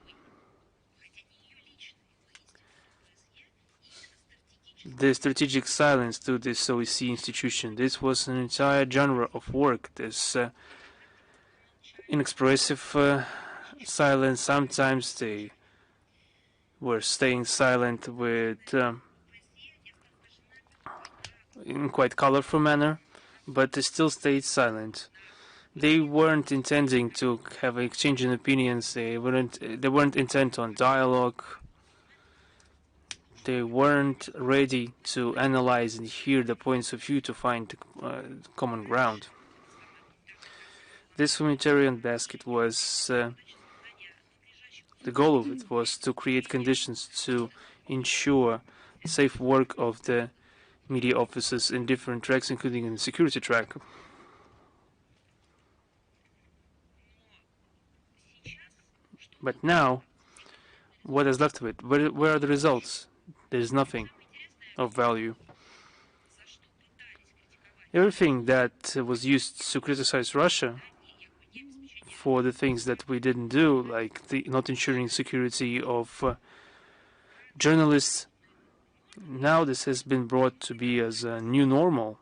the strategic silence to this OSCE institution. This was an entire genre of work, this inexpressive silence. Sometimes they were staying silent with in quite colorful manner, but they still stayed silent. They weren't intending to have an exchange in opinions. They weren't intent on dialogue. They weren't ready to analyze and hear the points of view to find common ground. This humanitarian basket was the goal of it was to create conditions to ensure safe work of the media officers in different tracks, including in the security track. But now, what is left of it? Where are the results? There's nothing of value. Everything that was used to criticize Russia for the things that we didn't do, like not ensuring security of journalists, now this has been brought to be as a new normal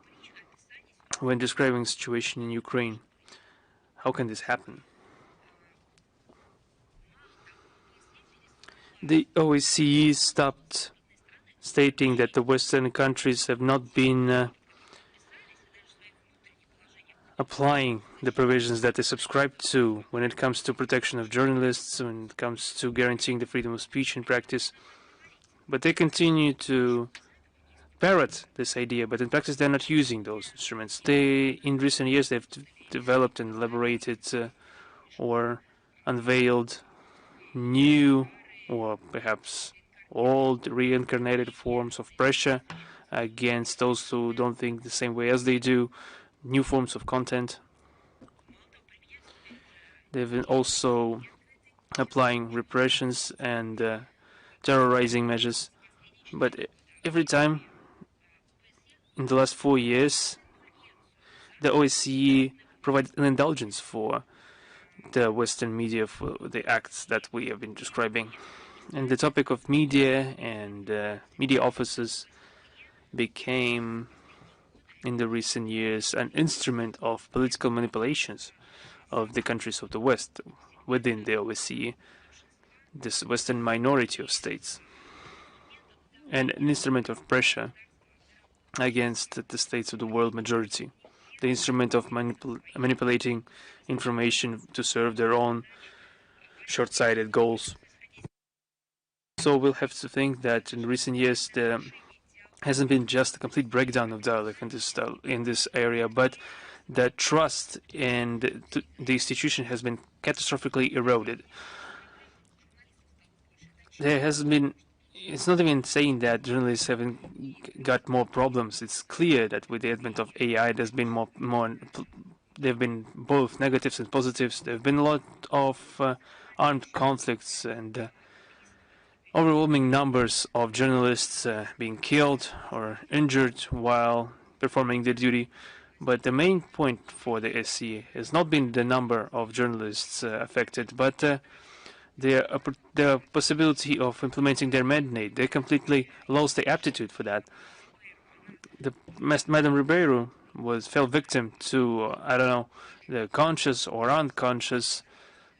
when describing the situation in Ukraine. How can this happen? The OSCE stopped stating that the Western countries have not been applying the provisions that they subscribe to when it comes to protection of journalists, when it comes to guaranteeing the freedom of speech in practice. But they continue to parrot this idea, but in practice they're not using those instruments. In recent years, they've developed and elaborated or unveiled new or perhaps old reincarnated forms of pressure against those who don't think the same way as they do, new forms of content. They've been also applying repressions and terrorizing measures. But every time in the last 4 years, the OSCE provided an indulgence for the Western media for the acts that we have been describing. And the topic of media and media officers became, in the recent years, an instrument of political manipulations of the countries of the West within the OSCE, this Western minority of states, and an instrument of pressure against the states of the world majority, the instrument of manipulating information to serve their own short-sighted goals. So we'll have to think that in recent years there hasn't been just a complete breakdown of dialogue in this area, but the trust in the institution has been catastrophically eroded. There has been, it's not even saying that journalists haven't got more problems. It's clear that with the advent of AI, there's been more there have been both negatives and positives. There have been a lot of armed conflicts and overwhelming numbers of journalists being killed or injured while performing their duty. But the main point for the SCE has not been the number of journalists affected, but the possibility of implementing their mandate. They completely lost the aptitude for that. Madame Ribeiro fell victim to, I don't know, the conscious or unconscious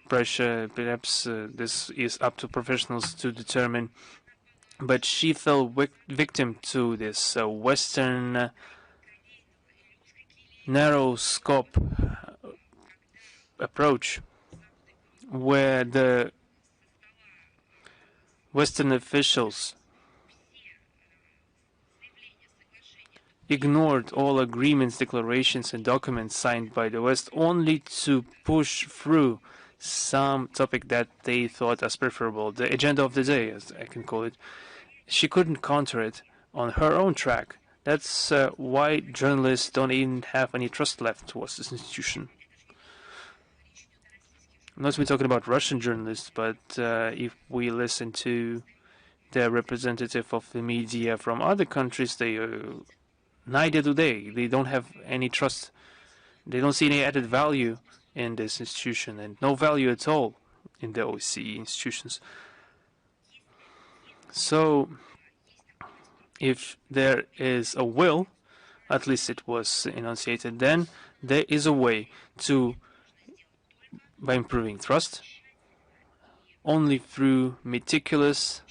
pressure. Perhaps this is up to professionals to determine. but she fell victim to this Western narrow scope approach, where the Western officials ignored all agreements, declarations, and documents signed by the West only to push through some topic that they thought as preferable, the agenda of the day, as I can call it. She couldn't counter it on her own track. That's why journalists don't even have any trust left towards this institution. I'm not even talking about Russian journalists, but if we listen to the representative of the media from other countries, they neither do they. They don't have any trust. They don't see any added value in this institution, and no value at all in the OSCE institutions. So, if there is a will, at least it was enunciated then, there is a way to, by improving trust, only through meticulous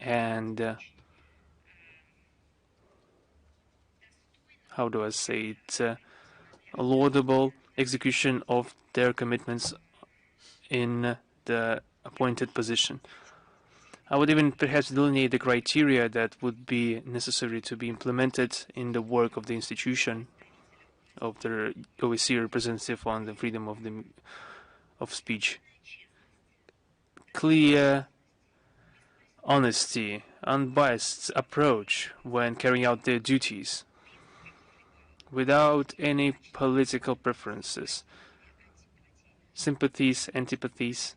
and how do I say it, a laudable execution of their commitments in the appointed position. I would even perhaps delineate the criteria that would be necessary to be implemented in the work of the institution of the OSCE representative on the freedom of speech. Clear, honesty, unbiased approach when carrying out their duties, without any political preferences, sympathies, antipathies.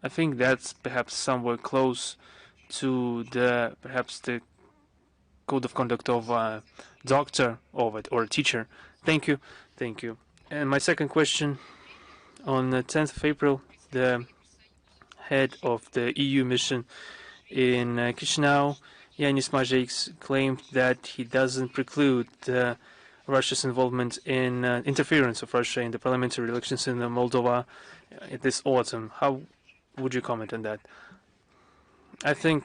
I think that's perhaps somewhere close to the the code of conduct of a doctor of it or a teacher. Thank you. Thank you. And my second question, on the 10th of April, the head of the EU mission in Chisinau, Yanis Mazeiks, claimed that he doesn't preclude Russia's involvement in interference of Russia in the parliamentary elections in Moldova this autumn. How would you comment on that? I think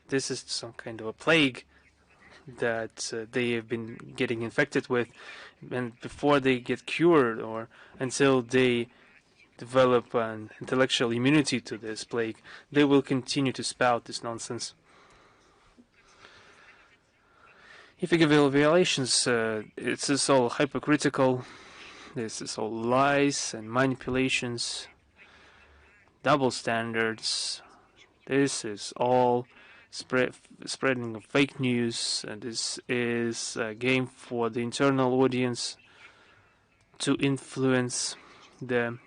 this is some kind of a plague that they have been getting infected with, and before they get cured or until they develop an intellectual immunity to this plague, they will continue to spout this nonsense. If you give evaluations, it's all hypocritical. This is all lies and manipulations, double standards. This is all spreading of fake news, and this is a game for the internal audience to influence the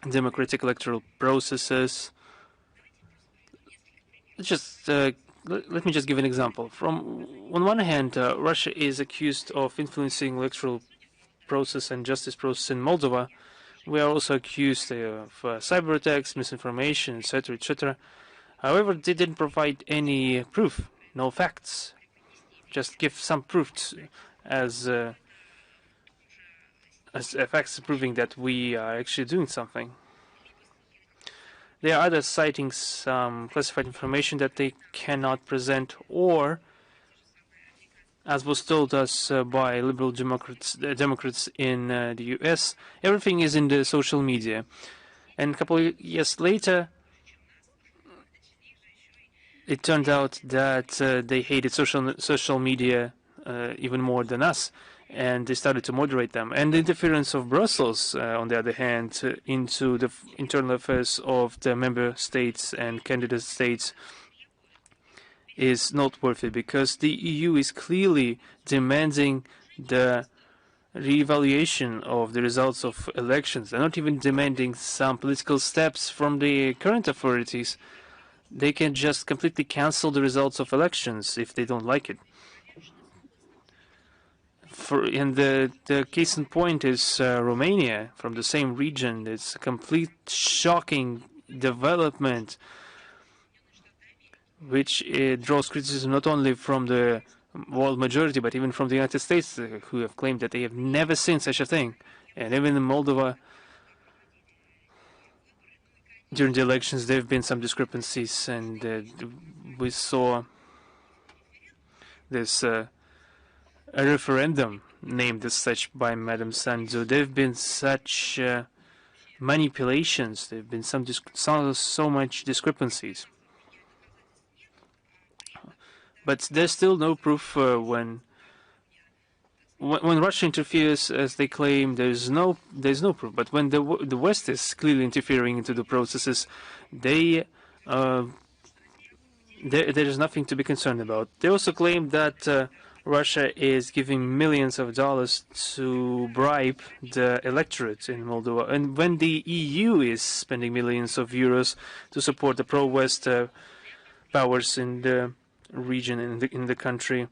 democratic electoral processes. Let me just give an example. On one hand, Russia is accused of influencing electoral process and justice process in Moldova. We are also accused of cyber attacks, misinformation, etc., etc. However, they didn't provide any proof, no facts. Just give some proof as facts proving that we are actually doing something. They are either citing some classified information that they cannot present, or, as was told us by liberal Democrats in the US, everything is in the social media. And a couple of years later, it turned out that they hated social media even more than us, and they started to moderate them. And the interference of Brussels, on the other hand, into the internal affairs of the member states and candidate states is noteworthy, because the EU is clearly demanding the reevaluation of the results of elections. They're not even demanding some political steps from the current authorities. They can just completely cancel the results of elections if they don't like it. And the case in point is Romania, from the same region. It's a complete shocking development, which draws criticism not only from the world majority, but even from the United States, who have claimed that they have never seen such a thing. And even in Moldova, during the elections there have been some discrepancies, and we saw this a referendum named as such by Madam Sandu. There have been such manipulations. There have been so much discrepancies. But there's still no proof when Russia interferes, as they claim. There's no proof. But when the West is clearly interfering into the processes, there is nothing to be concerned about. They also claim that Russia is giving millions of dollars to bribe the electorate in Moldova, and when the EU is spending millions of euros to support the pro-West powers in the region, in the country,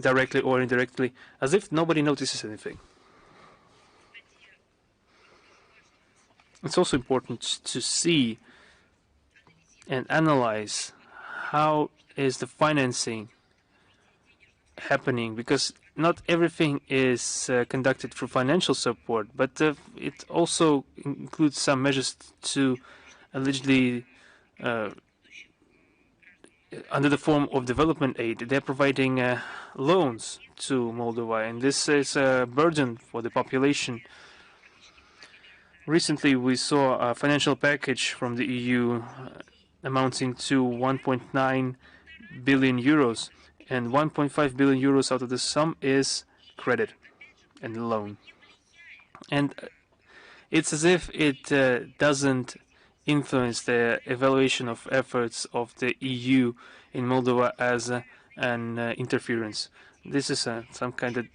directly or indirectly, as if nobody notices anything. It's also important to see and analyze how is the financing happening, because not everything is conducted through financial support, but it also includes some measures to allegedly under the form of development aid. They're providing loans to Moldova, and this is a burden for the population. Recently, we saw a financial package from the EU amounting to 1.9 billion euros, and 1.5 billion euros out of the sum is credit and loan. And it's as if it doesn't influence the evaluation of efforts of the EU in Moldova as an interference. This is some kind of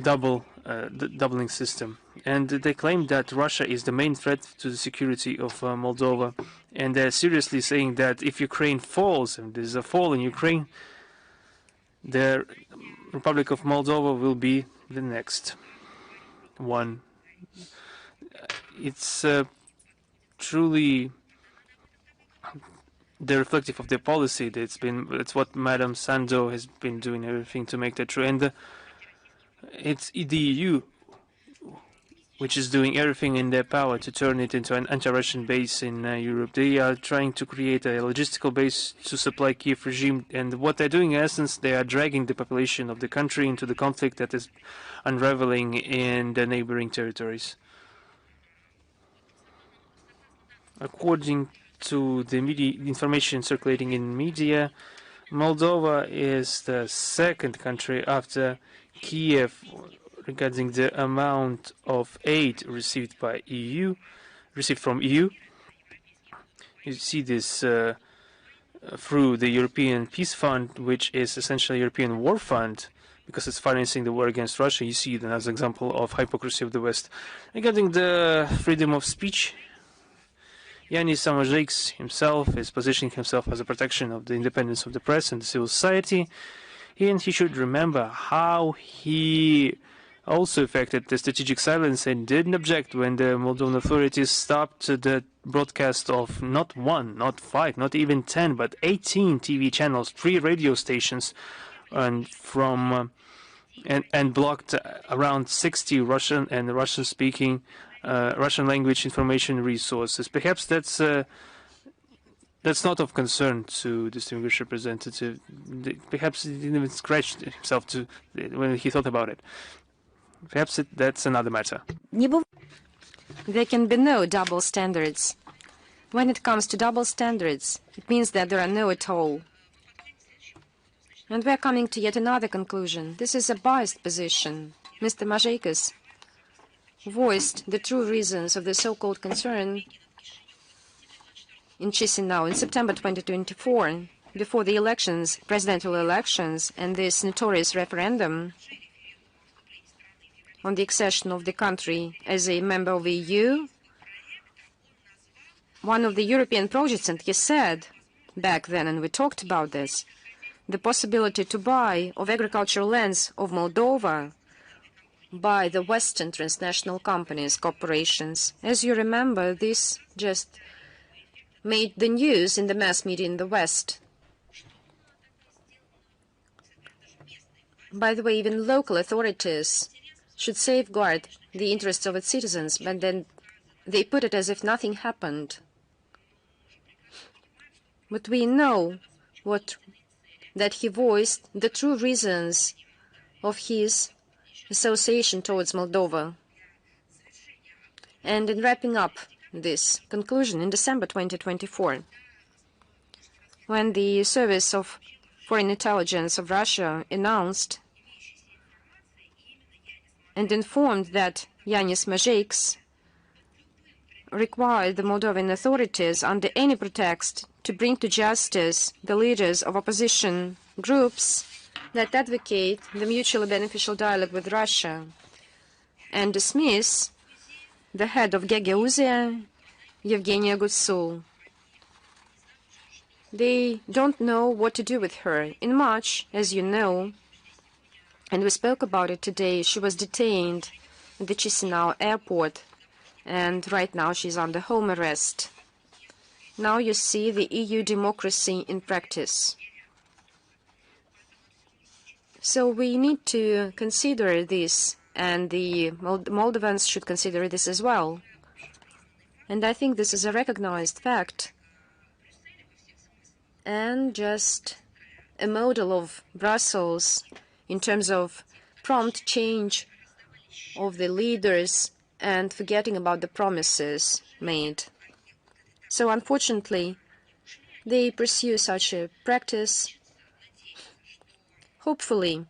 doubling system. And they claim that Russia is the main threat to the security of Moldova. And they're seriously saying that if Ukraine falls, and there's a fall in Ukraine, the Republic of Moldova will be the next one. It's truly the reflective of their policy. It's what Madam Sandu has been doing everything to make that true. And it's the EU which is doing everything in their power to turn it into an anti-Russian base in Europe. They are trying to create a logistical base to supply Kiev regime, and what they're doing in essence, they are dragging the population of the country into the conflict that is unraveling in the neighboring territories. According to the information circulating in media, Moldova is the second country after Kiev regarding the amount of aid received from EU. You see this through the European Peace Fund, which is essentially a European war fund, because it's financing the war against Russia. You see it as an example of hypocrisy of the West. Regarding the freedom of speech, Yanis Samazhaiks himself is positioning himself as a protection of the independence of the press and the civil society, and he should remember how he also affected the strategic silence and didn't object when the Moldovan authorities stopped the broadcast of not 1, not 5, not even 10, but 18 TV channels, 3 radio stations, and blocked around 60 Russian and Russian-speaking Russian language information resources. Perhaps that's not of concern to distinguished representative. Perhaps he didn't even scratch himself when he thought about it. Perhaps that's another matter. There can be no double standards. When it comes to double standards, it means that there are no at all. And we are coming to yet another conclusion. This is a biased position. Mr. Mazhaikas voiced the true reasons of the so-called concern in Chisinau in September 2024, before the elections, presidential elections, and this notorious referendum on the accession of the country as a member of the EU. One of the European projects, and he said back then, and we talked about this, the possibility to buy of agricultural lands of Moldova by the Western transnational companies, corporations. As you remember, this just made the news in the mass media in the West. By the way, even local authorities should safeguard the interests of its citizens, but then they put it as if nothing happened. But we know that he voiced the true reasons of his association towards Moldova. And in wrapping up this conclusion, in December 2024, when the Service of Foreign Intelligence of Russia announced and informed that Yanis Mazeiks required the Moldovan authorities under any pretext to bring to justice the leaders of opposition groups that advocate the mutually beneficial dialogue with Russia and dismiss the head of Gagauzia, Yevgenia Gutsul. They don't know what to do with her. In March, as you know, and we spoke about it today, she was detained at the Chisinau airport, and right now she's under home arrest. Now you see the EU democracy in practice. So we need to consider this, and the Moldovans should consider this as well. And I think this is a recognized fact and just a model of Brussels in terms of prompt change of the leaders and forgetting about the promises made. So unfortunately, they pursue such a practice. Hopefully,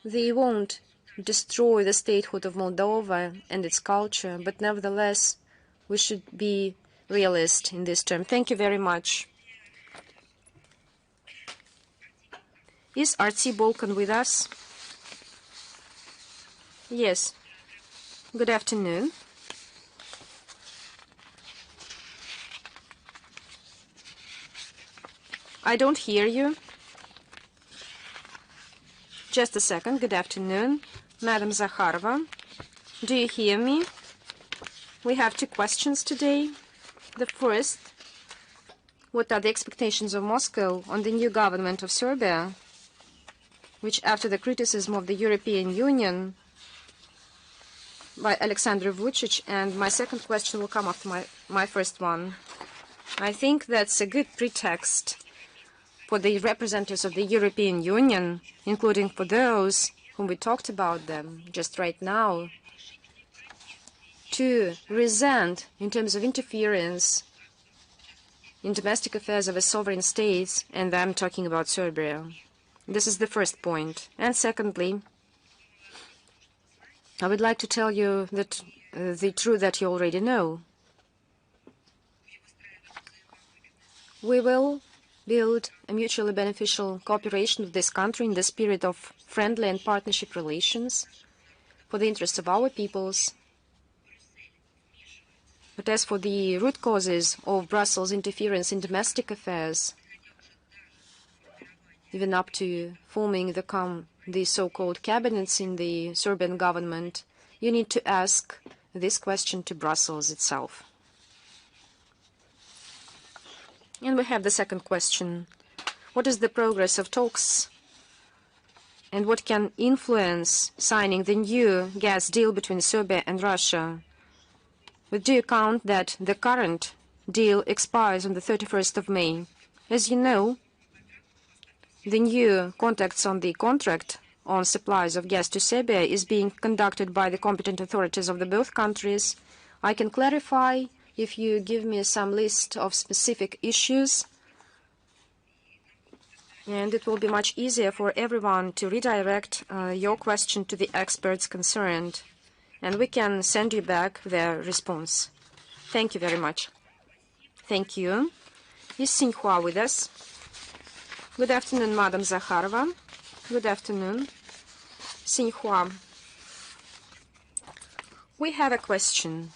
they won't destroy the statehood of Moldova and its culture, but nevertheless, we should be realist in this term. Thank you very much. Is Artsy Bolkan with us? Yes. Good afternoon. I don't hear you. Just a second. Good afternoon. Madam Zakharova, do you hear me? We have two questions today. The first, what are the expectations of Moscow on the new government of Serbia, which after the criticism of the European Union by Alexander Vucic, and my second question will come after my first one. I think that's a good pretext for the representatives of the European Union, including for those whom we talked about them just right now, to resent in terms of interference in domestic affairs of a sovereign state, and I'm talking about Serbia. This is the first point. And secondly, I would like to tell you that the truth that you already know. We will build a mutually beneficial cooperation with this country in the spirit of friendly and partnership relations for the interests of our peoples. But as for the root causes of Brussels' interference in domestic affairs, even up to forming the so-called cabinets in the Serbian government, you need to ask this question to Brussels itself. And we have the second question. What is the progress of talks and what can influence signing the new gas deal between Serbia and Russia? With due account that the current deal expires on the 31st of May. As you know, the new contacts on the contract on supplies of gas to Serbia is being conducted by the competent authorities of the both countries. I can clarify if you give me some list of specific issues, and it will be much easier for everyone to redirect your question to the experts concerned, and we can send you back their response. Thank you very much. Thank you. Is Xinhua with us? Good afternoon, Madam Zakharova. Good afternoon. Xinhua. We have a question.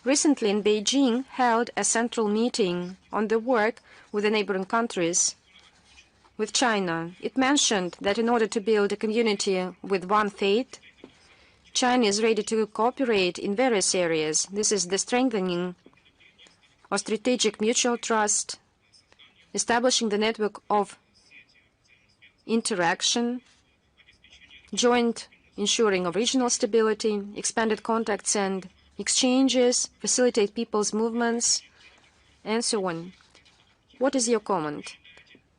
Recently in Beijing held a central meeting on the work with the neighboring countries, with China. It mentioned that in order to build a community with one fate, China is ready to cooperate in various areas. This is the strengthening of strategic mutual trust, establishing the network of interaction, joint ensuring of regional stability, expanded contacts and exchanges, facilitate people's movements, and so on. What is your comment?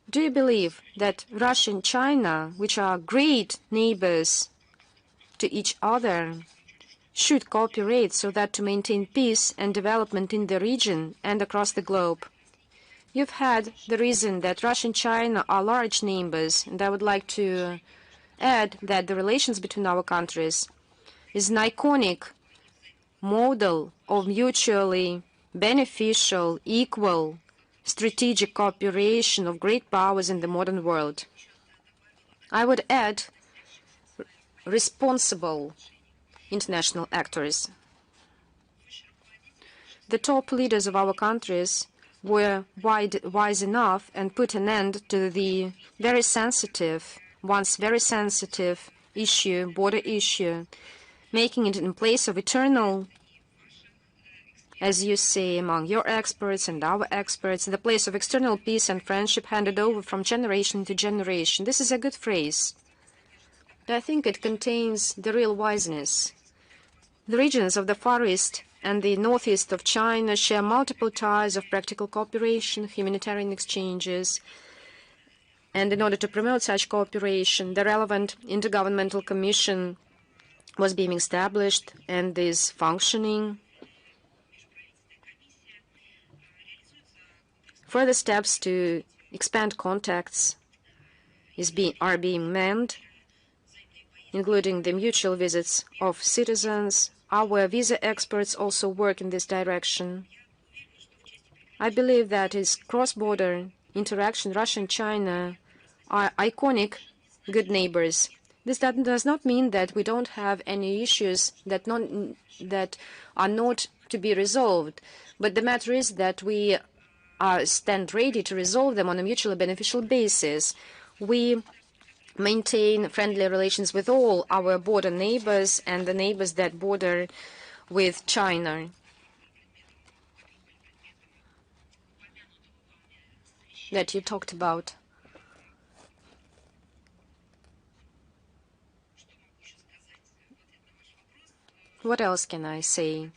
Do you believe that Russia and China, which are great neighbors to each other, should cooperate so that to maintain peace and development in the region and across the globe? You've had the reason that Russia and China are large neighbors, and I would like to add that the relations between our countries is an iconic model of mutually beneficial, equal, strategic cooperation of great powers in the modern world. I would add responsible international actors. The top leaders of our countries were wise enough and put an end to the once very sensitive issue, border issue, making it in place of eternal, as you say among your experts and our experts, the place of external peace and friendship handed over from generation to generation. This is a good phrase, but I think it contains the real wiseness. The regions of the Far East and the northeast of China share multiple ties of practical cooperation, humanitarian exchanges, and in order to promote such cooperation, the relevant intergovernmental commission was being established and is functioning. Further steps to expand contacts are being manned, including the mutual visits of citizens. Our visa experts also work in this direction. I believe that is cross-border interaction. Russia and China are iconic good neighbors. This does not mean that we don't have any issues that are not to be resolved, but the matter is that we stand ready to resolve them on a mutually beneficial basis. We maintain friendly relations with all our border neighbors and the neighbors that border with China. That you talked about. What else can I say?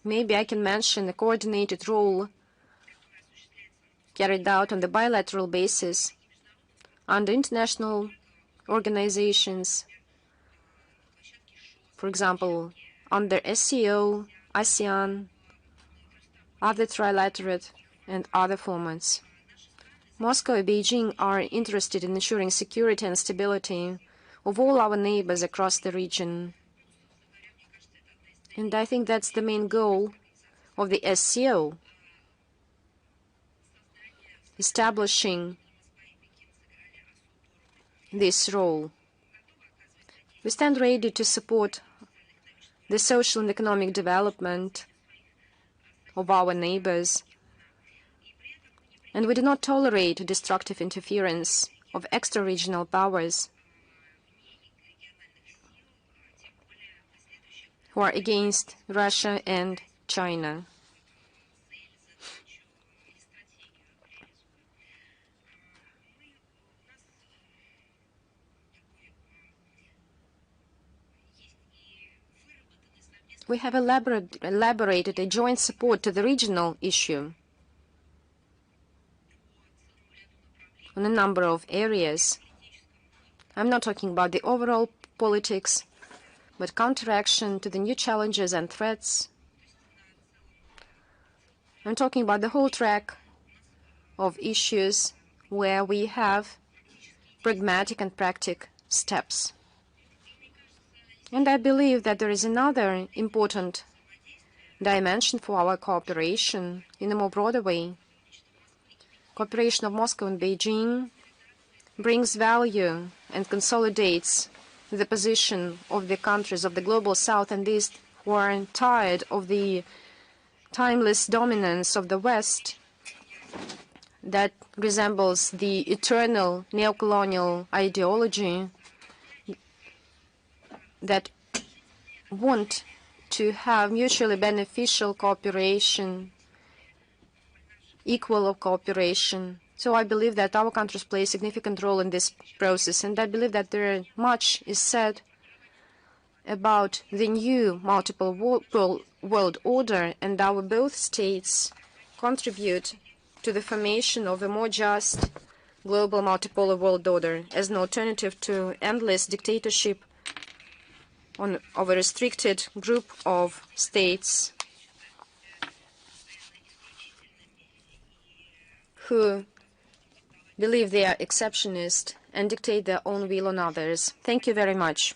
Maybe I can mention a coordinated role carried out on the bilateral basis under international organizations, for example, under SCO, ASEAN, other trilaterate, and other formats. Moscow and Beijing are interested in ensuring security and stability of all our neighbors across the region. And I think that's the main goal of the SCO, establishing this role. We stand ready to support the social and economic development of our neighbors, and we do not tolerate destructive interference of extra-regional powers who are against Russia and China. We have elaborated a joint support to the regional issue on a number of areas. I'm not talking about the overall politics, but counteraction to the new challenges and threats. I'm talking about the whole track of issues where we have pragmatic and practical steps. And I believe that there is another important dimension for our cooperation in a more broader way. Cooperation of Moscow and Beijing brings value and consolidates the position of the countries of the global South and East who are tired of the timeless dominance of the West that resembles the eternal neocolonial ideology, that want to have mutually beneficial cooperation, equal cooperation. So I believe that our countries play a significant role in this process, and I believe that much is said about the new multiple world order, and our both states contribute to the formation of a more just global multipolar world order as an alternative to endless dictatorship of a restricted group of states who believe they are exceptionist and dictate their own will on others. Thank you very much.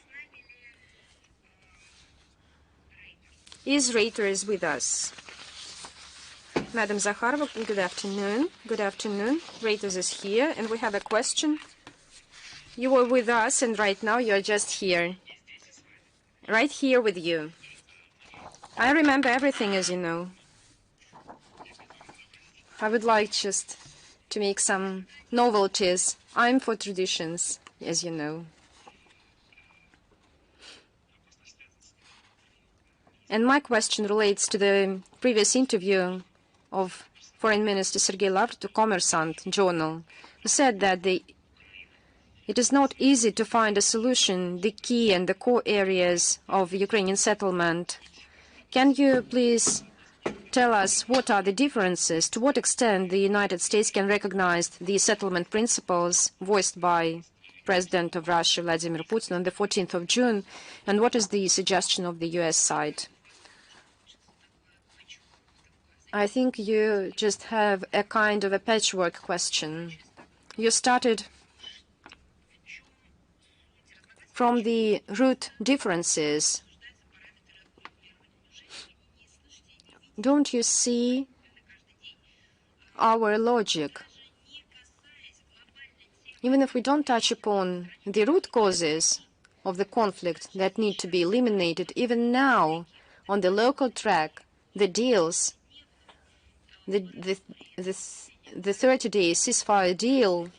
Is Reuters with us? Madam Zakharova, good afternoon. Good afternoon. Reuters is here, and we have a question. You were with us, and right now you are just here. Right here with you. I remember everything, as you know. I would like just to make some novelties. I'm for traditions, as you know. And my question relates to the previous interview of Foreign Minister Sergei Lavrov to Kommersant journal, who said that it is not easy to find a solution, the key and the core areas of Ukrainian settlement. Can you please tell us what are the differences, to what extent the United States can recognize the settlement principles voiced by President of Russia, Vladimir Putin, on the 14th of June, and what is the suggestion of the US side? I think you just have a kind of a patchwork question. You started from the root differences. Don't you see our logic? Even if we don't touch upon the root causes of the conflict that need to be eliminated, even now, on the local track, the deals, the 30-day ceasefire deal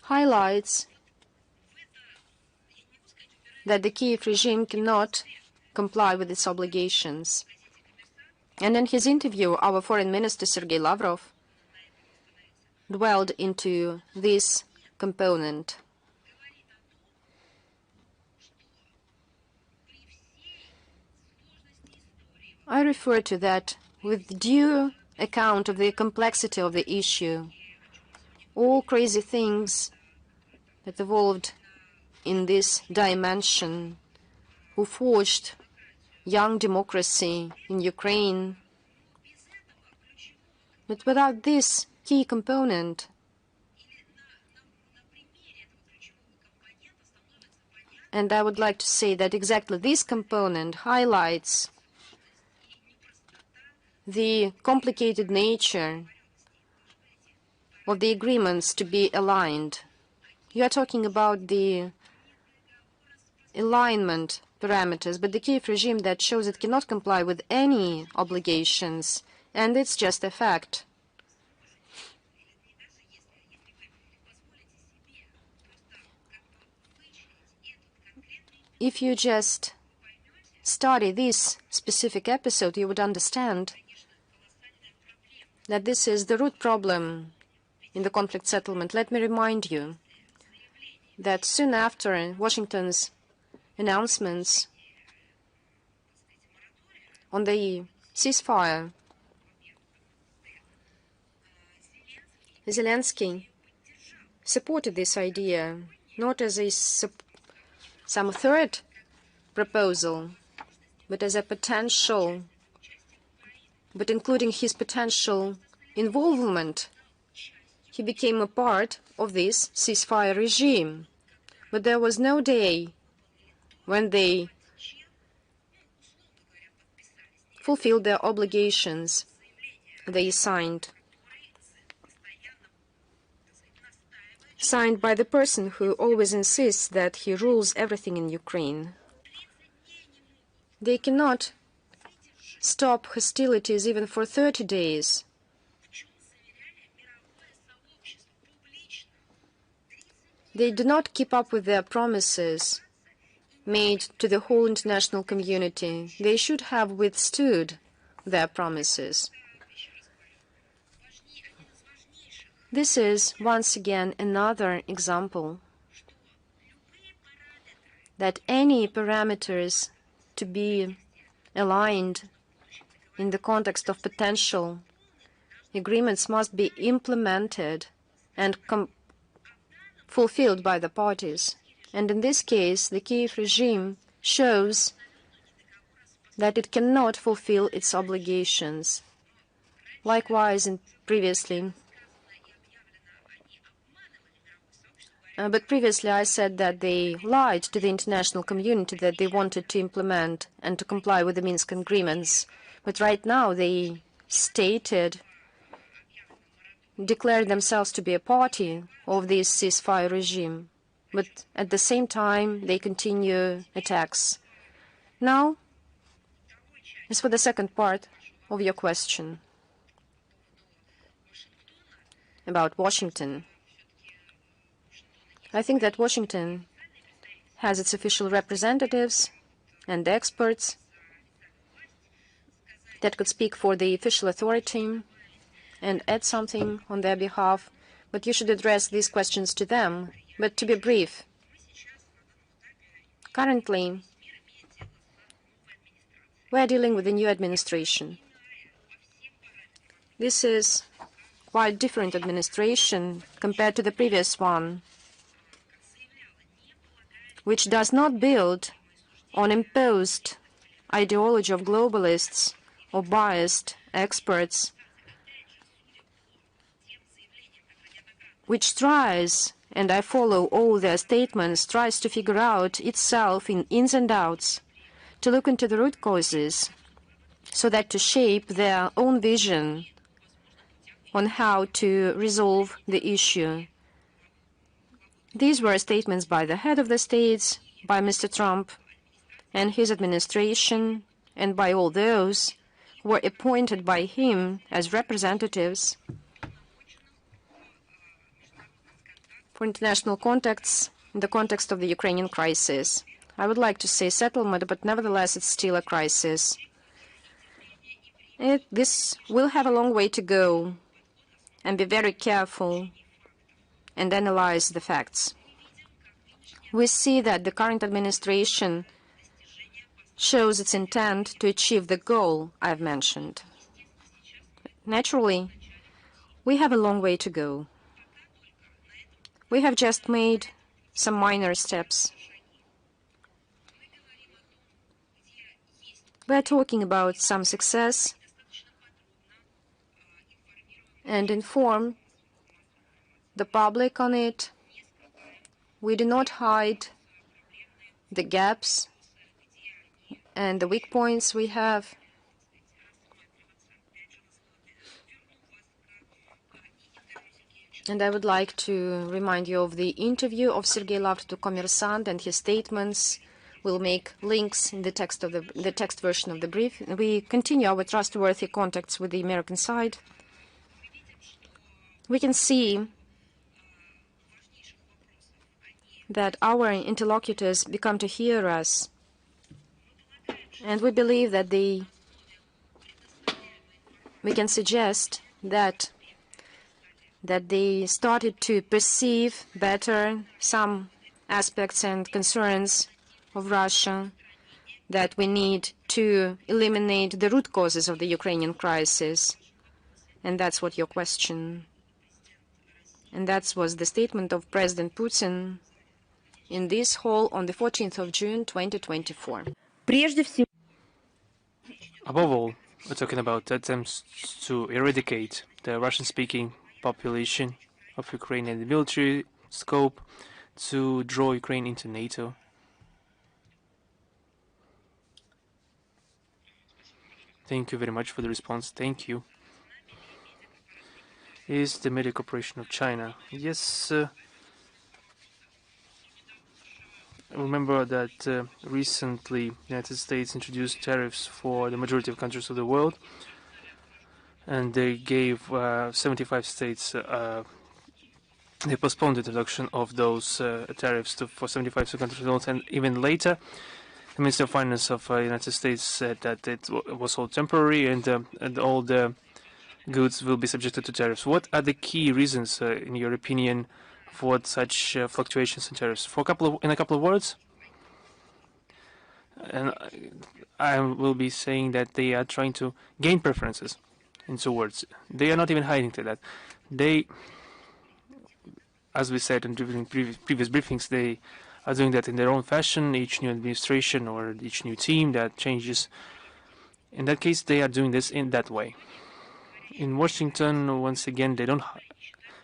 highlights that the Kiev regime cannot comply with its obligations. And in his interview, our Foreign Minister Sergei Lavrov dwelled into this component. I refer to that with due account of the complexity of the issue. All crazy things that evolved in this dimension, who forged young democracy in Ukraine. But without this key component, and I would like to say that exactly this component highlights the complicated nature of the agreements to be aligned. You are talking about the alignment parameters, but the Kiev regime that shows it cannot comply with any obligations, and it's just a fact. If you just study this specific episode, you would understand that this is the root problem in the conflict settlement. Let me remind you that soon after Washington's announcements on the ceasefire, Zelensky supported this idea, not as some third proposal, but as a potential, but including his potential involvement. He became a part of this ceasefire regime. But there was no day when they fulfilled their obligations they signed by the person who always insists that he rules everything in Ukraine. They cannot stop hostilities even for 30 days. They do not keep up with their promises made to the whole international community. They should have withstood their promises. This is once again another example that any parameters to be aligned in the context of potential agreements must be implemented and fulfilled by the parties. And in this case, the Kiev regime shows that it cannot fulfill its obligations. Likewise, previously. But previously I said that they lied to the international community that they wanted to implement and to comply with the Minsk agreements. But right now they declared themselves to be a party of this ceasefire regime. But at the same time they continue attacks. Now, as for the second part of your question about Washington, I think that Washington has its official representatives and experts that could speak for the official authority and add something on their behalf, but you should address these questions to them. But to be brief, currently we are dealing with a new administration. This is quite different administration compared to the previous one, which does not build on imposed ideology of globalists or biased experts, which tries, and I follow all their statements, tries to figure out itself in ins and outs, to look into the root causes, so that to shape their own vision on how to resolve the issue. These were statements by the head of the states, by Mr. Trump and his administration, and by all those who were appointed by him as representatives for international contacts in the context of the Ukrainian crisis. I would like to say settlement, but nevertheless it's still a crisis. This will have a long way to go, and be very careful and analyze the facts. We see that the current administration shows its intent to achieve the goal I've mentioned. Naturally, we have a long way to go. We have just made some minor steps. We're talking about some success and inform the public on it. We do not hide the gaps and the weak points we have. And I would like to remind you of the interview of Sergei Lavrov to Kommersant, and his statements. We'll make links in the text version of the brief. We continue our trustworthy contacts with the American side. We can see that our interlocutors become to hear us, and we believe that we can suggest that they started to perceive better some aspects and concerns of Russia, that we need to eliminate the root causes of the Ukrainian crisis. And that's what your question. And that was the statement of President Putin in this hall on the 14th of June, 2024. Above all, we're talking about attempts to eradicate the Russian-speaking population of Ukraine and the military scope to draw Ukraine into NATO. Thank you very much for the response. Thank you. Is the Media Corporation of China? Yes. Remember that recently the United States introduced tariffs for the majority of countries of the world, and they gave 75 states, they postponed the introduction of those tariffs for 75 countries of the world, and even later the Minister of Finance of the United States said that it was all temporary, and all the goods will be subjected to tariffs. What are the key reasons, in your opinion, for such fluctuations in tariffs? In a couple of words, and I will be saying that they are trying to gain preferences. In 2 words, they are not even hiding to that. They, as we said in previous briefings, they are doing that in their own fashion. Each new administration or each new team that changes, in that case, they are doing this in that way. In Washington, once again, they don't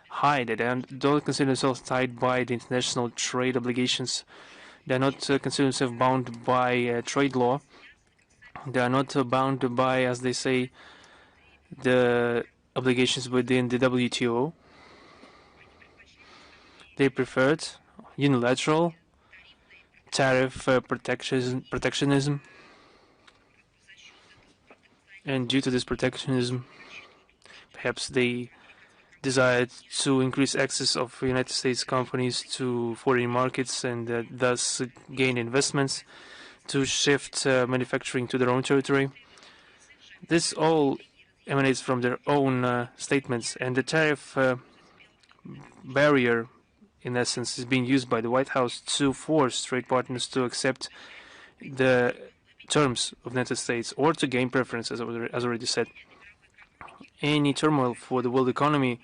hide it and don't consider themselves tied by the international trade obligations. They are not consider themselves bound by trade law. They are not bound by, as they say, the obligations within the WTO. They preferred unilateral tariff protectionism, and due to this protectionism, perhaps they desired to increase access of United States companies to foreign markets and thus gain investments to shift manufacturing to their own territory. This all emanates from their own statements, and the tariff barrier, in essence, is being used by the White House to force trade partners to accept the terms of the United States or to gain preferences, as already said. Any turmoil for the world economy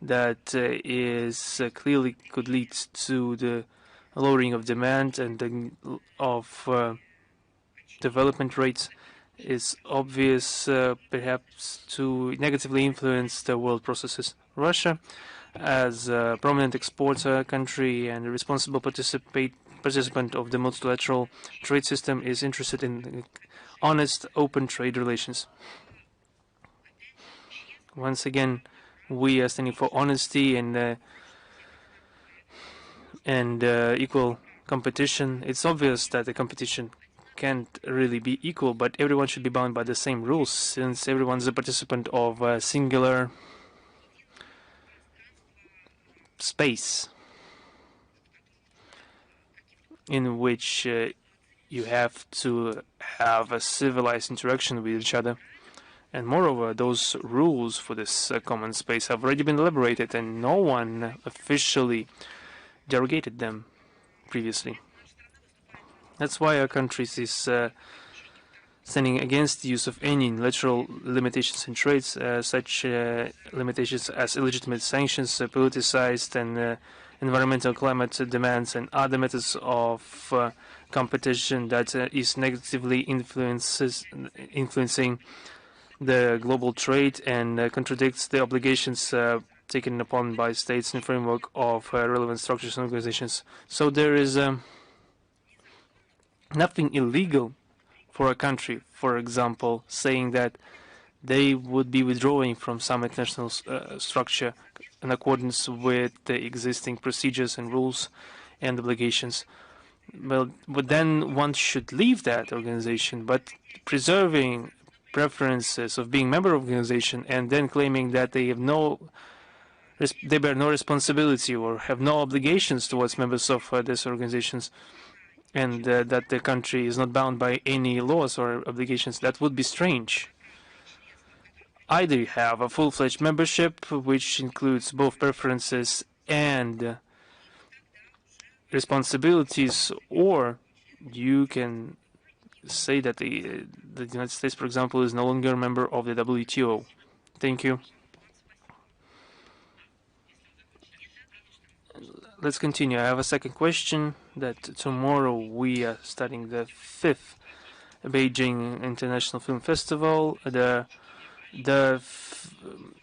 that is clearly could lead to the lowering of demand and of development rates is obvious, perhaps to negatively influence the world processes. Russia, as a prominent exporter country and a responsible participant of the multilateral trade system, is interested in honest, open trade relations. Once again, we are standing for honesty and equal competition. It's obvious that the competition can't really be equal, but everyone should be bound by the same rules, since everyone's a participant of a singular space in which you have to have a civilized interaction with each other. And moreover, those rules for this common space have already been elaborated, and no one officially derogated them previously. That's why our country is standing against the use of any unilateral limitations in trades, such limitations as illegitimate sanctions, politicized and environmental climate demands, and other methods of competition that is negatively influencing the global trade and contradicts the obligations taken upon by states in the framework of relevant structures and organizations. So there is nothing illegal for a country, for example, saying that they would be withdrawing from some international structure in accordance with the existing procedures and rules and obligations. Well, but then one should leave that organization, but preserving preferences of being member of the organization and then claiming that they bear no responsibility or have no obligations towards members of these organizations, and that the country is not bound by any laws or obligations, that would be strange. Either you have a full-fledged membership, which includes both preferences and responsibilities, or you can say that the United States, for example, is no longer a member of the WTO. Thank you. Let's continue. I have a second question. That tomorrow we are starting the 5th Beijing International Film Festival. The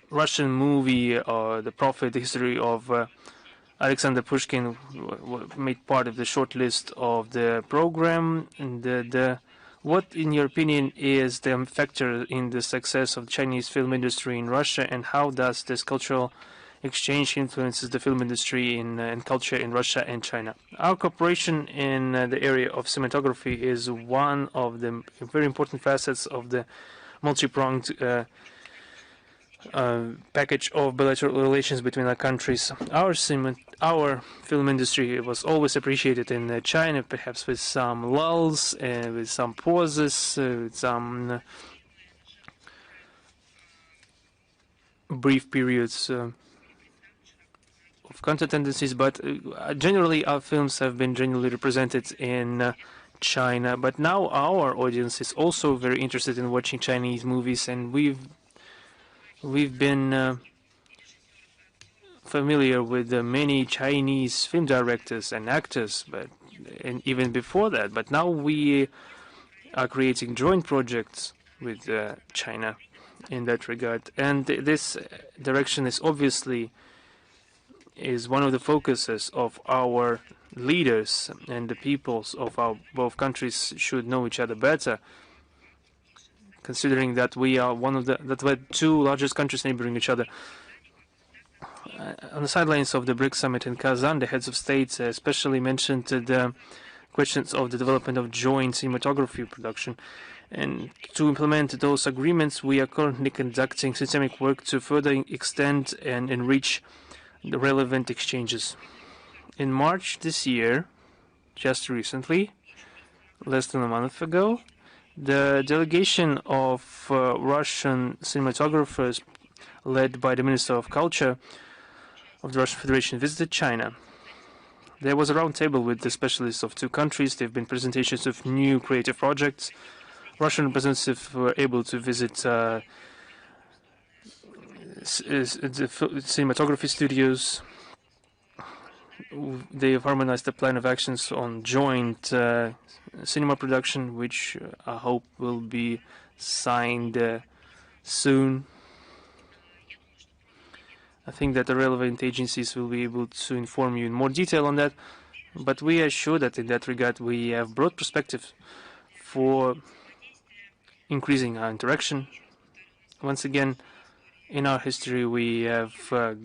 Russian movie, The Prophet, the history of Alexander Pushkin, made part of the short list of the program. And what, in your opinion, is the factor in the success of the Chinese film industry in Russia, and how does this cultural exchange influences the film industry and culture in Russia and China? Our cooperation in the area of cinematography is one of the very important facets of the multi-pronged package of bilateral relations between our countries. Our film industry was always appreciated in China, perhaps with some lulls, with some pauses, with some brief periods of counter tendencies, but generally our films have been generally represented in China. But now our audience is also very interested in watching Chinese movies, and we've been familiar with many Chinese film directors and actors, and even before that. But now we are creating joint projects with China in that regard, and this direction is obviously one of the focuses of our leaders, and the peoples of our both countries should know each other better, considering that we are we're two largest countries neighboring each other. On the sidelines of the BRICS summit in Kazan, the heads of states especially mentioned the questions of the development of joint cinematography production. And to implement those agreements, we are currently conducting systemic work to further extend and enrich the relevant exchanges. In March this year, just recently, less than a month ago, the delegation of Russian cinematographers led by the Minister of Culture of the Russian Federation visited China. There was a roundtable with the specialists of two countries. There have been presentations of new creative projects. Russian representatives were able to visit the cinematography studios. They have harmonized the plan of actions on joint cinema production, which I hope will be signed soon. I think that the relevant agencies will be able to inform you in more detail on that, but we are sure that in that regard we have broad perspectives for increasing our interaction. Once again, in our history we have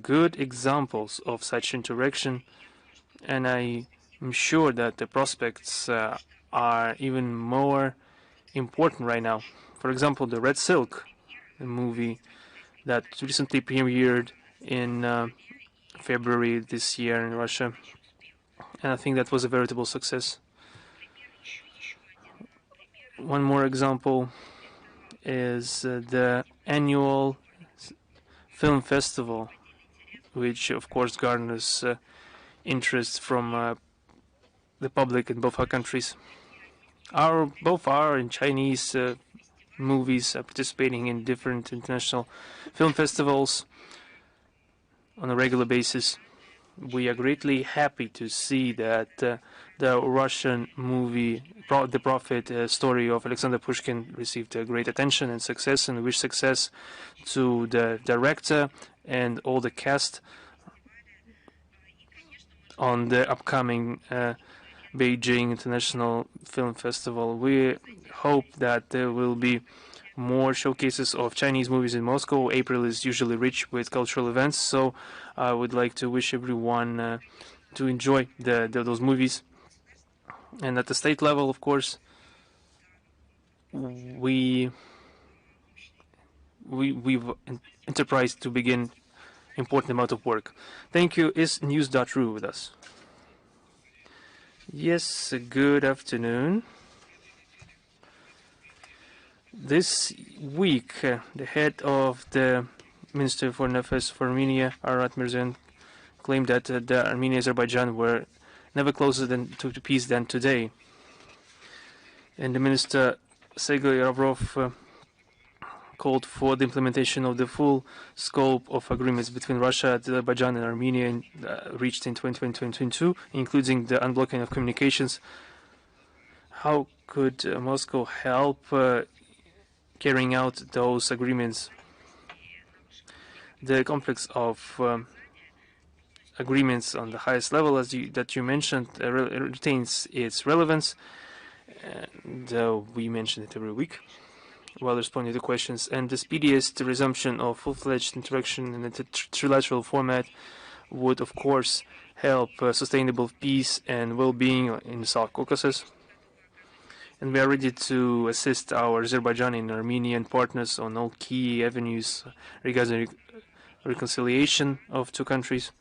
good examples of such interaction, and I am sure that the prospects are even more important right now. For example, the Red Silk, a movie that recently premiered in February this year in Russia, and I think that was a veritable success. One more example is the annual film festival, which of course garners interest from the public in both our countries. Both our and Chinese movies are participating in different international film festivals on a regular basis. We are greatly happy to see that the Russian movie, The Prophet, story of Alexander Pushkin, received great attention and success, and we wish success to the director and all the cast on the upcoming Beijing International Film Festival. We hope that there will be more showcases of Chinese movies in Moscow. April is usually rich with cultural events, so I would like to wish everyone to enjoy those movies. And at the state level, of course, we've enterprised to begin important amount of work. Thank you. Is news.ru with us? Yes, good afternoon. This week, the head of the Minister of Foreign Affairs for Armenia, Ararat Mirzian, claimed that Armenia and Azerbaijan were never closer to peace than today. And the Minister, Sergei Lavrov, called for the implementation of the full scope of agreements between Russia, Azerbaijan and Armenia reached in 2022, including the unblocking of communications. How could Moscow help carrying out those agreements? The complex of agreements on the highest level, that you mentioned, retains its relevance, and we mention it every week while responding to questions. And the speediest resumption of full-fledged interaction in a trilateral format would, of course, help sustainable peace and well-being in the South Caucasus. And we are ready to assist our Azerbaijani and Armenian partners on all key avenues regarding reconciliation of two countries.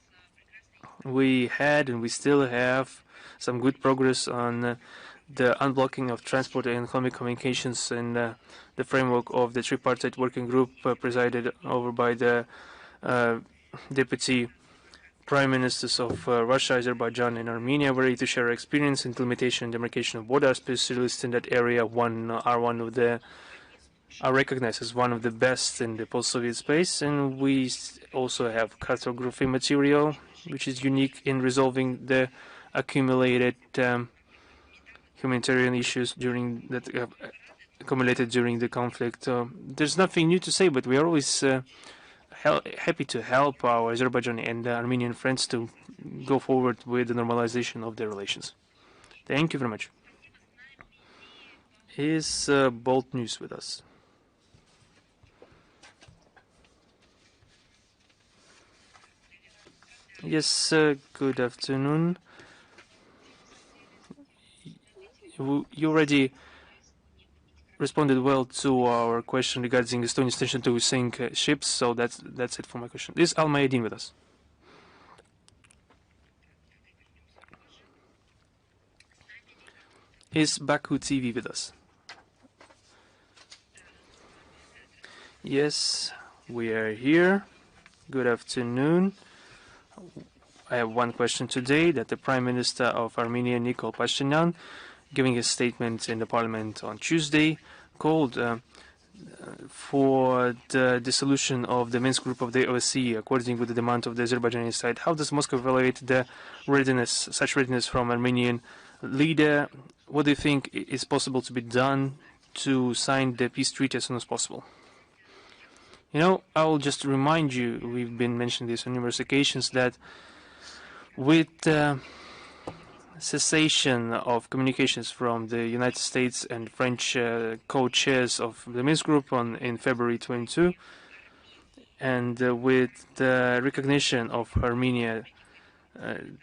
We had and we still have some good progress on the unblocking of transport and economic communications in the framework of the tripartite working group presided over by the deputy prime ministers of Russia, Azerbaijan, and Armenia were ready to share experience in implementation and demarcation of border specialists in that area. Are recognized as one of the best in the post-Soviet space, and we also have cartography material, which is unique in resolving the accumulated humanitarian issues during that accumulated during the conflict. There's nothing new to say, but we are always happy to help our Azerbaijani and Armenian friends to go forward with the normalization of their relations. Thank you very much. Is Bold News with us? Yes, good afternoon. You already responded well to our question regarding Estonia's intention to sink ships, so that's it for my question. Is Al Mayadin with us? Is Baku TV with us? Yes, we are here. Good afternoon. I have one question today that the Prime Minister of Armenia, Nikol Pashinyan, giving a statement in the parliament on Tuesday, called for the dissolution of the Minsk group of the OSCE, according with the demand of the Azerbaijani side. How does Moscow evaluate the such readiness from Armenian leader? What do you think is possible to be done to sign the peace treaty as soon as possible? You know, I will just remind you, we've been mentioning this on numerous occasions, that with cessation of communications from the United States and French co-chairs of the Minsk Group in February 22, and with the recognition of Armenia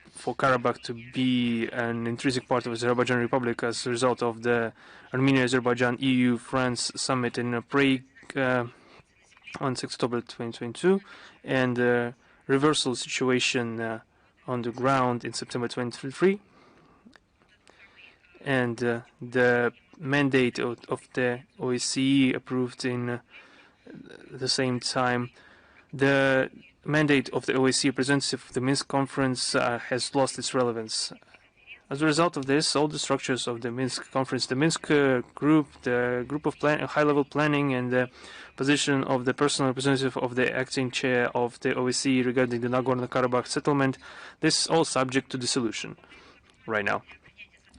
for Karabakh to be an intrinsic part of the Azerbaijan Republic as a result of the Armenia-Azerbaijan-EU-France summit in Prague on 6 October 2022, and the reversal situation on the ground in September 2023, and the mandate of the OSCE approved in the same time. The mandate of the OSCE representative of the Minsk conference has lost its relevance. As a result of this, all the structures of the Minsk conference, the Minsk group, the group of high-level planning, and the position of the personal representative of the acting chair of the OSCE regarding the Nagorno-Karabakh settlement, this is all subject to dissolution right now.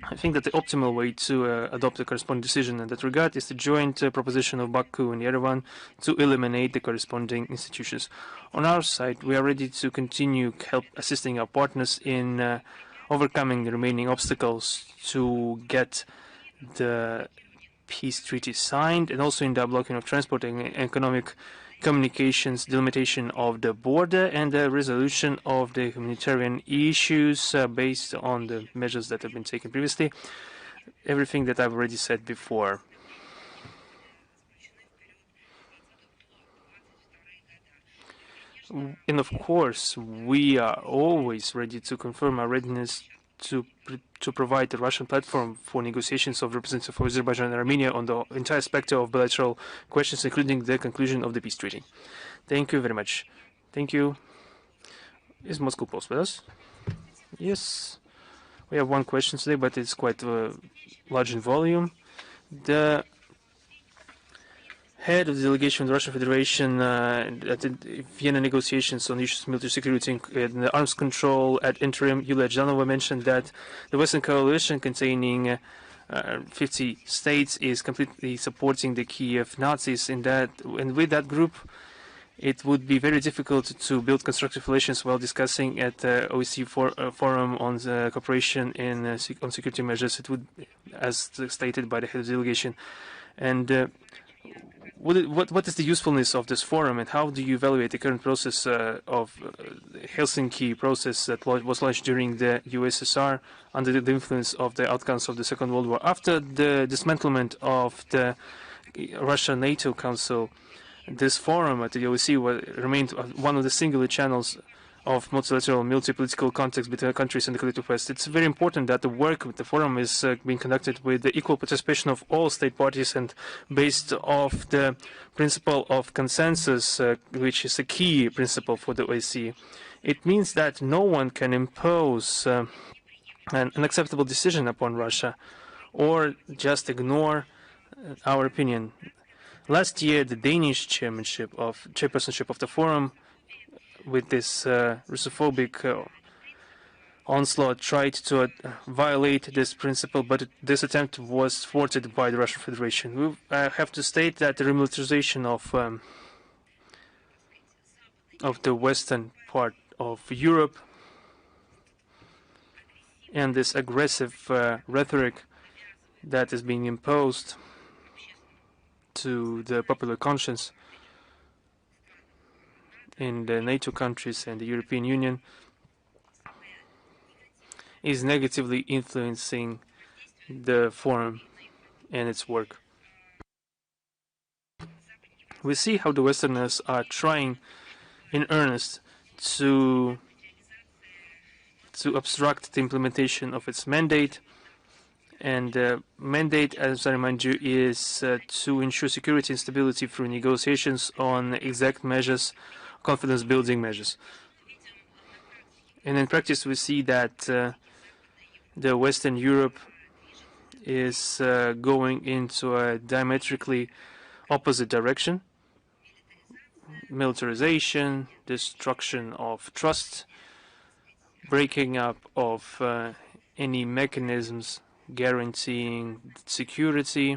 I think that the optimal way to adopt a corresponding decision in that regard is the joint proposition of Baku and Yerevan to eliminate the corresponding institutions. On our side, we are ready to continue assisting our partners in overcoming the remaining obstacles to get the peace treaty signed, and also in the blocking of transport and economic communications, delimitation of the border, and the resolution of the humanitarian issues based on the measures that have been taken previously. Everything that I've already said before. And of course, we are always ready to confirm our readiness to provide the Russian platform for negotiations of representatives of Azerbaijan and Armenia on the entire spectrum of bilateral questions, including the conclusion of the peace treaty. Thank you very much. Thank you. Is Moscow Post with us? Yes. We have one question today, but it's quite large in volume. The head of the delegation of the Russian Federation at the Vienna negotiations on issues of military security and arms control at interim, Yulia Janova, mentioned that the Western coalition containing 50 states is completely supporting the Kiev Nazis. And with that group, it would be very difficult to build constructive relations while discussing at the OSCE forum on the cooperation on security measures. It would, as stated by the head of the delegation. And what is the usefulness of this forum, and how do you evaluate the current process of Helsinki process that was launched during the USSR under the influence of the outcomes of the Second World War? After the dismantlement of the Russia-NATO Council, this forum at the OSCE remained one of the singular channels of multilateral, multi-political context between countries and the collective West. It's very important that the work with the forum is being conducted with the equal participation of all state parties and based off the principle of consensus, which is a key principle for the OSCE. It means that no one can impose an unacceptable decision upon Russia or just ignore our opinion. Last year, the Danish chairpersonship of the forum, with this Russophobic onslaught, tried to violate this principle, but this attempt was thwarted by the Russian Federation. We have to state that the remilitarization of the western part of Europe and this aggressive rhetoric that is being imposed to the popular conscience in the NATO countries and the European Union is negatively influencing the forum and its work. We see how the Westerners are trying in earnest to obstruct the implementation of its mandate. And the mandate, as I remind you, is to ensure security and stability through negotiations on exact measures, confidence-building measures. And in practice, we see that the Western Europe is going into a diametrically opposite direction. Militarization, destruction of trust, breaking up of any mechanisms guaranteeing security.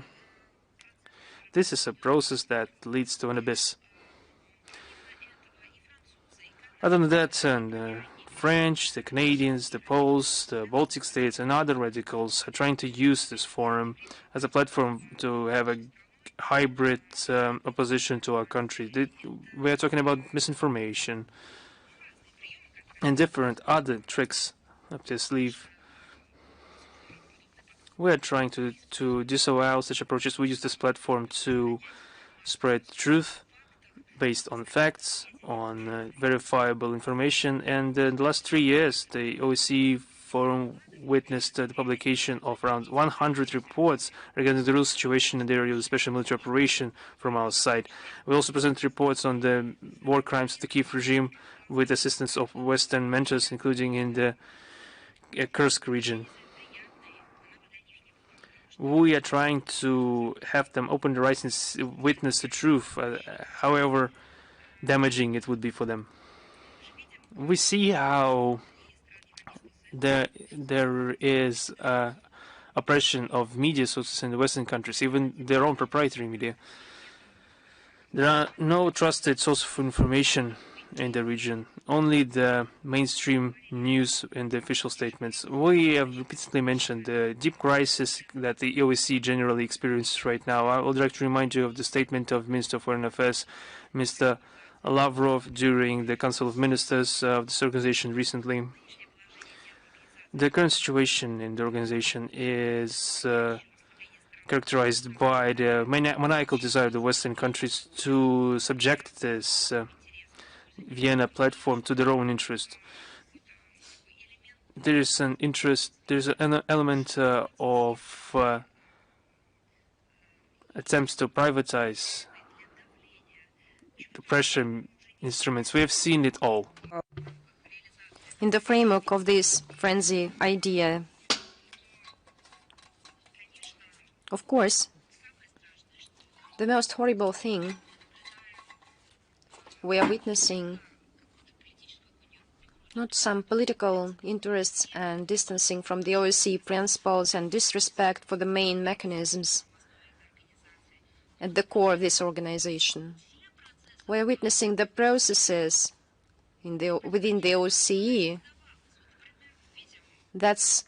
This is a process that leads to an abyss. Other than that, the French, the Canadians, the Poles, the Baltic states, and other radicals are trying to use this forum as a platform to have a hybrid opposition to our country. We are talking about misinformation and different other tricks up their sleeve. We are trying to disavow such approaches. We use this platform to spread truth based on facts, on verifiable information. And in the last 3 years, the OSCE Forum witnessed the publication of around 100 reports regarding the real situation in the area of the special military operation from our side. We also present reports on the war crimes of the Kiev regime with assistance of Western mentors, including in the Kursk region. We are trying to have them open their eyes and witness the truth, however damaging it would be for them. We see how there is oppression of media sources in the Western countries, even their own proprietary media. There are no trusted sources of information in the region, only the mainstream news and the official statements. We have repeatedly mentioned the deep crisis that the OSCE generally experiences right now. I would like to remind you of the statement of Minister of Foreign Affairs, Mr. Lavrov, during the Council of Ministers of this organization recently. The current situation in the organization is characterized by the maniacal desire of the Western countries to subject this Vienna platform to their own interest. There is an element of attempts to privatize the pressure instruments. We have seen it all. In the framework of this frenzy idea, of course, the most horrible thing we are witnessing not some political interests and distancing from the OSCE principles and disrespect for the main mechanisms at the core of this organization. We are witnessing the processes within the OSCE. That's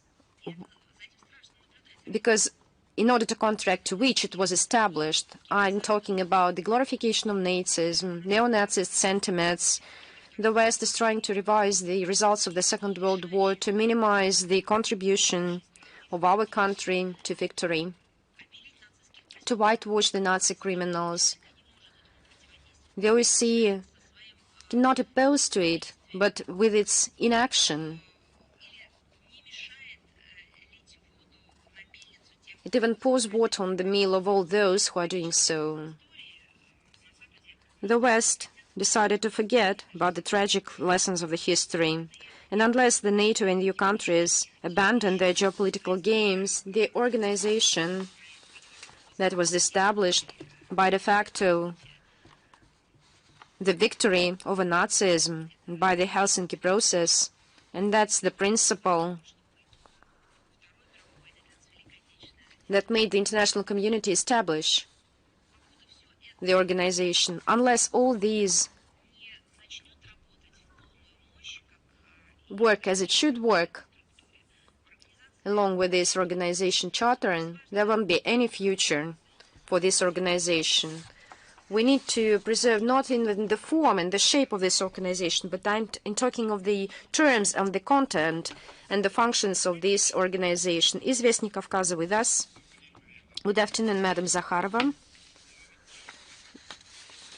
because in order to contract to which it was established, I'm talking about the glorification of Nazism, neo-Nazist sentiments. The West is trying to revise the results of the Second World War to minimize the contribution of our country to victory, to whitewash the Nazi criminals. The OSCE did not oppose to it, but with its inaction. It even pours water on the meal of all those who are doing so. The West decided to forget about the tragic lessons of the history, and unless the NATO and EU countries abandon their geopolitical games, the organization that was established by de facto the victory over Nazism by the Helsinki process, and that's the principle that made the international community establish the organization. Unless all these work as it should work, along with this organization charter, there won't be any future for this organization. We need to preserve not in the form and the shape of this organization, but I'm talking of the terms and the content and the functions of this organization. Is Vestnik Kavkaza with us? Good afternoon, Madam Zakharova.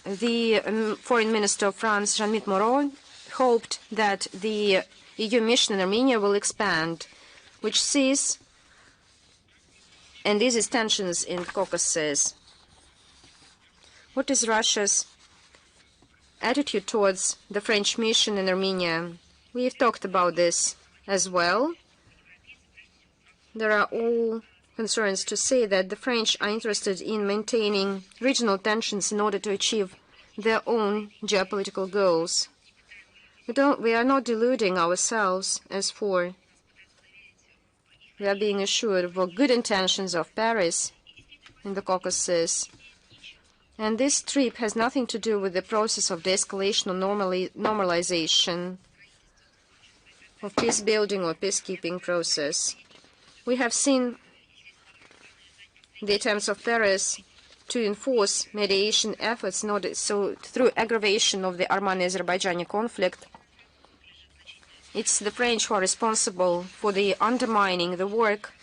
The Foreign Minister of France, Jean-Michel Moreau, hoped that the EU mission in Armenia will expand, which sees and eases tensions in Caucasus. What is Russia's attitude towards the French mission in Armenia? We've talked about this as well. There are all concerns to say that the French are interested in maintaining regional tensions in order to achieve their own geopolitical goals. We are not deluding ourselves as for we are being assured of good intentions of Paris in the Caucasus. And this trip has nothing to do with the process of de-escalation or normalization of peace building or peacekeeping process. We have seen the attempts of Paris to enforce mediation efforts in order through aggravation of the Armenian-Azerbaijani conflict. It's the French who are responsible for the undermining the work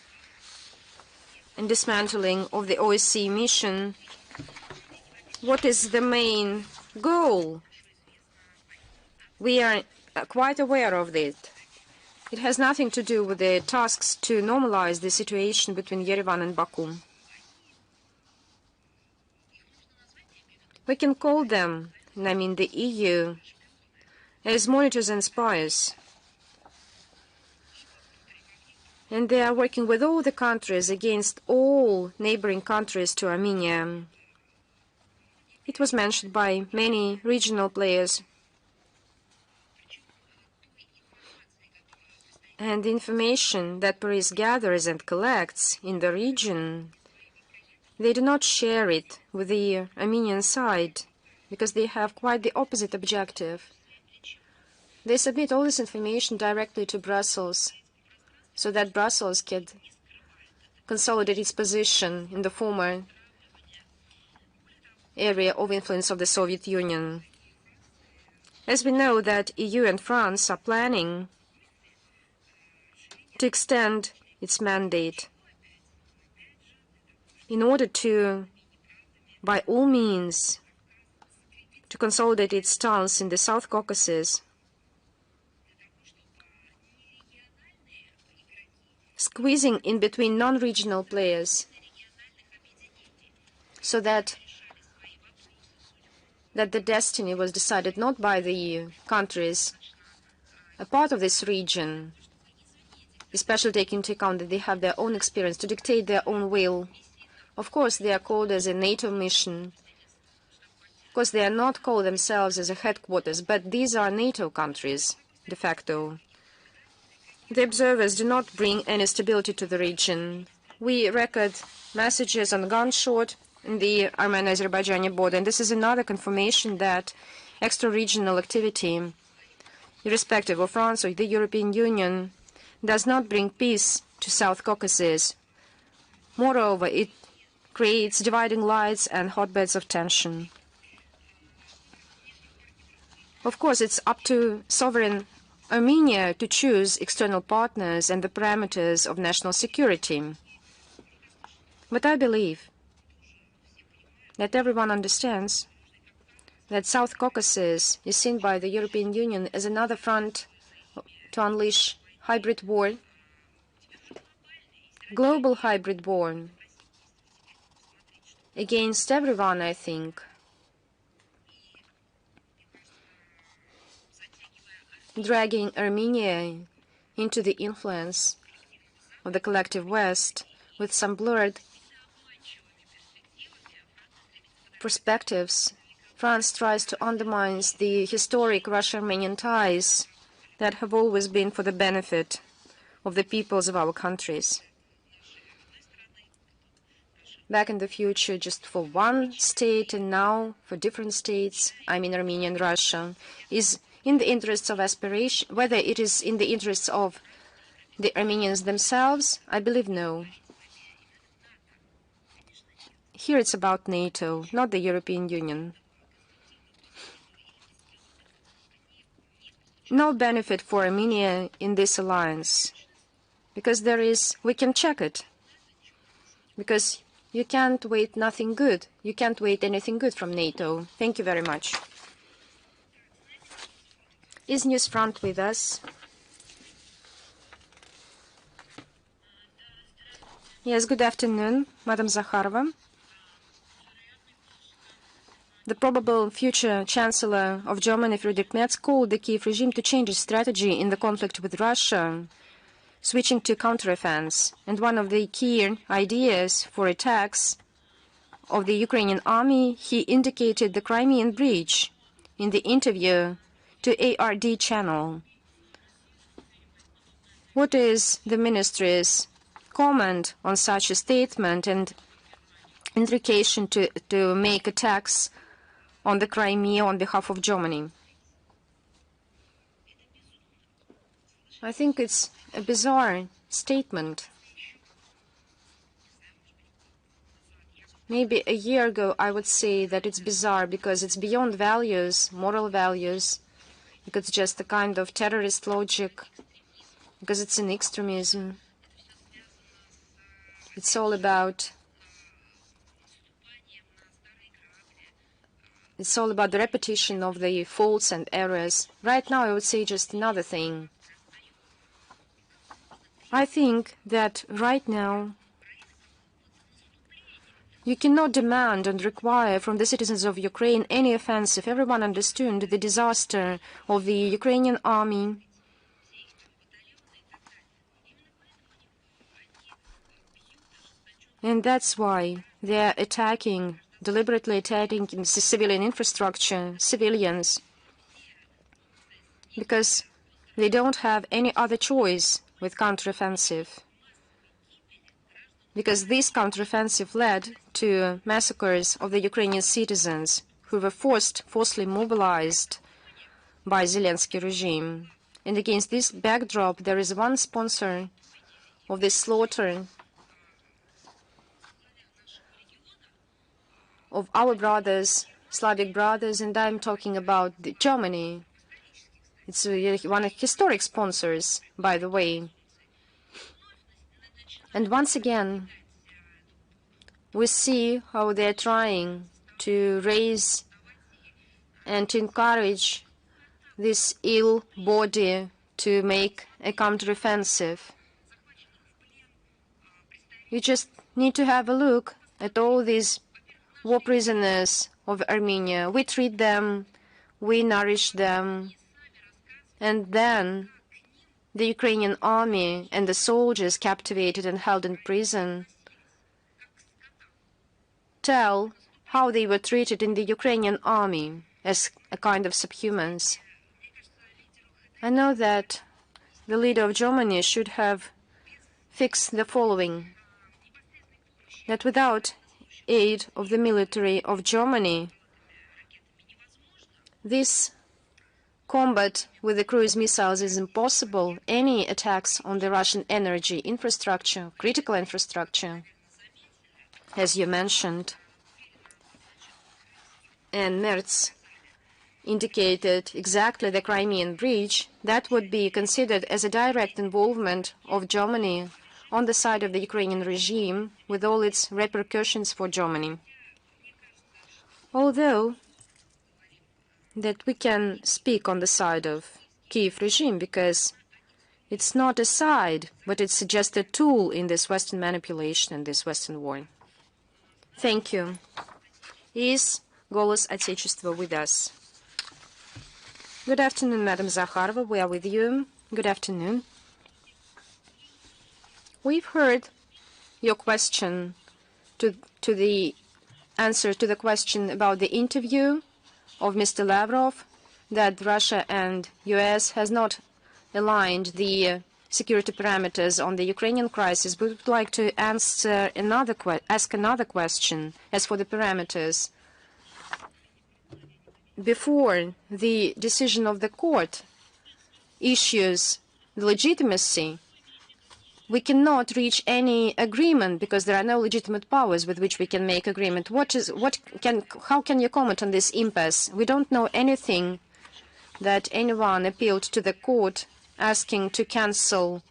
and dismantling of the OSCE mission. What is the main goal? We are quite aware of it. It has nothing to do with the tasks to normalize the situation between Yerevan and Baku. We can call them, and I mean the EU, as monitors and spies. And they are working with all the countries against all neighboring countries to Armenia. It was mentioned by many regional players. And the information that Paris gathers and collects in the region, they do not share it with the Armenian side because they have quite the opposite objective. They submit all this information directly to Brussels so that Brussels can consolidate its position in the former area of influence of the Soviet Union. As we know that EU and France are planning to extend its mandate in order to, by all means, to consolidate its stance in the South Caucasus, squeezing in between non-regional players so that the destiny was decided not by the countries, a part of this region, especially taking into account that they have their own experience, to dictate their own will. Of course, they are called as a NATO mission. Of course, they are not called themselves as a headquarters, but these are NATO countries, de facto. The observers do not bring any stability to the region. We record messages on gunshot in the Armenian-Azerbaijani border, and this is another confirmation that extra-regional activity, irrespective of France or the European Union, does not bring peace to South Caucasus. Moreover, it creates dividing lines and hotbeds of tension. Of course, it's up to sovereign Armenia to choose external partners and the parameters of national security. But I believe that everyone understands that South Caucasus is seen by the European Union as another front to unleash hybrid war, global hybrid war, against everyone, I think. Dragging Armenia into the influence of the collective West with some blurred perspectives, France tries to undermine the historic Russo-Armenian ties that have always been for the benefit of the peoples of our countries. Back in the future, just for one state, and now for different states, I mean Armenia and Russia, is in the interests of aspiration. Whether it is in the interests of the Armenians themselves, I believe no. Here it's about NATO, not the European Union. No benefit for Armenia in this alliance, because we can check it, because you can't wait nothing good. You can't wait anything good from NATO. Thank you very much. Is Newsfront with us? Yes, good afternoon, Madam Zakharova. The probable future Chancellor of Germany, Friedrich Merz, called the Kiev regime to change its strategy in the conflict with Russia, switching to counteroffense. And one of the key ideas for attacks of the Ukrainian army, he indicated the Crimean Bridge in the interview to ARD channel. What is the ministry's comment on such a statement and indication to make attacks on the Crimea on behalf of Germany? I think it's a bizarre statement. Maybe a year ago I would say that it's bizarre because it's beyond values, moral values, because it's just a kind of terrorist logic, because it's an extremism. It's all about the repetition of the faults and errors. Right now I would say just another thing. I think that right now you cannot demand and require from the citizens of Ukraine any offensive. Everyone understood the disaster of the Ukrainian army. And that's why they're deliberately attacking civilian infrastructure, civilians, because they don't have any other choice with counteroffensive. Because this counteroffensive led to massacres of the Ukrainian citizens who were forcibly mobilized by Zelensky regime. And against this backdrop, there is one sponsor of this slaughter of our brothers, Slavic brothers, and I'm talking about Germany. It's one of historic sponsors, by the way. And once again, we see how they're trying to raise and to encourage this ill body to make a counteroffensive. You just need to have a look at all these war prisoners of Armenia. We treat them, we nourish them, and then the Ukrainian army and the soldiers captivated and held in prison tell how they were treated in the Ukrainian army as a kind of subhumans. I know that the leader of Germany should have fixed the following, that without aid of the military of Germany, this combat with the cruise missiles is impossible. Any attacks on the Russian energy infrastructure, critical infrastructure, as you mentioned, and Merz indicated exactly the Crimean Bridge, that would be considered as a direct involvement of Germany on the side of the Ukrainian regime, with all its repercussions for Germany. Although that we can speak on the side of Kiev regime, because it's not a side, but it's just a tool in this Western manipulation and this Western war. Thank you. Is Голос Отечества with us? Good afternoon, Madam Zakharova. We are with you. Good afternoon. We've heard your question to the answer to the question about the interview of Mr. Lavrov, that Russia and US has not aligned the security parameters on the Ukrainian crisis. We would like to ask another question as for the parameters. Before the decision of the court issues the legitimacy, we cannot reach any agreement because there are no legitimate powers with which we can make agreement. How can you comment on this impasse? We don't know anything that anyone appealed to the court asking to cancel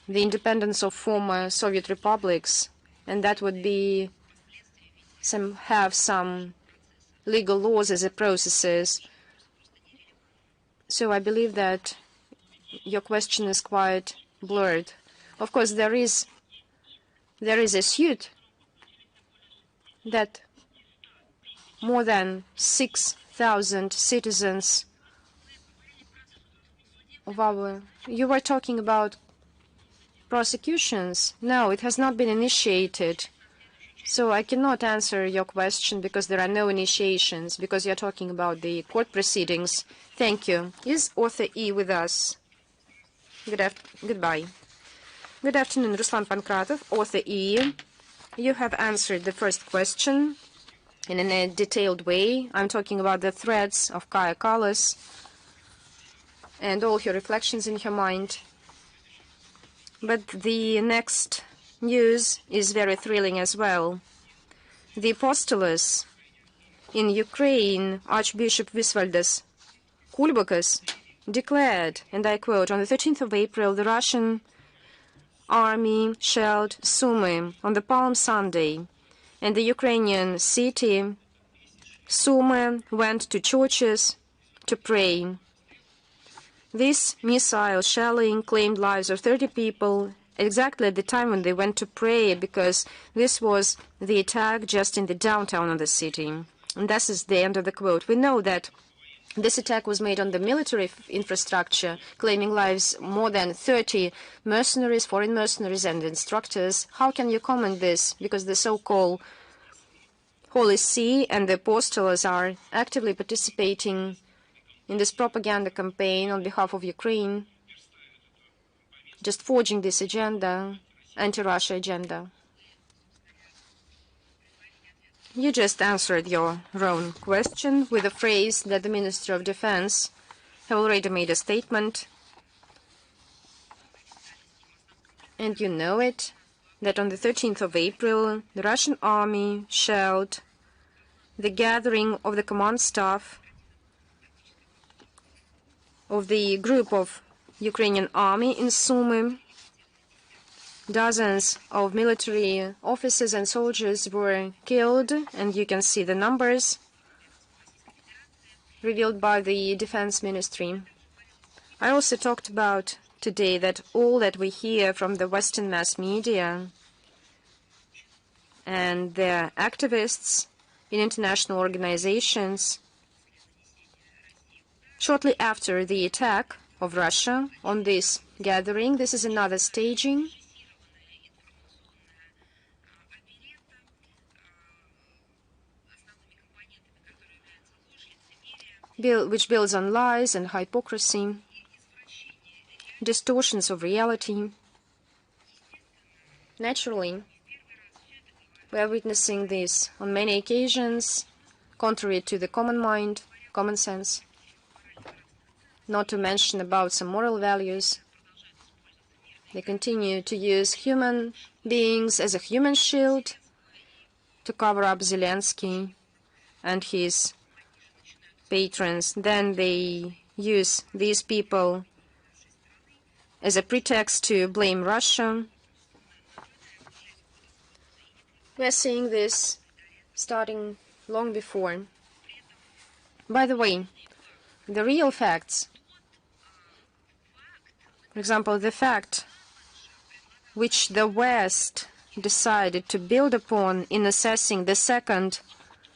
the independence of former Soviet republics, and that would be have some legal laws as a processes. So I believe that your question is quite blurred. Of course, there is a suit that more than 6,000 citizens of our... You were talking about prosecutions. No, it has not been initiated. So I cannot answer your question because there are no initiations, because you're talking about the court proceedings. Thank you. Is author E with us? Goodbye. Good afternoon, Ruslan Pankratov, author E. You have answered the first question in a detailed way. I'm talking about the threats of Kaja Kallas and all her reflections in her mind. But the next news is very thrilling as well. The apostolus in Ukraine, Archbishop Visvaldas Kulbokas, declared, and I quote, on the 13th of April, the Russian army shelled Sumy on the Palm Sunday, and the Ukrainian city Sumy went to churches to pray. This missile shelling claimed lives of 30 people exactly at the time when they went to pray, because this was the attack just in the downtown of the city. And this is the end of the quote. We know that this attack was made on the military infrastructure, claiming lives more than 30 mercenaries, foreign mercenaries and instructors. How can you comment this? Because the so-called Holy See and the apostles are actively participating in this propaganda campaign on behalf of Ukraine, just forging this agenda, anti-Russia agenda. You just answered your own question with a phrase that the Minister of Defense have already made a statement. And you know it, that on the 13th of April, the Russian army shelled the gathering of the command staff of the group of Ukrainian army in Sumy. Dozens of military officers and soldiers were killed, and you can see the numbers revealed by the Defense Ministry. I also talked about today that all that we hear from the Western mass media and their activists in international organizations, shortly after the attack of Russia on this gathering, this is another staging, which builds on lies and hypocrisy, distortions of reality. Naturally, we are witnessing this on many occasions, contrary to the common mind, common sense, not to mention about some moral values. They continue to use human beings as a human shield to cover up Zelensky and his patrons. Then they use these people as a pretext to blame Russia. We're seeing this starting long before. By the way, the real facts, for example, the fact which the West decided to build upon in assessing the second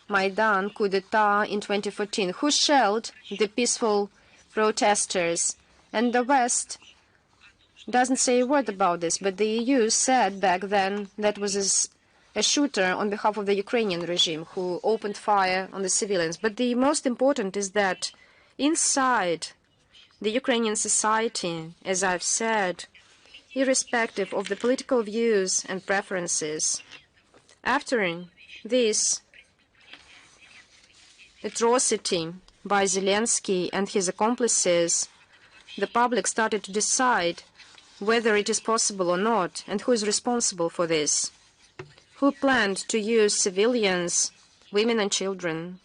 Maidan coup d'etat in 2014, who shelled the peaceful protesters. And the West doesn't say a word about this, but the EU said back then that was a shooter on behalf of the Ukrainian regime who opened fire on the civilians. But the most important is that inside the Ukrainian society, as I've said, irrespective of the political views and preferences, after this atrocity by Zelensky and his accomplices, the public started to decide whether it is possible or not, and who is responsible for this, who planned to use civilians, women and children,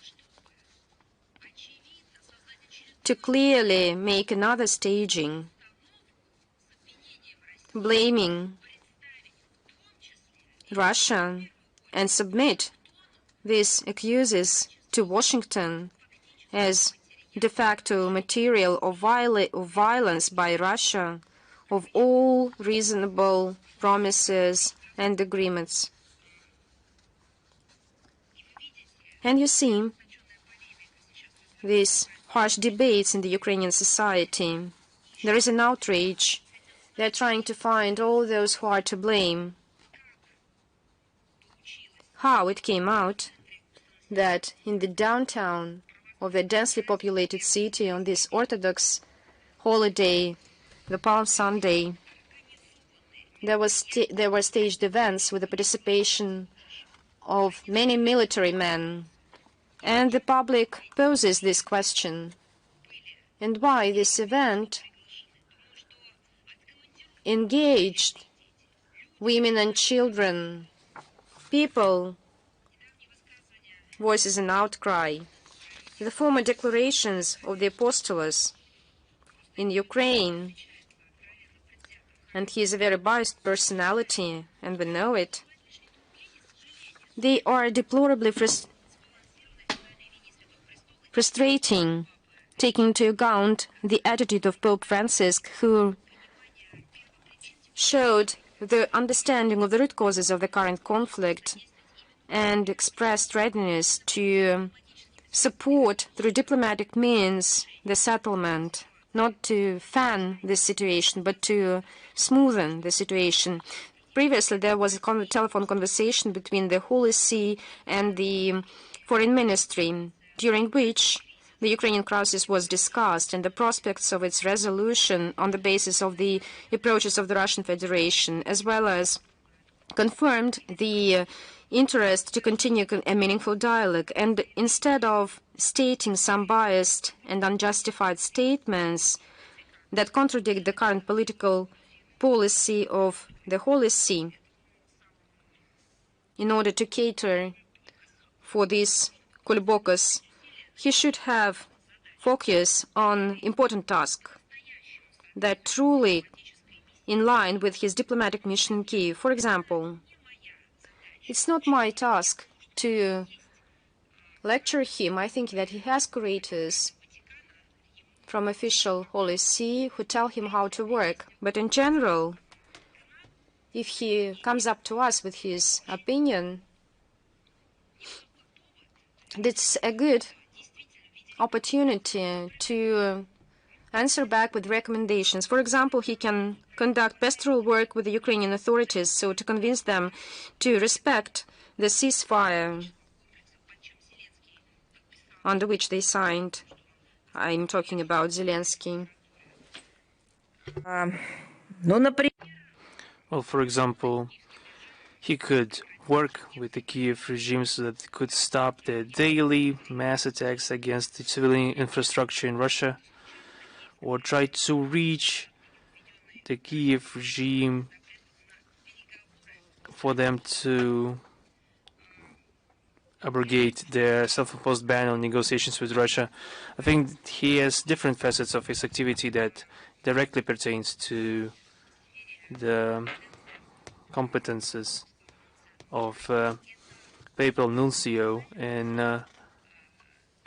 to clearly make another staging, blaming Russia and submit these accuses to Washington as de facto material of violence by Russia of all reasonable promises and agreements. And you see these harsh debates in the Ukrainian society. There is an outrage. They're trying to find all those who are to blame. How it came out that in the downtown of the densely populated city on this Orthodox holiday, the Palm Sunday, there were staged events with the participation of many military men. And the public poses this question. And why this event engaged women and children, people, voices in outcry. The former declarations of the apostles in Ukraine, and he is a very biased personality, and we know it, they are deplorably frustrating, taking into account the attitude of Pope Francis, who showed the understanding of the root causes of the current conflict and expressed readiness to support through diplomatic means the settlement, not to fan this situation, but to smoothen the situation. Previously, there was a telephone conversation between the Holy See and the Foreign Ministry, during which the Ukrainian crisis was discussed and the prospects of its resolution on the basis of the approaches of the Russian Federation, as well as confirmed the interest to continue a meaningful dialogue. And instead of stating some biased and unjustified statements that contradict the current political policy of the Holy See, in order to cater for this Kulbokas, he should have focus on important tasks that truly in line with his diplomatic mission in Kyiv. For example, it's not my task to lecture him. I think that he has curators from official Holy See who tell him how to work. But in general, if he comes up to us with his opinion, that's a good opportunity to answer back with recommendations. For example, he can conduct pastoral work with the Ukrainian authorities, so to convince them to respect the ceasefire under which they signed. I'm talking about Zelensky. Well, for example, he could work with the Kiev regime so that it could stop the daily mass attacks against the civilian infrastructure in Russia, or try to reach the Kiev regime for them to abrogate their self-imposed ban on negotiations with Russia. I think he has different facets of his activity that directly pertains to the competences of papal nuncio in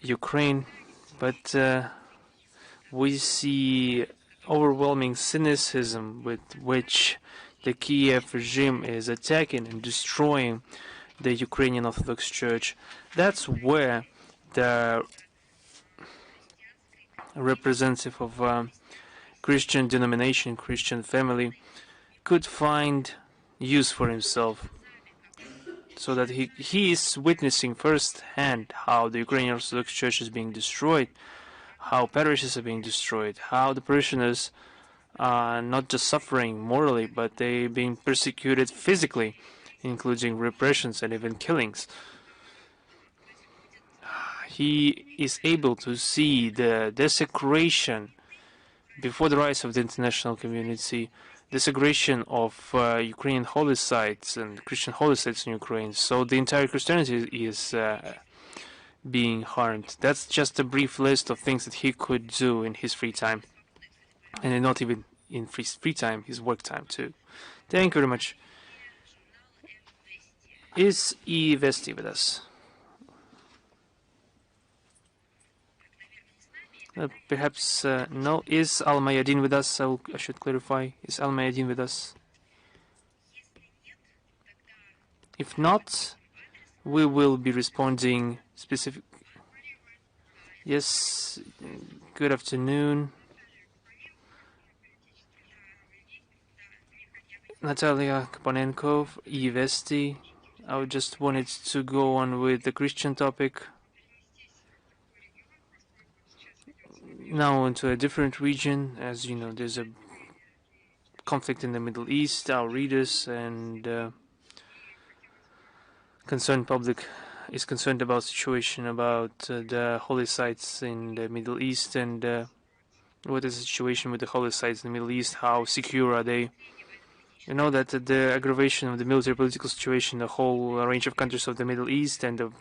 Ukraine, But we see overwhelming cynicism with which the Kiev regime is attacking and destroying the Ukrainian Orthodox Church. That's where the representative of Christian denomination, Christian family, could find use for himself, so that he is witnessing firsthand how the Ukrainian Orthodox Church is being destroyed, how parishes are being destroyed, how the parishioners are not just suffering morally, but they being persecuted physically, including repressions and even killings. He is able to see the desecration before the eyes of the international community, desecration of Ukrainian holy sites and Christian holy sites in Ukraine. So the entire Christianity is being harmed. That's just a brief list of things that he could do in his free time. And not even in free time, his work time too. Thank you very much. Is Vesti with us? Perhaps no. Is Al-Mayadin with us? I should clarify. Is Al-Mayadin with us? If not, we will be responding specific. Yes. Good afternoon. Natalia Kapanenko, Vesti. I just wanted to go on with the Christian topic. Now into a different region. As you know, there's a conflict in the Middle East. Our readers and concerned public is concerned about situation about the holy sites in the Middle East, and what is the situation with the holy sites in the Middle East? How secure are they? You know that the aggravation of the military political situation, the whole range of countries of the Middle East, and the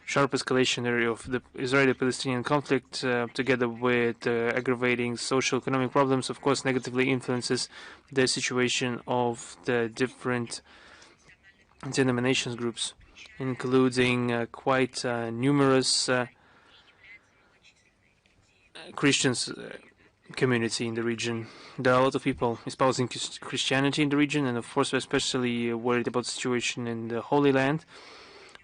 sharp escalation of the Israeli-Palestinian conflict, together with aggravating social-economic problems, of course, negatively influences the situation of the different denominations groups, including quite numerous Christians community in the region. There are a lot of people espousing Christianity in the region, and of course we're especially worried about the situation in the Holy Land,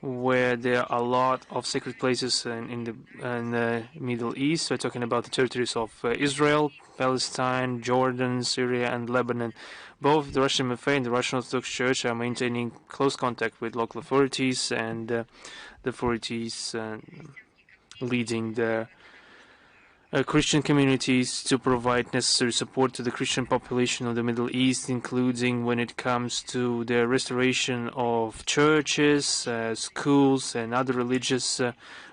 where there are a lot of sacred places in the Middle East. We're talking about the territories of Israel, Palestine, Jordan, Syria, and Lebanon. Both the Russian MFA and the Russian Orthodox Church are maintaining close contact with local authorities and the authorities leading the Christian communities to provide necessary support to the Christian population of the Middle East, including when it comes to the restoration of churches, schools, and other religious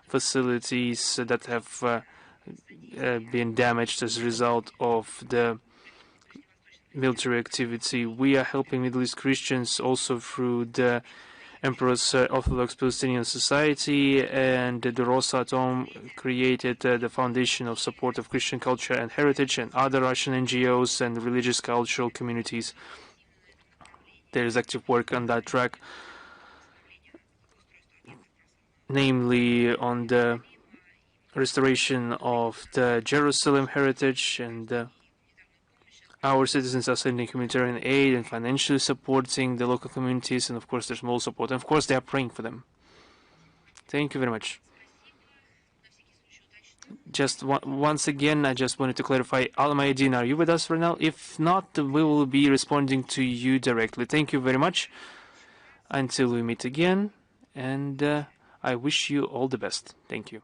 facilities that have been damaged as a result of the military activity. We are helping Middle East Christians also through the Emperor's Orthodox Palestinian Society, and the Rosatom created the Foundation of Support of Christian Culture and Heritage, and other Russian NGOs and religious cultural communities. There is active work on that track, namely on the restoration of the Jerusalem heritage, and our citizens are sending humanitarian aid and financially supporting the local communities, and of course there's more support, and of course they are praying for them. Thank you very much. Just once again, I just wanted to clarify, Al-Mayadin, are you with us right now? If not, we will be responding to you directly. Thank you very much. Until we meet again, and I wish you all the best. Thank you.